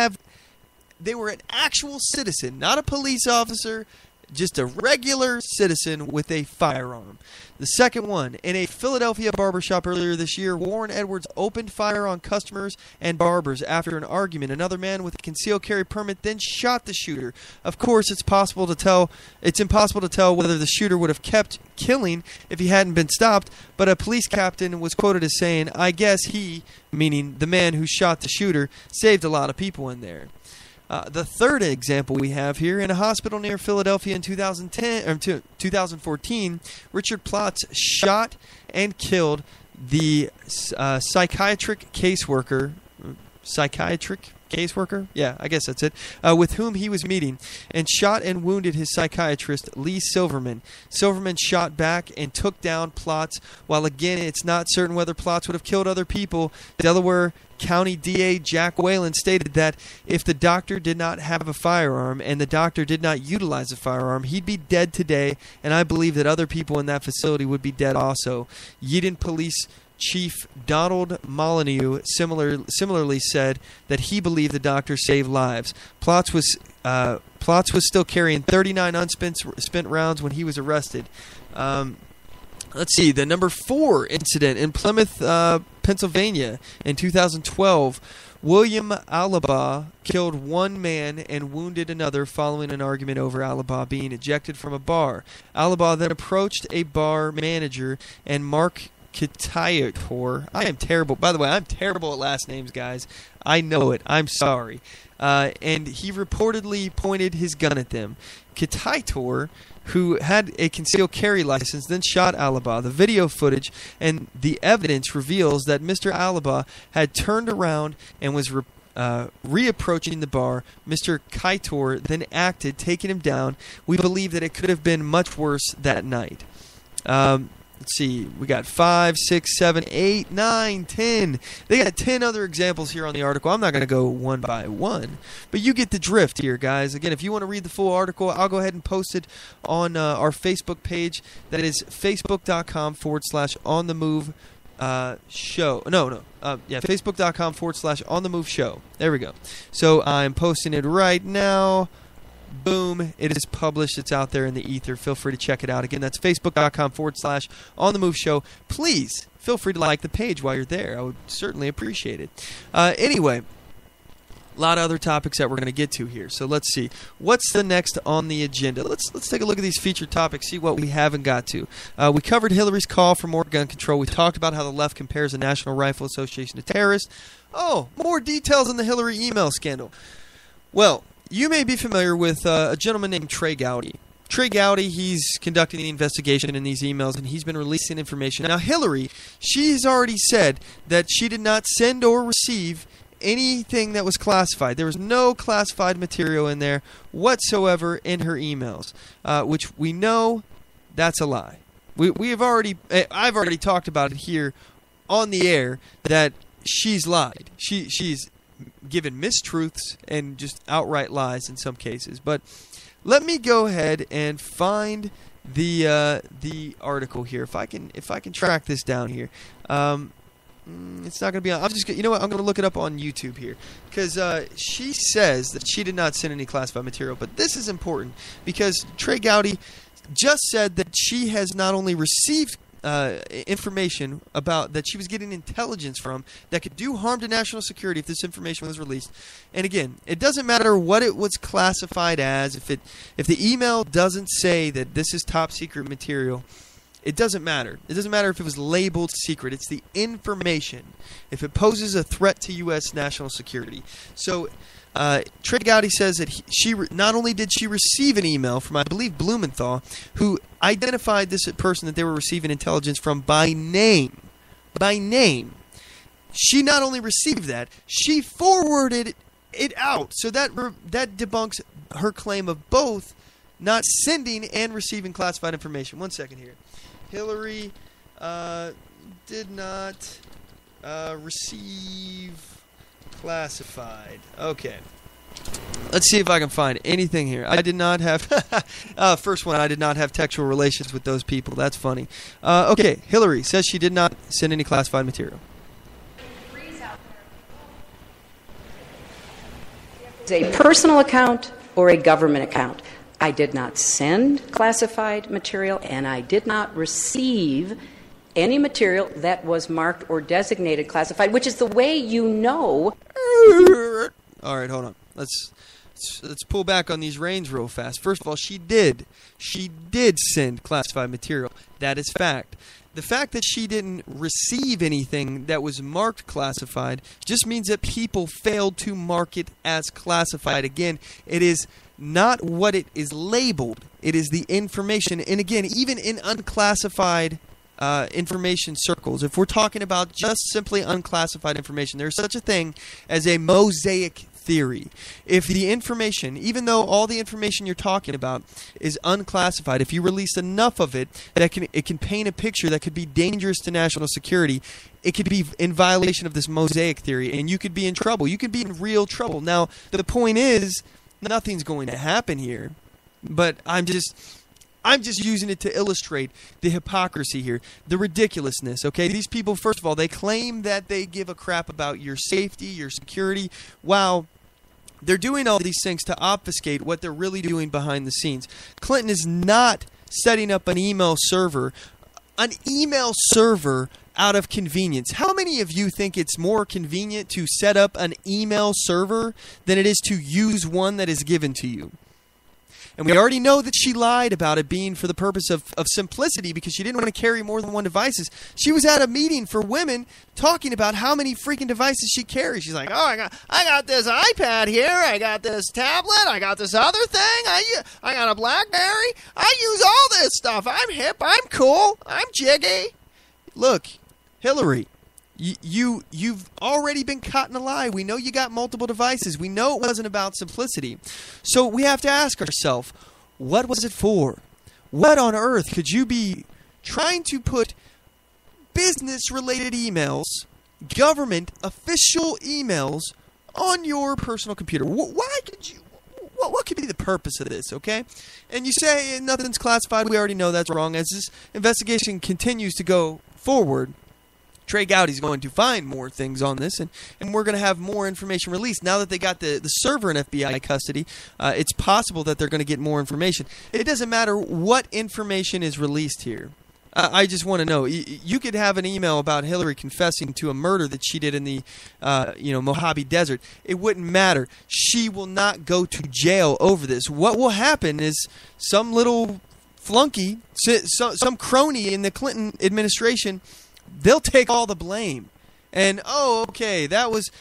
S2: they were an actual citizen, not a police officer, just a regular citizen with a firearm. The second one, in a Philadelphia barbershop earlier this year, Warren Edwards opened fire on customers and barbers after an argument. Another man with a concealed carry permit then shot the shooter. Of course, it's impossible to tell whether the shooter would have kept killing if he hadn't been stopped, but a police captain was quoted as saying, "I guess he," meaning the man who shot the shooter, "saved a lot of people in there." The third example we have here, in a hospital near Philadelphia in 2014, Richard Plotz shot and killed the psychiatric caseworker? Yeah, I guess that's it. With whom he was meeting, and shot and wounded his psychiatrist, Lee Silverman. Silverman shot back and took down Plotz. While again, it's not certain whether Plotz would have killed other people, Delaware County DA Jack Whalen stated that if the doctor did not have a firearm and the doctor did not utilize a firearm, he'd be dead today, and I believe that other people in that facility would be dead also. Yeadon Police Chief Donald Molyneux similarly said that he believed the doctor saved lives. Plotz was still carrying 39 unspent rounds when he was arrested. Let's see, the number 4 incident in Plymouth, Pennsylvania in 2012. William Alaba killed one man and wounded another following an argument over Alaba being ejected from a bar. Alaba then approached a bar manager and Mark Kitayator. I am terrible. By the way, I'm terrible at last names, guys. I know it. I'm sorry. And he reportedly pointed his gun at them. Kitayator, who had a concealed carry license, then shot Alaba. The video footage and the evidence reveals that Mr. Alaba had turned around and was reapproaching the bar. Mr. Kitayator then acted, taking him down. We believe that it could have been much worse that night. Let's see, we got 5, 6, 7, 8, 9, 10. They got 10 other examples here on the article. I'm not going to go one by one, but you get the drift here, guys. Again, if you want to read the full article, I'll go ahead and post it on our Facebook page. That is facebook.com/OnTheMoveShow. Facebook.com/OnTheMoveShow. There we go. So I'm posting it right now. Boom, it is published. It's out there in the ether. Feel free to check it out. Again, that's facebook.com/OnTheMoveShow. Please feel free to like the page while you're there. I would certainly appreciate it. Anyway, a lot of other topics that we're going to get to here. So let's see. What's the next on the agenda? Let's take a look at these featured topics, see what we haven't got to. We covered Hillary's call for more gun control. We talked about how the left compares the National Rifle Association to terrorists. Oh, more details on the Hillary email scandal. Well, you may be familiar with a gentleman named Trey Gowdy. Trey Gowdy, he's conducting the investigation in these emails, and he's been releasing information. Now, Hillary, she has already said that she did not send or receive anything that was classified. There was no classified material in there whatsoever in her emails, which we know that's a lie. I've already talked about it here on the air that she's lied. She's given mistruths and just outright lies in some cases. But let me go ahead and find the article here. If I can track this down here. It's not going to be on. I'm going to look it up on YouTube here because she says that she did not send any classified material. But this is important because Trey Gowdy just said that she has not only received information about that she was getting intelligence from that could do harm to national security if this information was released. And again, it doesn't matter what it was classified as. If the email doesn't say that this is top secret material, it doesn't matter. It doesn't matter if it was labeled secret. It's the information. If it poses a threat to U.S. national security. So Trey Gowdy says that not only did she receive an email from, I believe, Blumenthal, who identified this person that they were receiving intelligence from by name. By name. She not only received that, she forwarded it out. So that debunks her claim of both not sending and receiving classified information. 1 second here. Hillary did not receive classified. Okay. Let's see if I can find anything here. I did not have... first one, I did not have textual relations with those people. That's funny. Okay, Hillary says she did not send any classified material.
S18: It's a personal account or a government account. I did not send classified material, and I did not receive any material that was marked or designated classified, which is the way you know.
S2: All right, hold on. Let's pull back on these reins real fast. First of all, she did send classified material. That is fact. The fact that she didn't receive anything that was marked classified just means that people failed to mark it as classified. Again, it is not what it is labeled. It is the information. And again, even in unclassified information circles, if we're talking about just simply unclassified information, there's such a thing as a mosaic theory. If the information, even though all the information you're talking about is unclassified, if you release enough of it that it can paint a picture that could be dangerous to national security, it could be in violation of this mosaic theory, and you could be in trouble. You could be in real trouble. Now, the point is, nothing's going to happen here, but I'm just using it to illustrate the hypocrisy here, the ridiculousness, okay? These people, first of all, they claim that they give a crap about your safety, your security, while they're doing all these things to obfuscate what they're really doing behind the scenes. Clinton is not setting up an email server out of convenience. How many of you think it's more convenient to set up an email server than it is to use one that is given to you? And we already know that she lied about it being for the purpose of simplicity because she didn't want to carry more than one devices. She was at a meeting for women talking about how many freaking devices she carries. She's like, oh, I got this iPad here. I got this tablet. I got this other thing. I got a BlackBerry. I use all this stuff. I'm hip. I'm cool. I'm jiggy. Look, Hillary, you've already been caught in a lie. We know you got multiple devices. We know it wasn't about simplicity. So we have to ask ourselves, what was it for? What on earth could you be trying to put business-related emails, government official emails, on your personal computer? Why could you? What could be the purpose of this, okay? And you say nothing's classified. We already know that's wrong. As this investigation continues to go forward, Trey Gowdy's going to find more things on this, and we're going to have more information released. Now that they got the server in FBI custody, it's possible that they're going to get more information. It doesn't matter what information is released here. I just want to know. You could have an email about Hillary confessing to a murder that she did in the Mojave Desert. It wouldn't matter. She will not go to jail over this. What will happen is some little flunky, some crony in the Clinton administration, they'll take all the blame. And, oh, okay, that was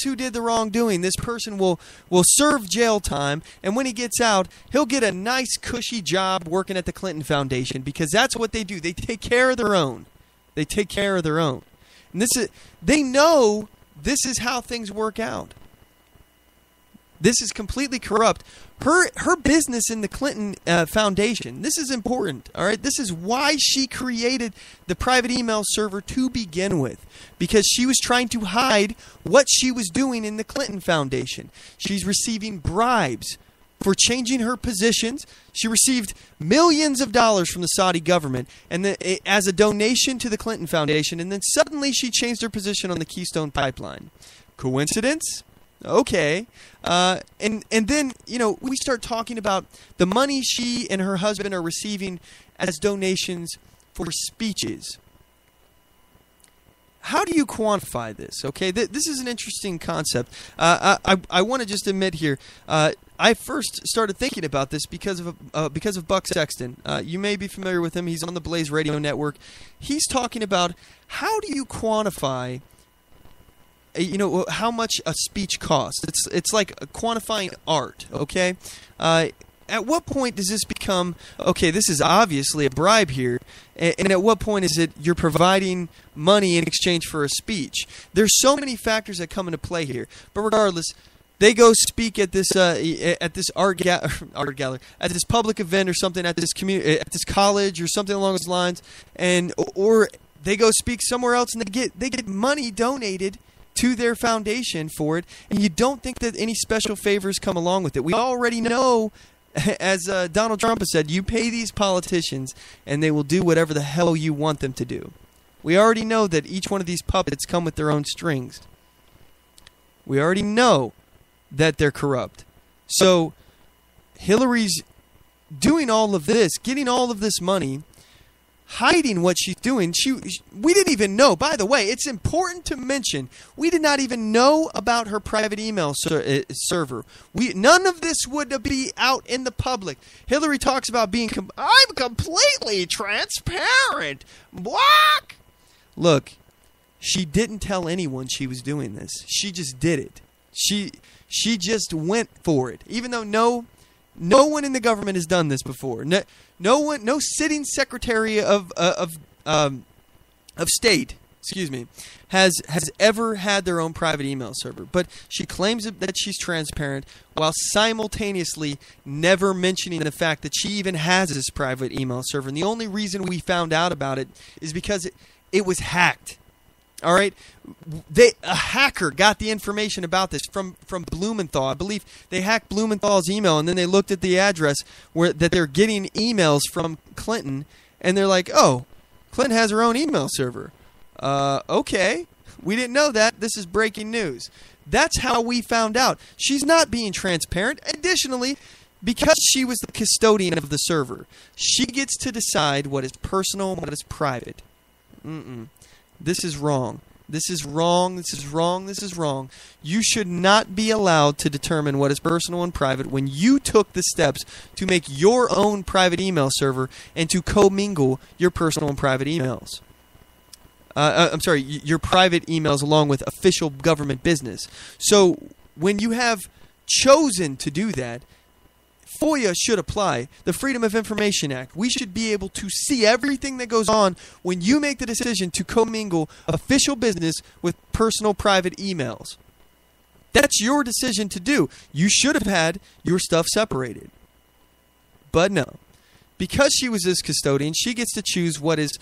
S2: who did the wrongdoing. This person will serve jail time, and when he gets out, he'll get a nice, cushy job working at the Clinton Foundation, because that's what they do. They take care of their own. They take care of their own. And they know this is how things work out. This is completely corrupt. Her business in the Clinton Foundation, this is important, all right? This is why she created the private email server to begin with, because she was trying to hide what she was doing in the Clinton Foundation. She's receiving bribes for changing her positions. She received millions of dollars from the Saudi government and as a donation to the Clinton Foundation, and then suddenly she changed her position on the Keystone Pipeline. Coincidence? Okay. And then, we start talking about the money she and her husband are receiving as donations for speeches. How do you quantify this? Okay, this is an interesting concept. I want to just admit here, I first started thinking about this because of Buck Sexton. You may be familiar with him. He's on the Blaze Radio Network. He's talking about how do you quantify how much a speech costs. It's like quantifying art, okay? At what point does this become, okay, this is obviously a bribe here, and at what point is it you're providing money in exchange for a speech? There's so many factors that come into play here. But regardless, they go speak at this art gallery, at this public event or something, at this college or something along those lines, or they go speak somewhere else and they get money donated to their foundation for it, and you don't think that any special favors come along with it. We already know, as Donald Trump has said, you pay these politicians and they will do whatever the hell you want them to do. We already know that each one of these puppets come with their own strings. We already know that they're corrupt. So Hillary's doing all of this, getting all of this money, hiding what she's doing. We didn't even know. By the way, it's important to mention, we did not even know about her private email server. None of this would be out in the public. Hillary talks about being, I'm completely transparent. What? Look, she didn't tell anyone she was doing this. She just did it. She just went for it, even though no one in the government has done this before. No sitting secretary of state, has ever had their own private email server. But she claims that she's transparent while simultaneously never mentioning the fact that she even has this private email server. And the only reason we found out about it is because it was hacked. All right, a hacker got the information about this from Blumenthal. I believe they hacked Blumenthal's email, and then they looked at the address that they're getting emails from Clinton, and they're like, "Oh, Clinton has her own email server." Okay, we didn't know that. This is breaking news. That's how we found out. She's not being transparent. Additionally, because she was the custodian of the server, she gets to decide what is personal and what is private. This is wrong. This is wrong. This is wrong. This is wrong. You should not be allowed to determine what is personal and private when you took the steps to make your own private email server and to commingle your personal and private emails. Your private emails along with official government business. So when you have chosen to do that, FOIA should apply. The Freedom of Information Act. We should be able to see everything that goes on when you make the decision to commingle official business with personal private emails. That's your decision to do. You should have had your stuff separated. But no. Because she was this custodian, she gets to choose what is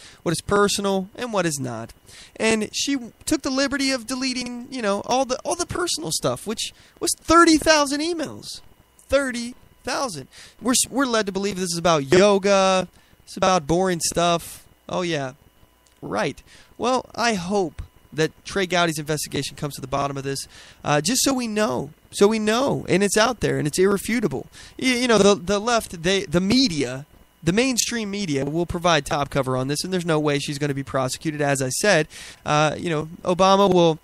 S2: personal and what is not. And she took the liberty of deleting, all the personal stuff, which was 30,000 emails. 30,000. We're led to believe this is about yoga. It's about boring stuff. Oh yeah, right. Well, I hope that Trey Gowdy's investigation comes to the bottom of this, just so we know, and it's out there and it's irrefutable. The left, the media, the mainstream media will provide top cover on this, and there's no way she's going to be prosecuted. As I said, Obama will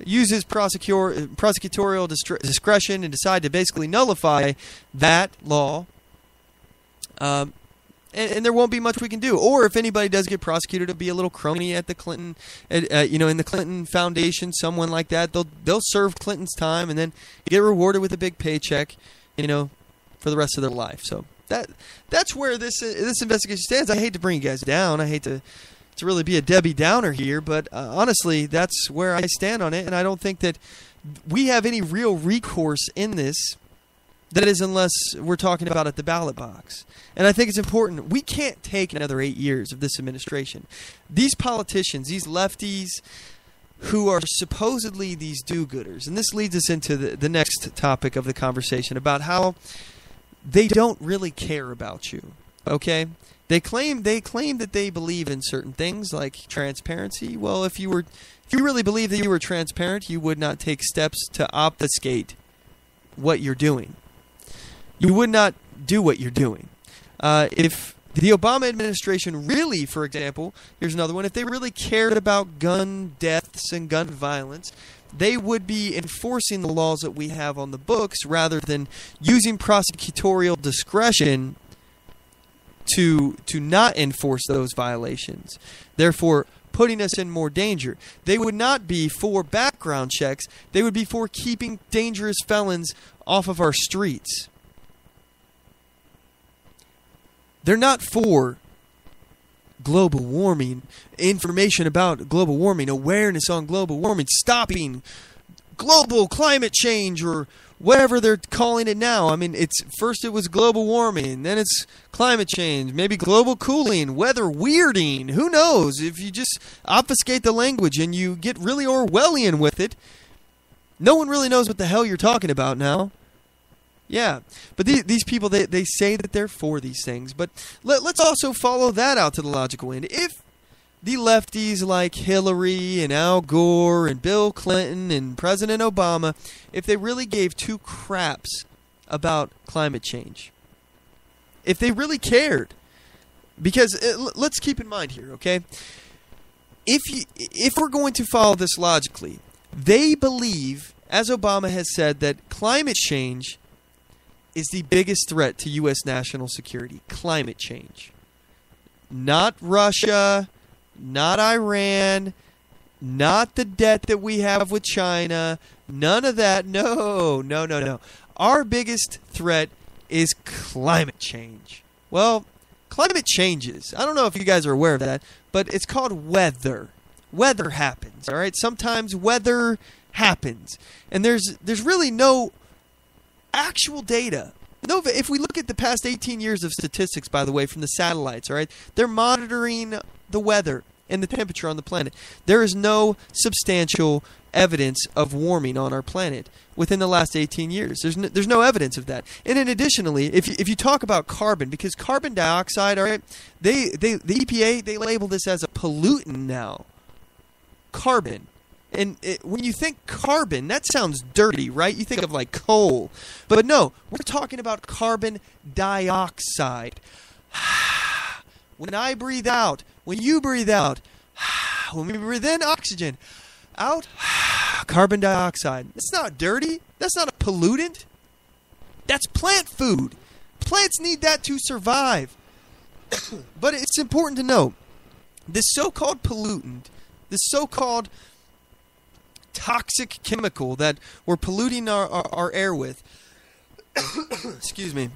S2: use his prosecutorial discretion and decide to basically nullify that law, and there won't be much we can do. Or if anybody does get prosecuted, it'll be a little crony at the Clinton, in the Clinton Foundation, someone like that. They'll serve Clinton's time and then get rewarded with a big paycheck, for the rest of their life. So that's where this investigation stands. I hate to bring you guys down. I hate to to really be a Debbie Downer here, but honestly, that's where I stand on it, and I don't think that we have any real recourse in this. That is, unless we're talking about at the ballot box. And I think it's important. We can't take another 8 years of this administration. These politicians, these lefties who are supposedly these do-gooders, and this leads us into the next topic of the conversation about how they don't really care about you, okay? They claim that they believe in certain things like transparency. Well, if you really believe that you were transparent, you would not take steps to obfuscate what you're doing. You would not do what you're doing. If the Obama administration really, for example, here's another one, if they really cared about gun deaths and gun violence, they would be enforcing the laws that we have on the books rather than using prosecutorial discretion to not enforce those violations, therefore putting us in more danger. They would not be for background checks. They would be for keeping dangerous felons off of our streets. They're not for global warming, information about global warming, awareness on global warming, stopping global climate change or whatever they're calling it now. I mean, first it was global warming, then it's climate change, maybe global cooling, weather weirding. Who knows? If you just obfuscate the language and you get really Orwellian with it, no one really knows what the hell you're talking about now. Yeah, but these people, they say that they're for these things. But let's also follow that out to the logical end. If the lefties like Hillary and Al Gore and Bill Clinton and President Obama, if they really gave two craps about climate change, if they really cared, because let's keep in mind here, okay? If we're going to follow this logically, they believe, as Obama has said, that climate change is the biggest threat to U.S. national security. Climate change. Not Russia, not Iran, not the debt that we have with China, none of that. No. Our biggest threat is climate change. Well, climate changes. I don't know if you guys are aware of that, but it's called weather. Weather happens, all right? Sometimes weather happens. And there's really no actual data. No, if we look at the past 18 years of statistics, by the way, from the satellites, all right, they're monitoring the weather and the temperature on the planet. There is no substantial evidence of warming on our planet within the last 18 years. There's no evidence of that. And then additionally, if you talk about carbon, because carbon dioxide, all right, the EPA, they label this as a pollutant now. Carbon. And when you think carbon, that sounds dirty, right? You think of like coal. But no, we're talking about carbon dioxide. When I breathe out, when you breathe out, when we breathe in oxygen, out, carbon dioxide. It's not dirty. That's not a pollutant. That's plant food. Plants need that to survive. But it's important to know, this so-called pollutant, this so-called toxic chemical that we're polluting our air with, excuse me,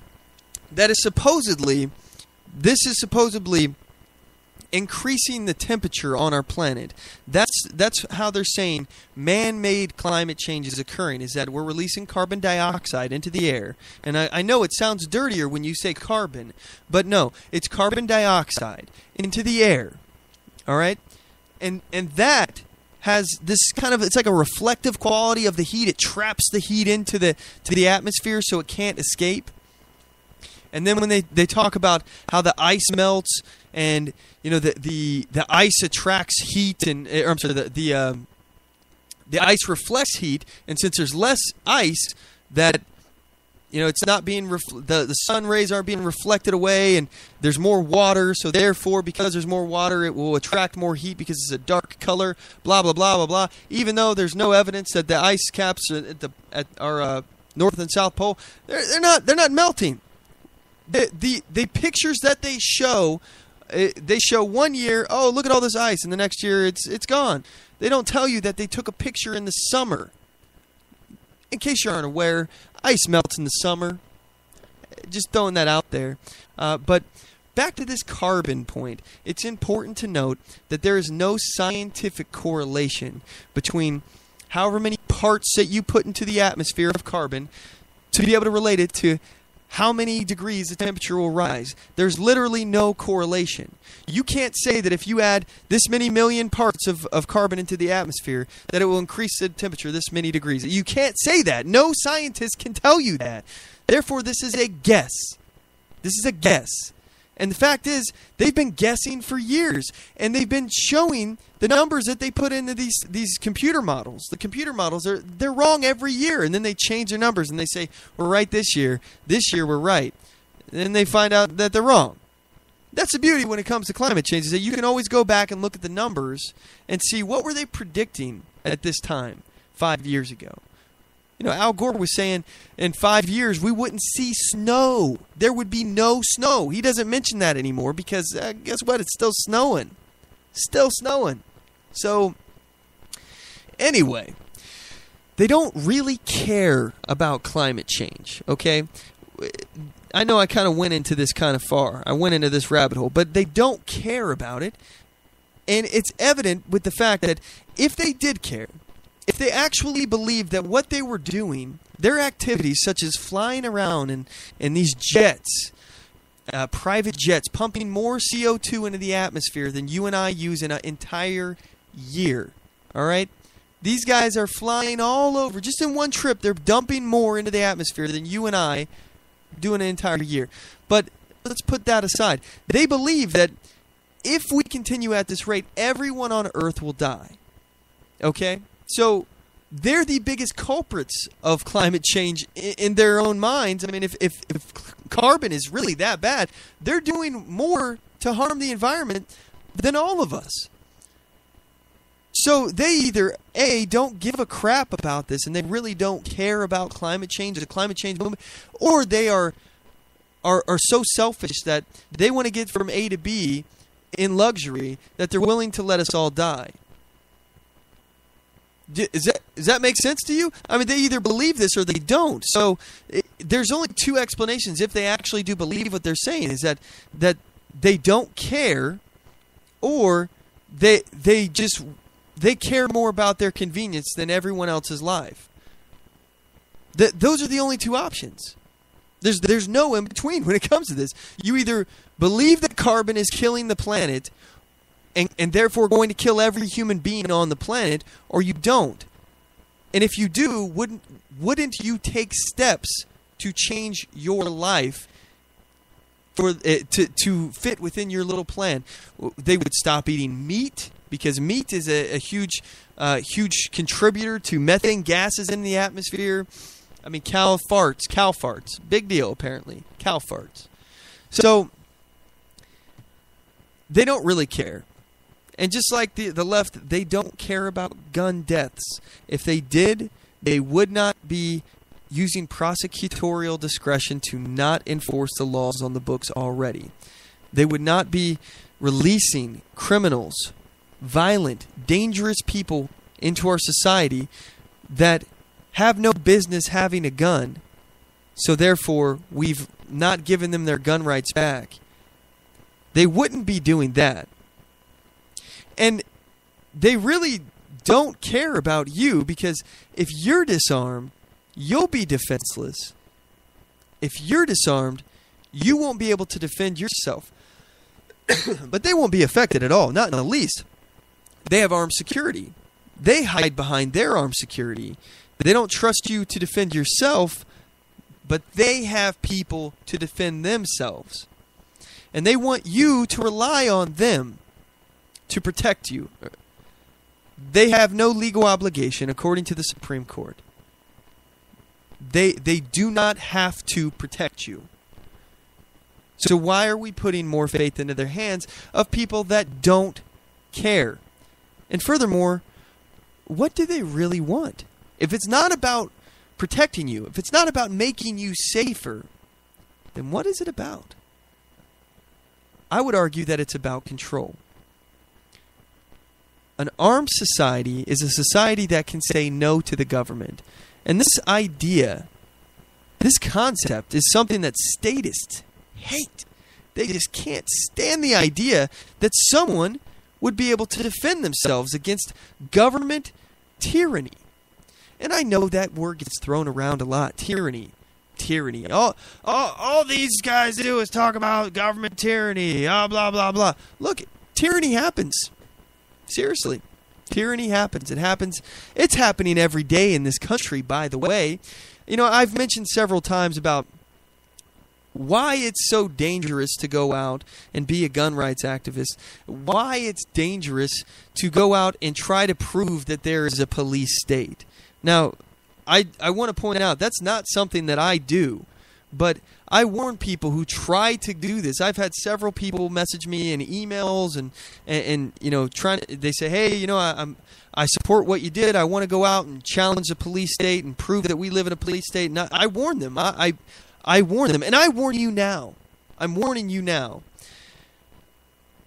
S2: that is supposedly increasing the temperature on our planet. That's how they're saying man-made climate change is occurring, is that we're releasing carbon dioxide into the air. And I know it sounds dirtier when you say carbon, but no, it's carbon dioxide into the air. All right? And that has this kind of, it's like a reflective quality of the heat. It traps the heat into the atmosphere so it can't escape. And then when they talk about how the ice melts and the ice attracts heat the ice reflects heat, and since there's less ice, that it's not being the sun rays aren't being reflected away, and there's more water, so therefore because there's more water it will attract more heat because it's a dark color, blah blah blah blah blah, even though there's no evidence that the ice caps at our north and south pole, they're not melting. The pictures that they show 1 year, oh, look at all this ice, and the next year it's gone. They don't tell you that they took a picture in the summer. In case you aren't aware, ice melts in the summer. Just throwing that out there. But back to this carbon point, it's important to note that there is no scientific correlation between however many parts that you put into the atmosphere of carbon to be able to relate it to how many degrees the temperature will rise. There's literally no correlation. You can't say that if you add this many million parts of carbon into the atmosphere that it will increase the temperature this many degrees. You can't say that. No scientist can tell you that. Therefore, this is a guess. This is a guess. And the fact is, they've been guessing for years, and they've been showing the numbers that they put into these computer models. The computer models, they're wrong every year, and then they change their numbers, and they say, we're right this year. This year, we're right. And then they find out that they're wrong. That's the beauty when it comes to climate change, is that you can always go back and look at the numbers and see what were they predicting at this time 5 years ago. You know, Al Gore was saying in 5 years we wouldn't see snow. There would be no snow. He doesn't mention that anymore because guess what? It's still snowing. Still snowing. So, anyway, they don't really care about climate change, okay? I know I kind of went into this kind of far. I went into this rabbit hole, but they don't care about it. And it's evident with the fact that if they did care, if they actually believed that what they were doing, their activities such as flying around in these jets, private jets, pumping more CO2 into the atmosphere than you and I use in an entire year, all right? These guys are flying all over. Just in one trip, they're dumping more into the atmosphere than you and I do in an entire year. But let's put that aside. They believe that if we continue at this rate, everyone on Earth will die, okay? So they're the biggest culprits of climate change in their own minds. I mean, if carbon is really that bad, they're doing more to harm the environment than all of us. So they either, A, don't give a crap about this and they really don't care about climate change, the climate change movement, or they are so selfish that they want to get from A to B in luxury that they're willing to let us all die. Does that make sense to you? I mean, they either believe this or they don't. So there's only two explanations if they actually do believe what they're saying, is that they don't care, or they care more about their convenience than everyone else's life. Those are the only two options. There's no in between when it comes to this. You either believe that carbon is killing the planet and therefore going to kill every human being on the planet, or you don't. And if you do, wouldn't you take steps to change your life for to fit within your little plan? They would stop eating meat, because meat is a huge contributor to methane gases in the atmosphere. I mean, cow farts, big deal apparently, cow farts. So they don't really care. And just like the left, they don't care about gun deaths. If they did, they would not be using prosecutorial discretion to not enforce the laws on the books already. They would not be releasing criminals, violent, dangerous people into our society that have no business having a gun. So therefore, we've not given them their gun rights back. They wouldn't be doing that. And they really don't care about you, because if you're disarmed, you'll be defenseless. If you're disarmed, you won't be able to defend yourself. But they won't be affected at all, not in the least. They have armed security. They hide behind their armed security. They don't trust you to defend yourself, but they have people to defend themselves. And they want you to rely on them to protect you. They have no legal obligation, according to the Supreme Court. They do not have to protect you. So why are we putting more faith into their hands of people that don't care? And furthermore, what do they really want? If it's not about protecting you, if it's not about making you safer, then what is it about? I would argue that it's about control. An armed society is a society that can say no to the government. And this idea, this concept, is something that statists hate. They just can't stand the idea that someone would be able to defend themselves against government tyranny. And I know that word gets thrown around a lot. Tyranny. All these guys do is talk about government tyranny. Blah, blah, blah. Look, tyranny happens. Seriously. Tyranny happens. It happens. It's happening every day in this country, by the way. You know, I've mentioned several times about why it's so dangerous to go out and be a gun rights activist, why it's dangerous to go out and try to prove that there is a police state. Now, I want to point out that's not something that I do, but I warn people who try to do this. I've had several people message me in emails and you know, they say, hey, you know, I support what you did. I want to go out and challenge the police state and prove that we live in a police state. And I warn them. I warn them, and I warn you now. I'm warning you now.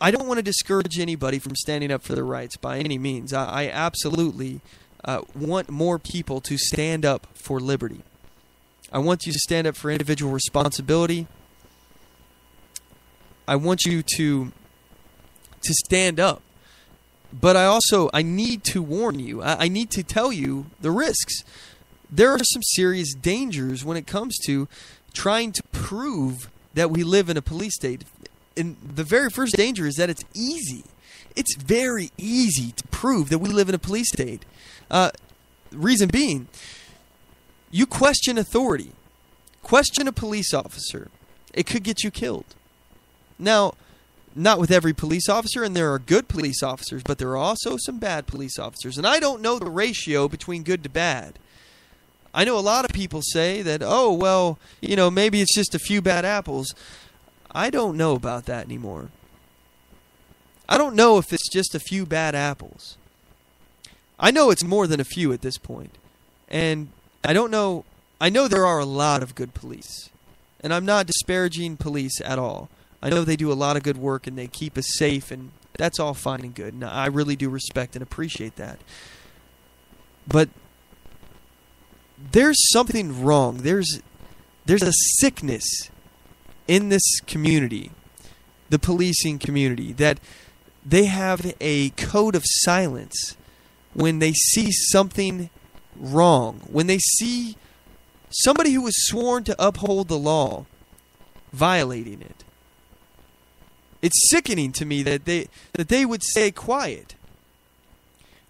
S2: I don't want to discourage anybody from standing up for their rights by any means. I absolutely want more people to stand up for liberty. I want you to stand up for individual responsibility. I want you to stand up. But I need to warn you. I need to tell you the risks. There are some serious dangers when it comes to trying to prove that we live in a police state. And the very first danger is that it's easy. It's very easy to prove that we live in a police state. Reason being, you question authority. Question a police officer. It could get you killed. Now, not with every police officer, and there are good police officers, but there are also some bad police officers. And I don't know the ratio between good to bad. I know a lot of people say that, oh, well, you know, maybe it's just a few bad apples. I don't know about that anymore. I don't know if it's just a few bad apples. I know it's more than a few at this point. And I don't know. I know there are a lot of good police. And I'm not disparaging police at all. I know they do a lot of good work and they keep us safe, and that's all fine and good. And I really do respect and appreciate that. But there's something wrong. There's a sickness in this community, the policing community, that they have a code of silence when they see something wrong, when they see somebody who was sworn to uphold the law violating it. It's sickening to me that they would stay quiet.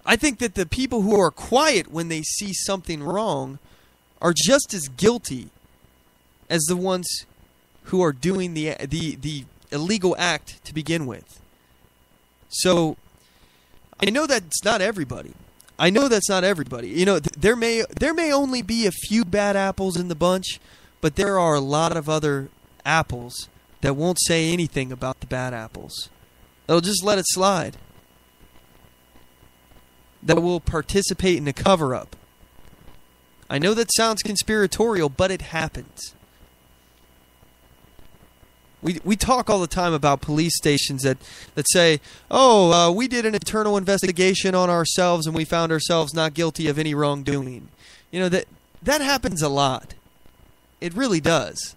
S2: I think that the people who are quiet when they see something wrong are just as guilty as the ones who are doing the illegal act to begin with. So I know that's not everybody. I know that's not everybody. You know, there may only be a few bad apples in the bunch, but there are a lot of other apples that won't say anything about the bad apples. They'll just let it slide. That will participate in a cover-up. I know that sounds conspiratorial, but it happens. We talk all the time about police stations that say, oh, we did an internal investigation on ourselves and we found ourselves not guilty of any wrongdoing. You know, that happens a lot. It really does.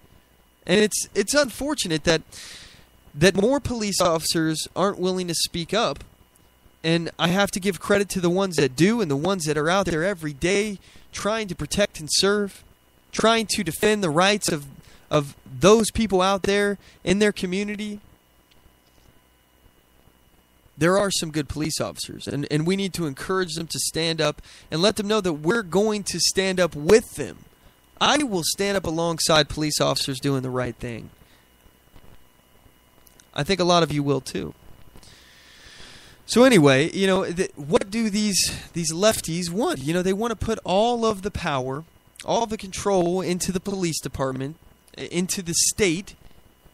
S2: And it's unfortunate that more police officers aren't willing to speak up. And I have to give credit to the ones that do and the ones that are out there every day trying to protect and serve, trying to defend the rights of those people out there in their community. There are some good police officers, and we need to encourage them to stand up and let them know that we're going to stand up with them. I will stand up alongside police officers doing the right thing. I think a lot of you will too. So anyway, you know, what do these lefties want? You know, they want to put all of the power, all of the control into the police department, into the state.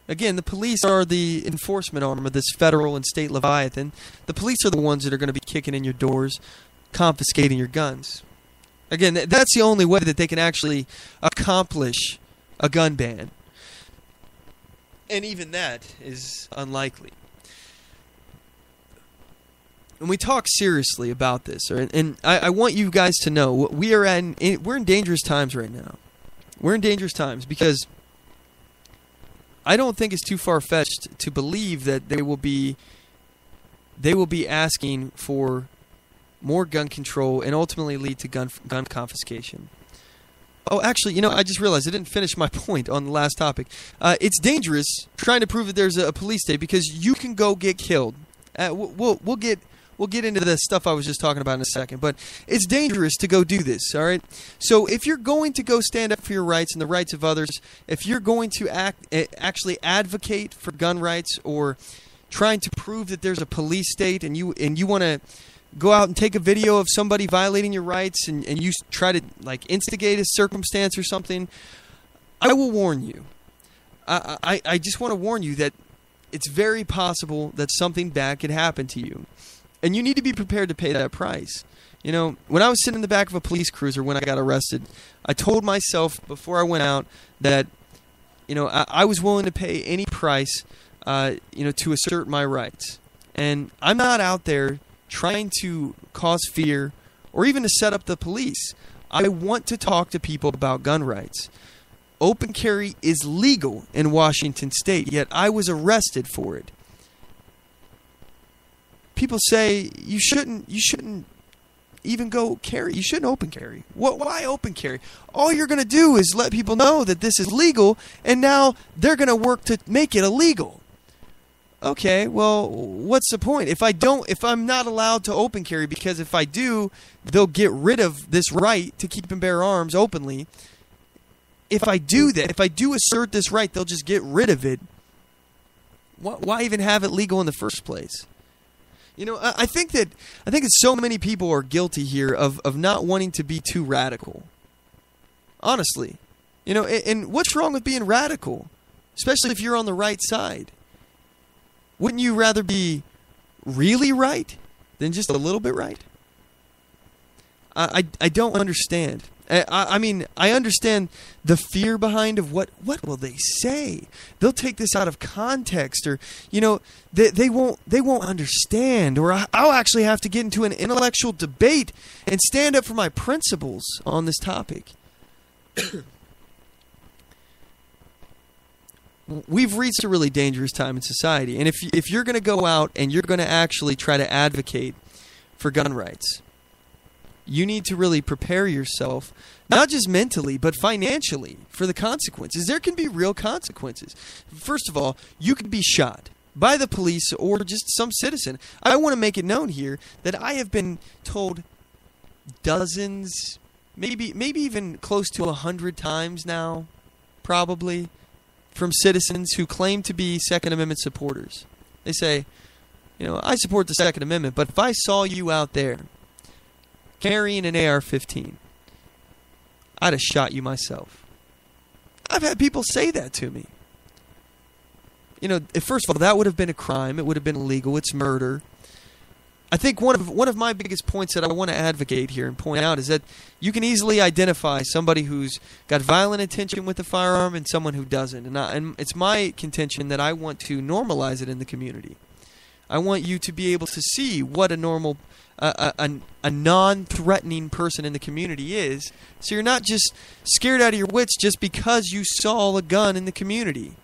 S2: Again, the police are the enforcement arm of this federal and state leviathan. The police are the ones that are going to be kicking in your doors, confiscating your guns. Again, that's the only way that they can actually accomplish a gun ban. And even that is unlikely. And we talk seriously about this, and I want you guys to know we're in dangerous times right now. We're in dangerous times because I don't think it's too far-fetched to believe that they will be asking for more gun control and ultimately lead to gun confiscation. Oh, actually, I just realized I didn't finish my point on the last topic. It's dangerous trying to prove that there's a police state because you can go get killed. We'll get into the stuff I was just talking about in a second, but it's dangerous to go do this, all right? So if you're going to go stand up for your rights and the rights of others, if you're going to actually advocate for gun rights or trying to prove that there's a police state and you want to go out and take a video of somebody violating your rights and you try to instigate a circumstance or something, I will warn you. I just want to warn you that it's very possible that something bad could happen to you. And you need to be prepared to pay that price. When I was sitting in the back of a police cruiser when I got arrested, I told myself before I went out that, I was willing to pay any price, to assert my rights. And I'm not out there trying to cause fear or even to set up the police. I want to talk to people about gun rights. Open carry is legal in Washington State, yet I was arrested for it. People say you shouldn't even go carry. You shouldn't open carry. Why open carry? All you're going to do is let people know that this is legal, and now they're going to work to make it illegal. Okay, well, what's the point? If I'm not allowed to open carry because if I do, they'll get rid of this right to keep and bear arms openly. If I do that, if I do assert this right, they'll just get rid of it. Why even have it legal in the first place? I think that so many people are guilty here of not wanting to be too radical. Honestly. And what's wrong with being radical? Especially if you're on the right side. Wouldn't you rather be really right than just a little bit right? I don't understand. I understand the fear behind of what will they say? They'll take this out of context, or they won't understand, or I'll actually have to get into an intellectual debate and stand up for my principles on this topic. We've reached a really dangerous time in society, and if you're going to go out and you're going to actually try to advocate for gun rights, you need to really prepare yourself, not just mentally, but financially, for the consequences. There can be real consequences. First of all, you could be shot by the police or just some citizen. I want to make it known here that I have been told dozens, maybe even close to 100 times now, probably, from citizens who claim to be Second Amendment supporters. They say, I support the Second Amendment, but if I saw you out there carrying an AR-15, I'd have shot you myself. I've had people say that to me. First of all, that would have been a crime. It would have been illegal. It's murder. I think one of my biggest points that I want to advocate here and point out is that you can easily identify somebody who's got violent intention with a firearm and someone who doesn't. And it's my contention that I want to normalize it in the community. I want you to be able to see what a normal, a non-threatening person in the community is. So you're not just scared out of your wits just because you saw a gun in the community,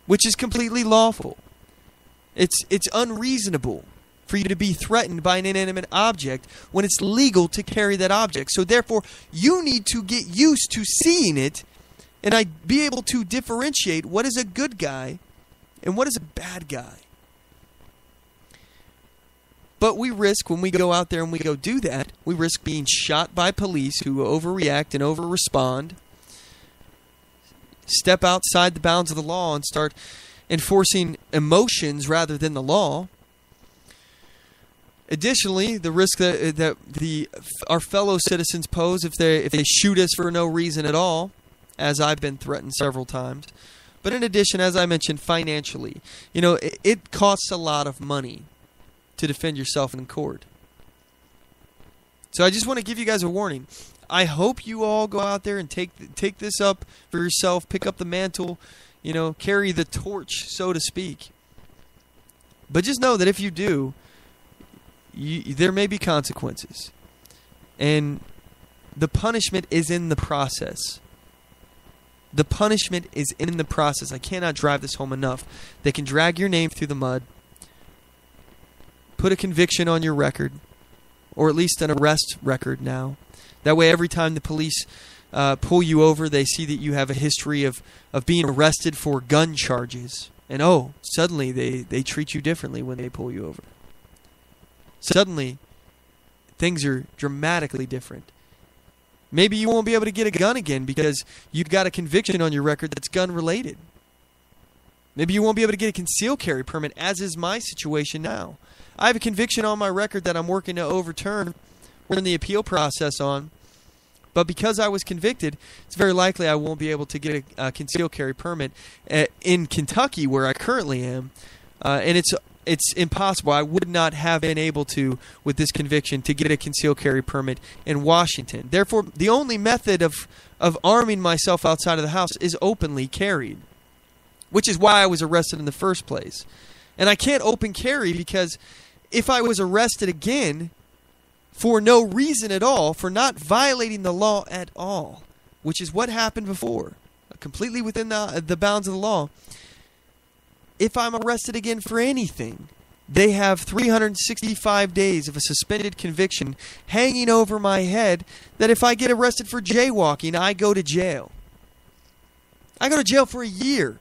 S2: which is completely lawful. It's unreasonable for you to be threatened by an inanimate object when it's legal to carry that object. So therefore, you need to get used to seeing it and be able to differentiate what is a good guy and what is a bad guy. But we risk, when we go out there and we go do that, we risk being shot by police who overreact and over-respond, step outside the bounds of the law and start enforcing emotions rather than the law. Additionally, the risk that our fellow citizens pose if they shoot us for no reason at all, as I've been threatened several times. But in addition, as I mentioned, financially, it costs a lot of money to defend yourself in court. So I just want to give you guys a warning. I hope you all go out there and take this up for yourself, pick up the mantle, carry the torch, so to speak. But just know that if you do, there may be consequences. And the punishment is in the process. The punishment is in the process. I cannot drive this home enough. They can drag your name through the mud, put a conviction on your record, or at least an arrest record now. That way every time the police pull you over, they see that you have a history of being arrested for gun charges. And suddenly they treat you differently when they pull you over. Suddenly, things are dramatically different. Maybe you won't be able to get a gun again because you've got a conviction on your record that's gun-related. Maybe you won't be able to get a concealed carry permit, as is my situation now. I have a conviction on my record that I'm working to overturn. We're in the appeal process on. But because I was convicted, it's very likely I won't be able to get a concealed carry permit in Kentucky, where I currently am. And it's impossible. I would not have been able to, with this conviction, to get a concealed carry permit in Washington. Therefore, the only method of arming myself outside of the house is openly carried, which is why I was arrested in the first place. And I can't open carry because if I was arrested again for no reason at all, for not violating the law at all, which is what happened before, completely within the bounds of the law, if I'm arrested again for anything, they have 365 days of a suspended conviction hanging over my head that if I get arrested for jaywalking, I go to jail. I go to jail for a year.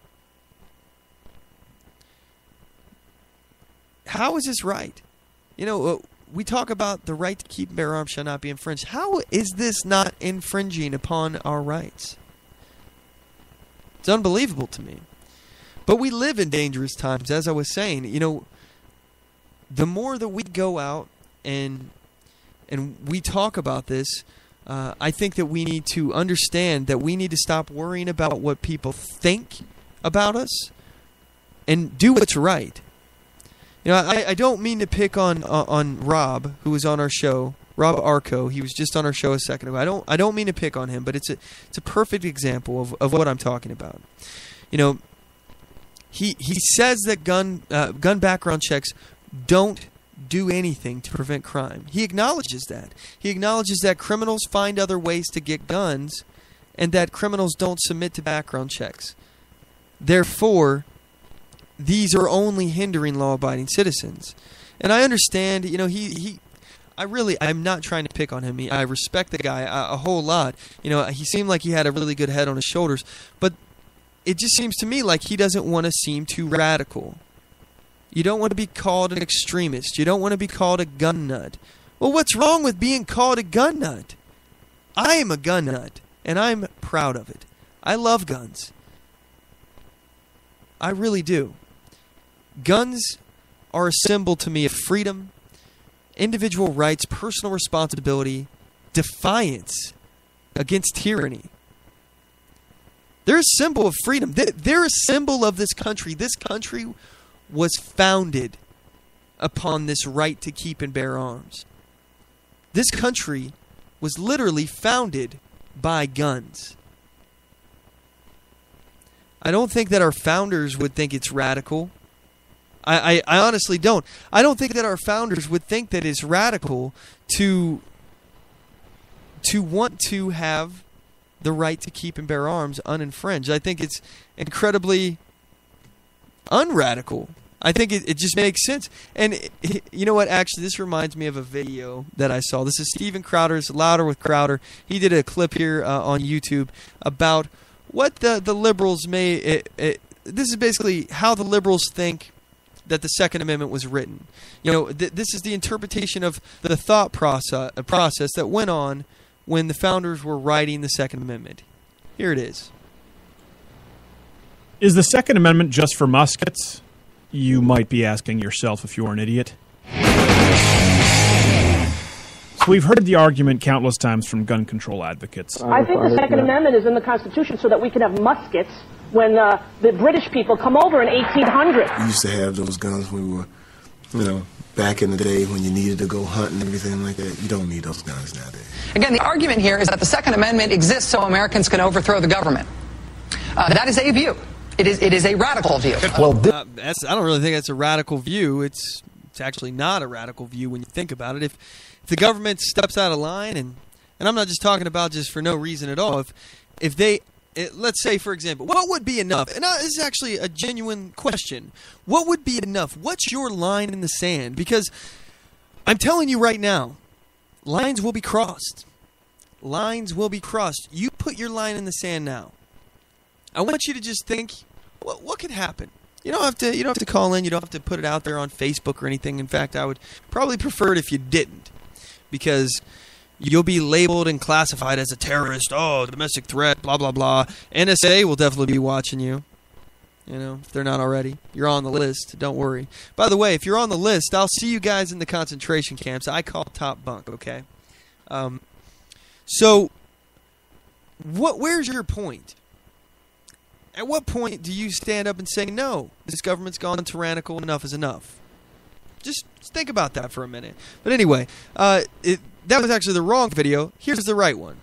S2: How is this right? We talk about the right to keep and bear arms shall not be infringed. How is this not infringing upon our rights? It's unbelievable to me. But we live in dangerous times, as I was saying. The more that we go out and we talk about this, I think that we need to understand that we need to stop worrying about what people think about us and do what's right. I don't mean to pick on Rob, who was on our show, Rob Arco. He was just on our show a second ago. I don't mean to pick on him, but it's a perfect example of what I'm talking about. He says that gun background checks don't do anything to prevent crime. He acknowledges that. He acknowledges that criminals find other ways to get guns, and that criminals don't submit to background checks. Therefore, these are only hindering law-abiding citizens. And I understand, I'm not trying to pick on him. I respect the guy a whole lot. He seemed like he had a really good head on his shoulders. But it just seems to me like he doesn't want to seem too radical. You don't want to be called an extremist. You don't want to be called a gun nut. Well, what's wrong with being called a gun nut? I am a gun nut, and I'm proud of it. I love guns. I really do. Guns are a symbol to me of freedom, individual rights, personal responsibility, defiance against tyranny. They're a symbol of freedom. They're a symbol of this country. This country was founded upon this right to keep and bear arms. This country was literally founded by guns. I don't think that our founders would think it's radical. I honestly don't. I don't think that our founders would think that it's radical to want to have the right to keep and bear arms uninfringed. I think it's incredibly unradical. I think it just makes sense. And you know what? Actually, this reminds me of a video that I saw. This is Steven Crowder's Louder with Crowder. He did a clip here on YouTube about what the liberals may... this is basically how the liberals think that the Second Amendment was written. This is the interpretation of the thought process that went on when the founders were writing the Second Amendment. Here it is.
S19: Is the Second Amendment just for muskets? You might be asking yourself if you're an idiot. So we've heard the argument countless times from gun control advocates.
S20: I think the Second Amendment is in the Constitution so that we can have muskets when the British people come over in 1800.
S21: We used to have those guns when we were, back in the day when you needed to go hunt and everything like that. You don't need those guns nowadays.
S22: Again, the argument here is that the Second Amendment exists so Americans can overthrow the government. That is a view. It is a radical view.
S2: Well, I don't really think that's a radical view. It's actually not a radical view when you think about it. If the government steps out of line, and I'm not just talking about just for no reason at all. If let's say, for example, what would be enough? And this is actually a genuine question. What would be enough? What's your line in the sand? Because I'm telling you right now, lines will be crossed. Lines will be crossed. You put your line in the sand now. I want you to just think, what could happen? You don't have to call in. You don't have to put it out there on Facebook or anything. In fact, I would probably prefer it if you didn't, because you'll be labeled and classified as a terrorist. Oh, domestic threat, blah, blah, blah. NSA will definitely be watching you. You know, if they're not already. You're on the list. Don't worry. By the way, if you're on the list, I'll see you guys in the concentration camps. I call top bunk, okay? So, where's your point? At what point do you stand up and say, no, this government's gone tyrannical, enough is enough? Just think about that for a minute. But anyway, that was actually the wrong video. Here's the right one.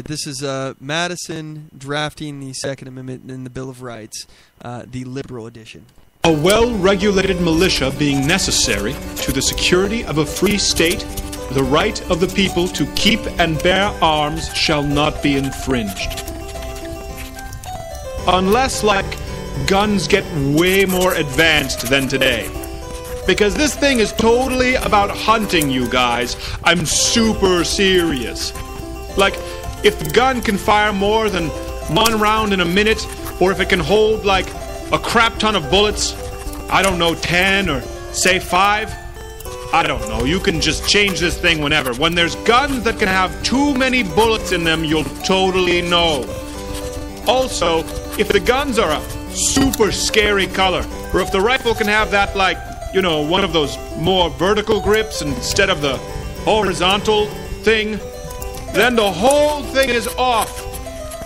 S2: This is Madison drafting the Second Amendment in the Bill of Rights, the liberal edition.
S5: A well-regulated militia being necessary to the security of a free state, the right of the people to keep and bear arms shall not be infringed. Unless, like, guns get way more advanced than today. Because this thing is totally about hunting, you guys. I'm super serious. Like, if the gun can fire more than one round in a minute, or if it can hold, like, a crap ton of bullets, I don't know, 10 or, say, 5, I don't know. You can just change this thing whenever. When there's guns that can have too many bullets in them, you'll totally know. Also, if the guns are a super scary color, or if the rifle can have that, like, you know, one of those more vertical grips instead of the horizontal thing, then the whole thing is off.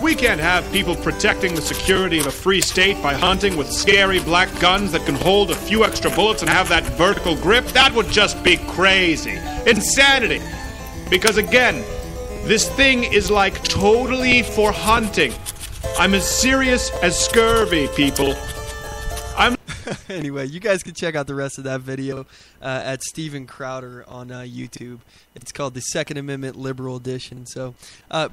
S5: We can't have people protecting the security of a free state by hunting with scary black guns that can hold a few extra bullets and have that vertical grip. That would just be crazy. Insanity. Because again, this thing is like totally for hunting. I'm as serious as scurvy, people.
S2: Anyway, you guys can check out the rest of that video at Steven Crowder on YouTube. It's called the Second Amendment Liberal Edition. So,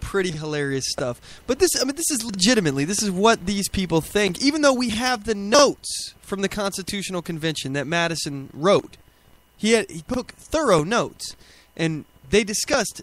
S2: pretty hilarious stuff. But this is legitimately, this is what these people think. Even though we have the notes from the Constitutional Convention that Madison wrote, he took thorough notes, and they discussed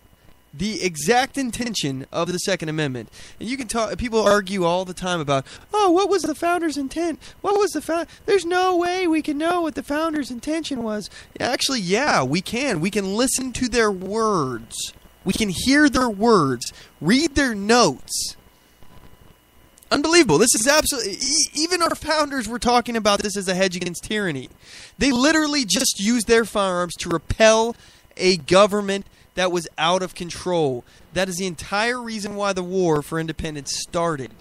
S2: the exact intention of the Second Amendment. And you can talk. People argue all the time about, oh, what was the founders' intent? What was the There's no way we can know what the founders' intention was. Actually, yeah, we can. We can listen to their words. We can hear their words. Read their notes. Unbelievable. This is absolutely... Even our founders were talking about this as a hedge against tyranny. They literally just used their firearms to repel a government that was out of control. That is the entire reason why the war for independence started.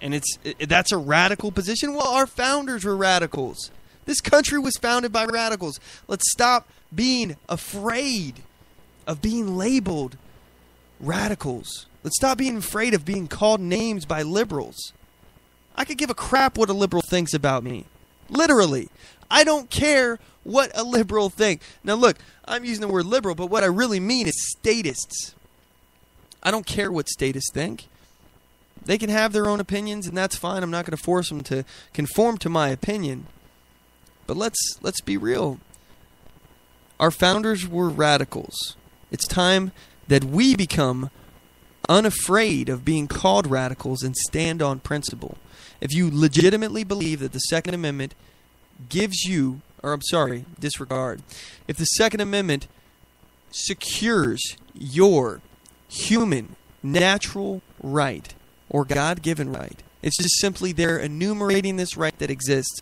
S2: And that's a radical position? Well, our founders were radicals. This country was founded by radicals. Let's stop being afraid of being labeled radicals. Let's stop being afraid of being called names by liberals. I could give a crap what a liberal thinks about me. Literally. I don't care what a liberal thinks. Now look, I'm using the word liberal, but what I really mean is statists. I don't care what statists think. They can have their own opinions, and that's fine. I'm not going to force them to conform to my opinion. But let's be real. Our founders were radicals. It's time that we become unafraid of being called radicals and stand on principle. If you legitimately believe that the Second Amendment gives you, or I'm sorry, disregard. If the Second Amendment secures your human, natural right, or God-given right, it's just simply they're enumerating this right that exists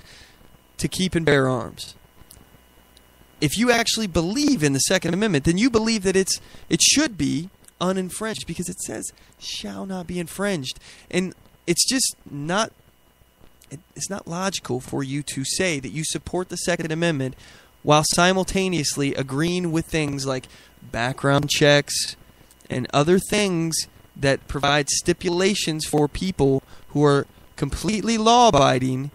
S2: to keep and bear arms. If you actually believe in the Second Amendment, then you believe that it should be uninfringed, because it says shall not be infringed. And it's just not... It's not logical for you to say that you support the Second Amendment while simultaneously agreeing with things like background checks and other things that provide stipulations for people who are completely law-abiding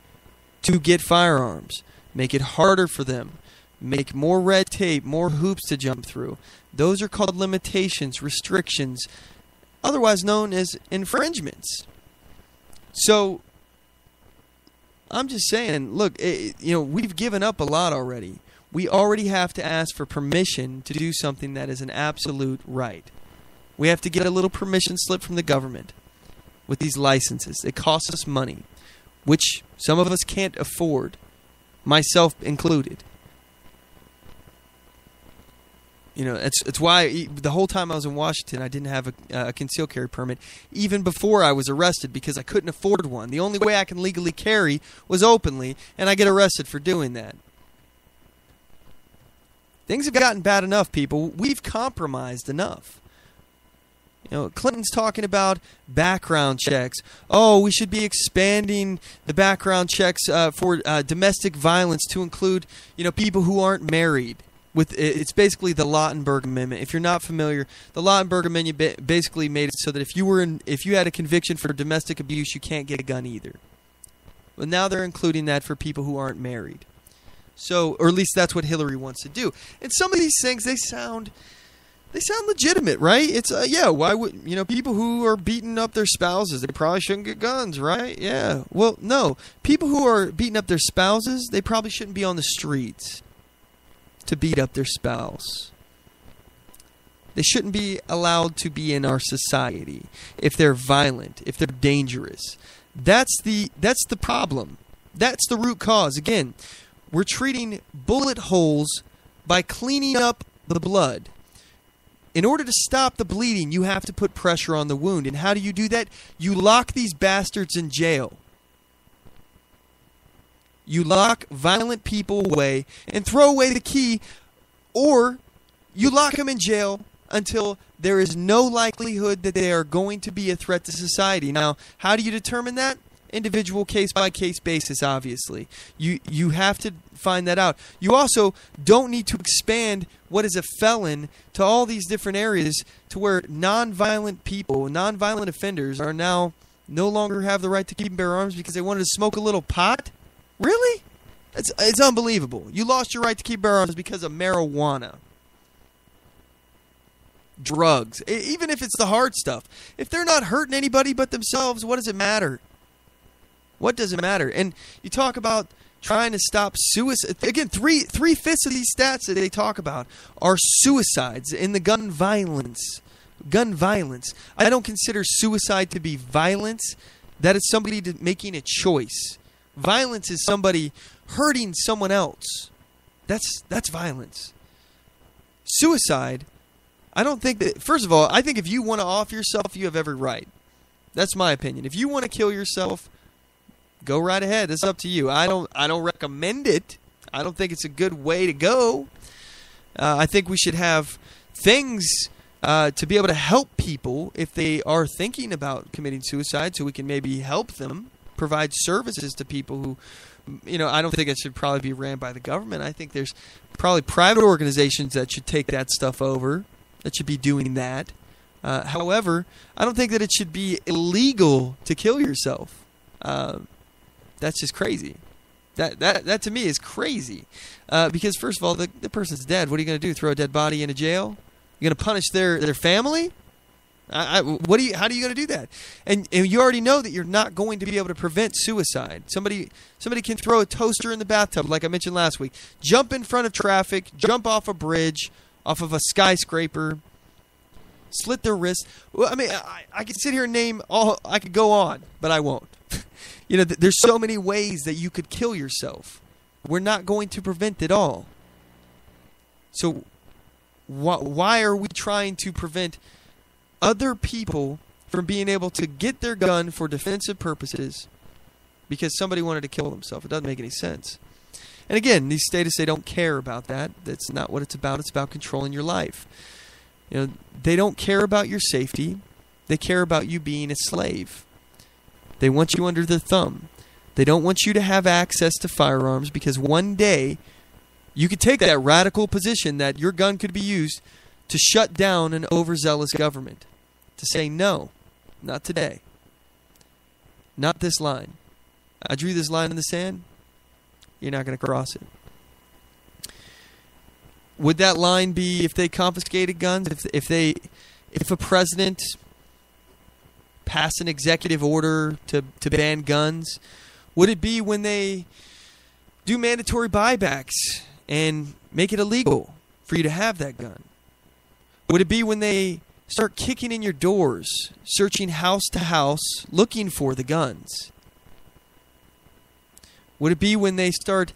S2: to get firearms. Make it harder for them. Make more red tape, more hoops to jump through. Those are called limitations, restrictions, otherwise known as infringements. So, I'm just saying, look, we've given up a lot already. We already have to ask for permission to do something that is an absolute right. We have to get a little permission slip from the government with these licenses. It costs us money, which some of us can't afford, myself included. It's why the whole time I was in Washington, I didn't have a concealed carry permit, even before I was arrested, because I couldn't afford one. The only way I can legally carry was openly, and I get arrested for doing that. Things have gotten bad enough, people. We've compromised enough. Clinton's talking about background checks. Oh, we should be expanding the background checks for domestic violence to include, people who aren't married. It's basically the Lautenberg Amendment. If you're not familiar, the Lautenberg Amendment basically made it so that if you had a conviction for domestic abuse, you can't get a gun either. But now they're including that for people who aren't married. So, or at least that's what Hillary wants to do. And some of these things, they sound legitimate, right? It's why would people who are beating up their spouses, they probably shouldn't get guns, right? Yeah. Well, no, people who are beating up their spouses, they probably shouldn't be on the streets to beat up their spouse. They shouldn't be allowed to be in our society if they're violent, if they're dangerous. That's the problem. That's the root cause. Again, we're treating bullet holes by cleaning up the blood. In order to stop the bleeding, you have to put pressure on the wound. And how do you do that? You lock these bastards in jail. You lock violent people away and throw away the key, or you lock them in jail until there is no likelihood that they are going to be a threat to society. Now, how do you determine that? Individual case-by-case basis, obviously. You have to find that out. You also don't need to expand what is a felon to all these different areas to where nonviolent people, nonviolent offenders are now no longer have the right to keep and bear arms because they wanted to smoke a little pot? Really? It's unbelievable. You lost your right to keep and bear arms because of marijuana. Drugs. Even if it's the hard stuff. If they're not hurting anybody but themselves, what does it matter? What does it matter? And you talk about trying to stop suicide. Again, three-fifths of these stats that they talk about are suicides in the gun violence. Gun violence. I don't consider suicide to be violence. That is somebody making a choice. Violence is somebody hurting someone else. That's violence. Suicide, I don't think that... First of all, I think if you want to off yourself, you have every right. That's my opinion. If you want to kill yourself, go right ahead. It's up to you. I don't recommend it. I don't think it's a good way to go. I think we should have things to be able to help people if they are thinking about committing suicide, so we can maybe help them, provide services to people who, I don't think it should probably be ran by the government. I think there's probably private organizations that should take that stuff over, that should be doing that. However, I don't think that it should be illegal to kill yourself. That's just crazy. That to me is crazy. Because first of all, the person's dead. What are you going to do? Throw a dead body in a jail? You're going to punish their family? How are you going to do that? And you already know that you're not going to be able to prevent suicide. Somebody can throw a toaster in the bathtub, like I mentioned last week. Jump in front of traffic, jump off a bridge, off of a skyscraper, slit their wrist. Well, I mean, I could sit here and name all. I could go on, but I won't. There's so many ways that you could kill yourself. We're not going to prevent it all. So why are we trying to prevent other people from being able to get their gun for defensive purposes because somebody wanted to kill themselves? It doesn't make any sense. And again, these statists, they don't care about that. That's not what it's about. It's about controlling your life. They don't care about your safety. They care about you being a slave. They want you under their thumb. They don't want you to have access to firearms because one day you could take that radical position that your gun could be used to shut down an overzealous government, to say no, not today, not this line. I drew this line in the sand. You're not going to cross it. Would that line be if they confiscated guns? If a president passed an executive order to ban guns? Would it be when they do mandatory buybacks and make it illegal for you to have that gun? Would it be when they start kicking in your doors, searching house to house, looking for the guns? Would it be when they start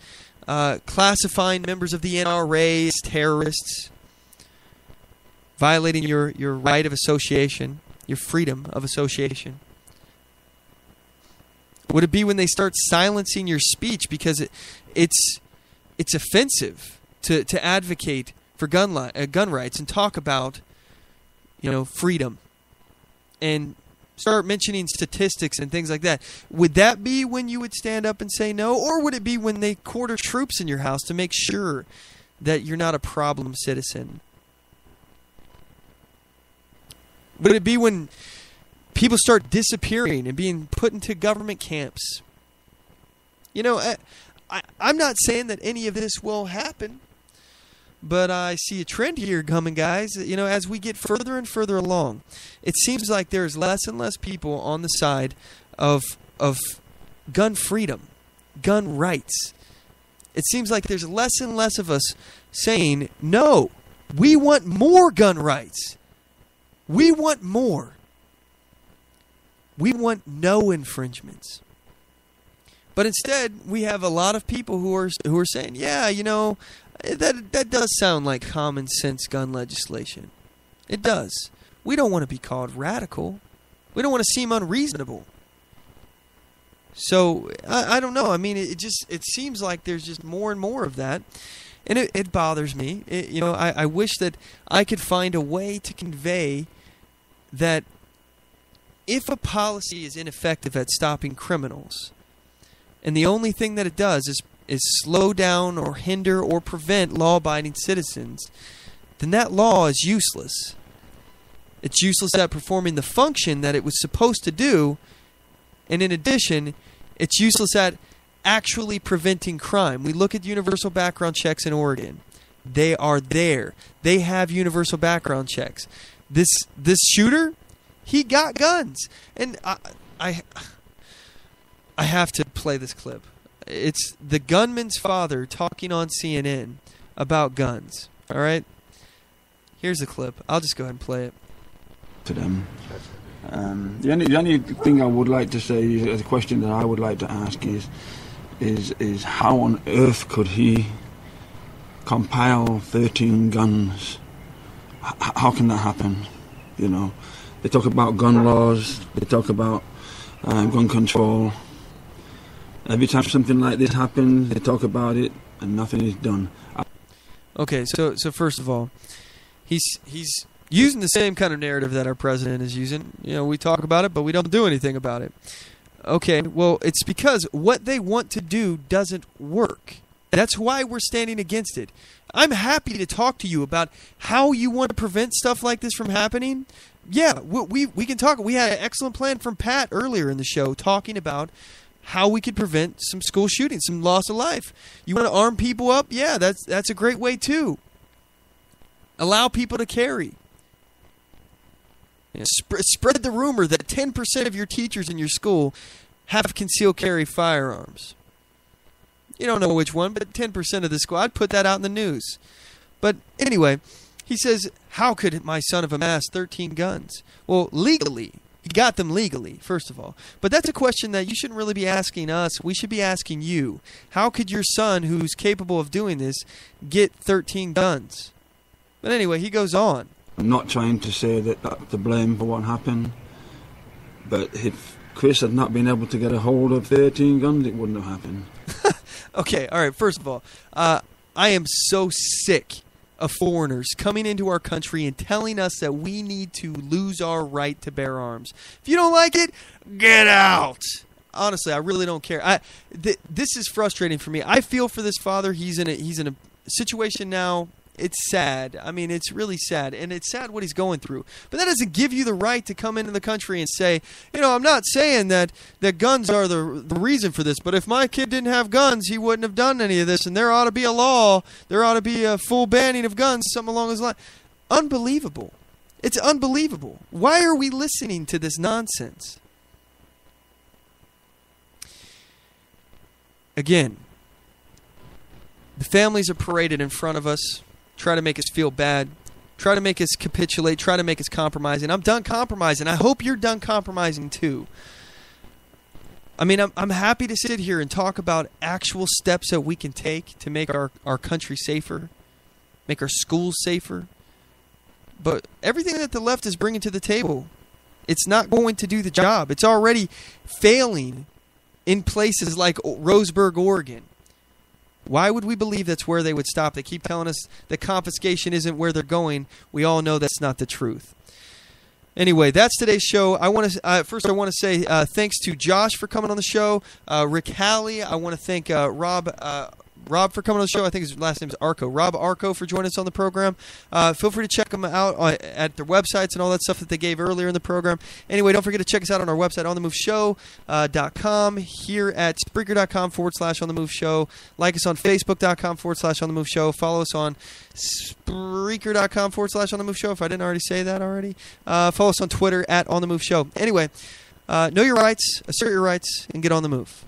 S2: classifying members of the NRA as terrorists, violating your right of association, your freedom of association? Would it be when they start silencing your speech because it's offensive to advocate for gun rights and talk about, freedom, and start mentioning statistics and things like that? Would that be when you would stand up and say no? Or would it be when they quarter troops in your house to make sure that you're not a problem citizen? Would it be when people start disappearing and being put into government camps? I'm not saying that any of this will happen, but I see a trend here coming, guys. As we get further and further along, it seems like there's less and less people on the side of gun freedom, gun rights. It seems like there's less and less of us saying, no, we want more gun rights. We want more. We want no infringements. But instead, we have a lot of people who are saying, yeah, that does sound like common sense gun legislation. It does. We don't want to be called radical. We don't want to seem unreasonable. So I don't know. I mean, it seems like there's just more and more of that, and it bothers me. I wish that I could find a way to convey that if a policy is ineffective at stopping criminals, and the only thing that it does is slow down or hinder or prevent law-abiding citizens, then that law is useless. It's useless at performing the function that it was supposed to do, and in addition, it's useless at actually preventing crime. We look at universal background checks in Oregon. They are there. They have universal background checks. This shooter, he got guns. And I have to play this clip. It's the gunman's father talking on CNN about guns. All right? Here's the clip. I'll just go ahead and play it.
S6: To them. The only thing I would like to say, is a question that I would like to ask is how on earth could he compile 13 guns? How can that happen? They talk about gun laws, they talk about gun control. Every time something like this happens, they talk about it and nothing is done.
S2: Okay, so first of all, he's using the same kind of narrative that our president is using. We talk about it, but we don't do anything about it. Okay, well, it's because what they want to do doesn't work. That's why we're standing against it. I'm happy to talk to you about how you want to prevent stuff like this from happening. Yeah, we can talk. We had an excellent plan from Pat earlier in the show talking about how we could prevent some school shootings, some loss of life. You want to arm people up? Yeah, that's a great way too. Allow people to carry. Spread the rumor that 10% of your teachers in your school have concealed carry firearms. You don't know which one, but 10% of the squad. Put that out in the news. But anyway, he says, how could my son have amassed 13 guns? Well, legally. He got them legally, first of all. But that's a question that you shouldn't really be asking us. We should be asking you. How could your son, who's capable of doing this, get 13 guns? But anyway, he goes on.
S6: I'm not trying to say that that's the blame for what happened, but if Chris had not been able to get a hold of 13 guns, it wouldn't have happened.
S2: Okay, all right, first of all, I am so sick of foreigners coming into our country and telling us that we need to lose our right to bear arms. If you don't like it, get out. Honestly, I really don't care. This is frustrating for me. I feel for this father. He's in a situation now It's sad. I mean, it's really sad. And it's sad what he's going through. But that doesn't give you the right to come into the country and say, I'm not saying that guns are the reason for this, but if my kid didn't have guns, he wouldn't have done any of this, and there ought to be a law. There ought to be a full banning of guns, something along those lines. Unbelievable. It's unbelievable. Why are we listening to this nonsense? Again, the families are paraded in front of us, try to make us feel bad, try to make us capitulate, try to make us compromise. And I'm done compromising. I hope you're done compromising too. I mean, I'm happy to sit here and talk about actual steps that we can take to make our country safer, make our schools safer. But everything that the left is bringing to the table, it's not going to do the job. It's already failing in places like Roseburg, Oregon. Why would we believe that's where they would stop? They keep telling us that confiscation isn't where they're going. We all know that's not the truth. Anyway, that's today's show. I want to first I want to say thanks to Josh for coming on the show. Rick Halley. I want to thank Rob for coming on the show. I think his last name is Arco. Rob Arco for joining us on the program. Feel free to check them out at their websites and all that stuff that they gave earlier in the program. Anyway, don't forget to check us out on our website, OnTheMoveShow.com, here at Spreaker.com/OnTheMoveShow. Like us on Facebook.com/OnTheMoveShow. Follow us on Spreaker.com/OnTheMoveShow, if I didn't already say that already. Follow us on Twitter at OnTheMoveShow. Anyway, know your rights, assert your rights, and get on the move.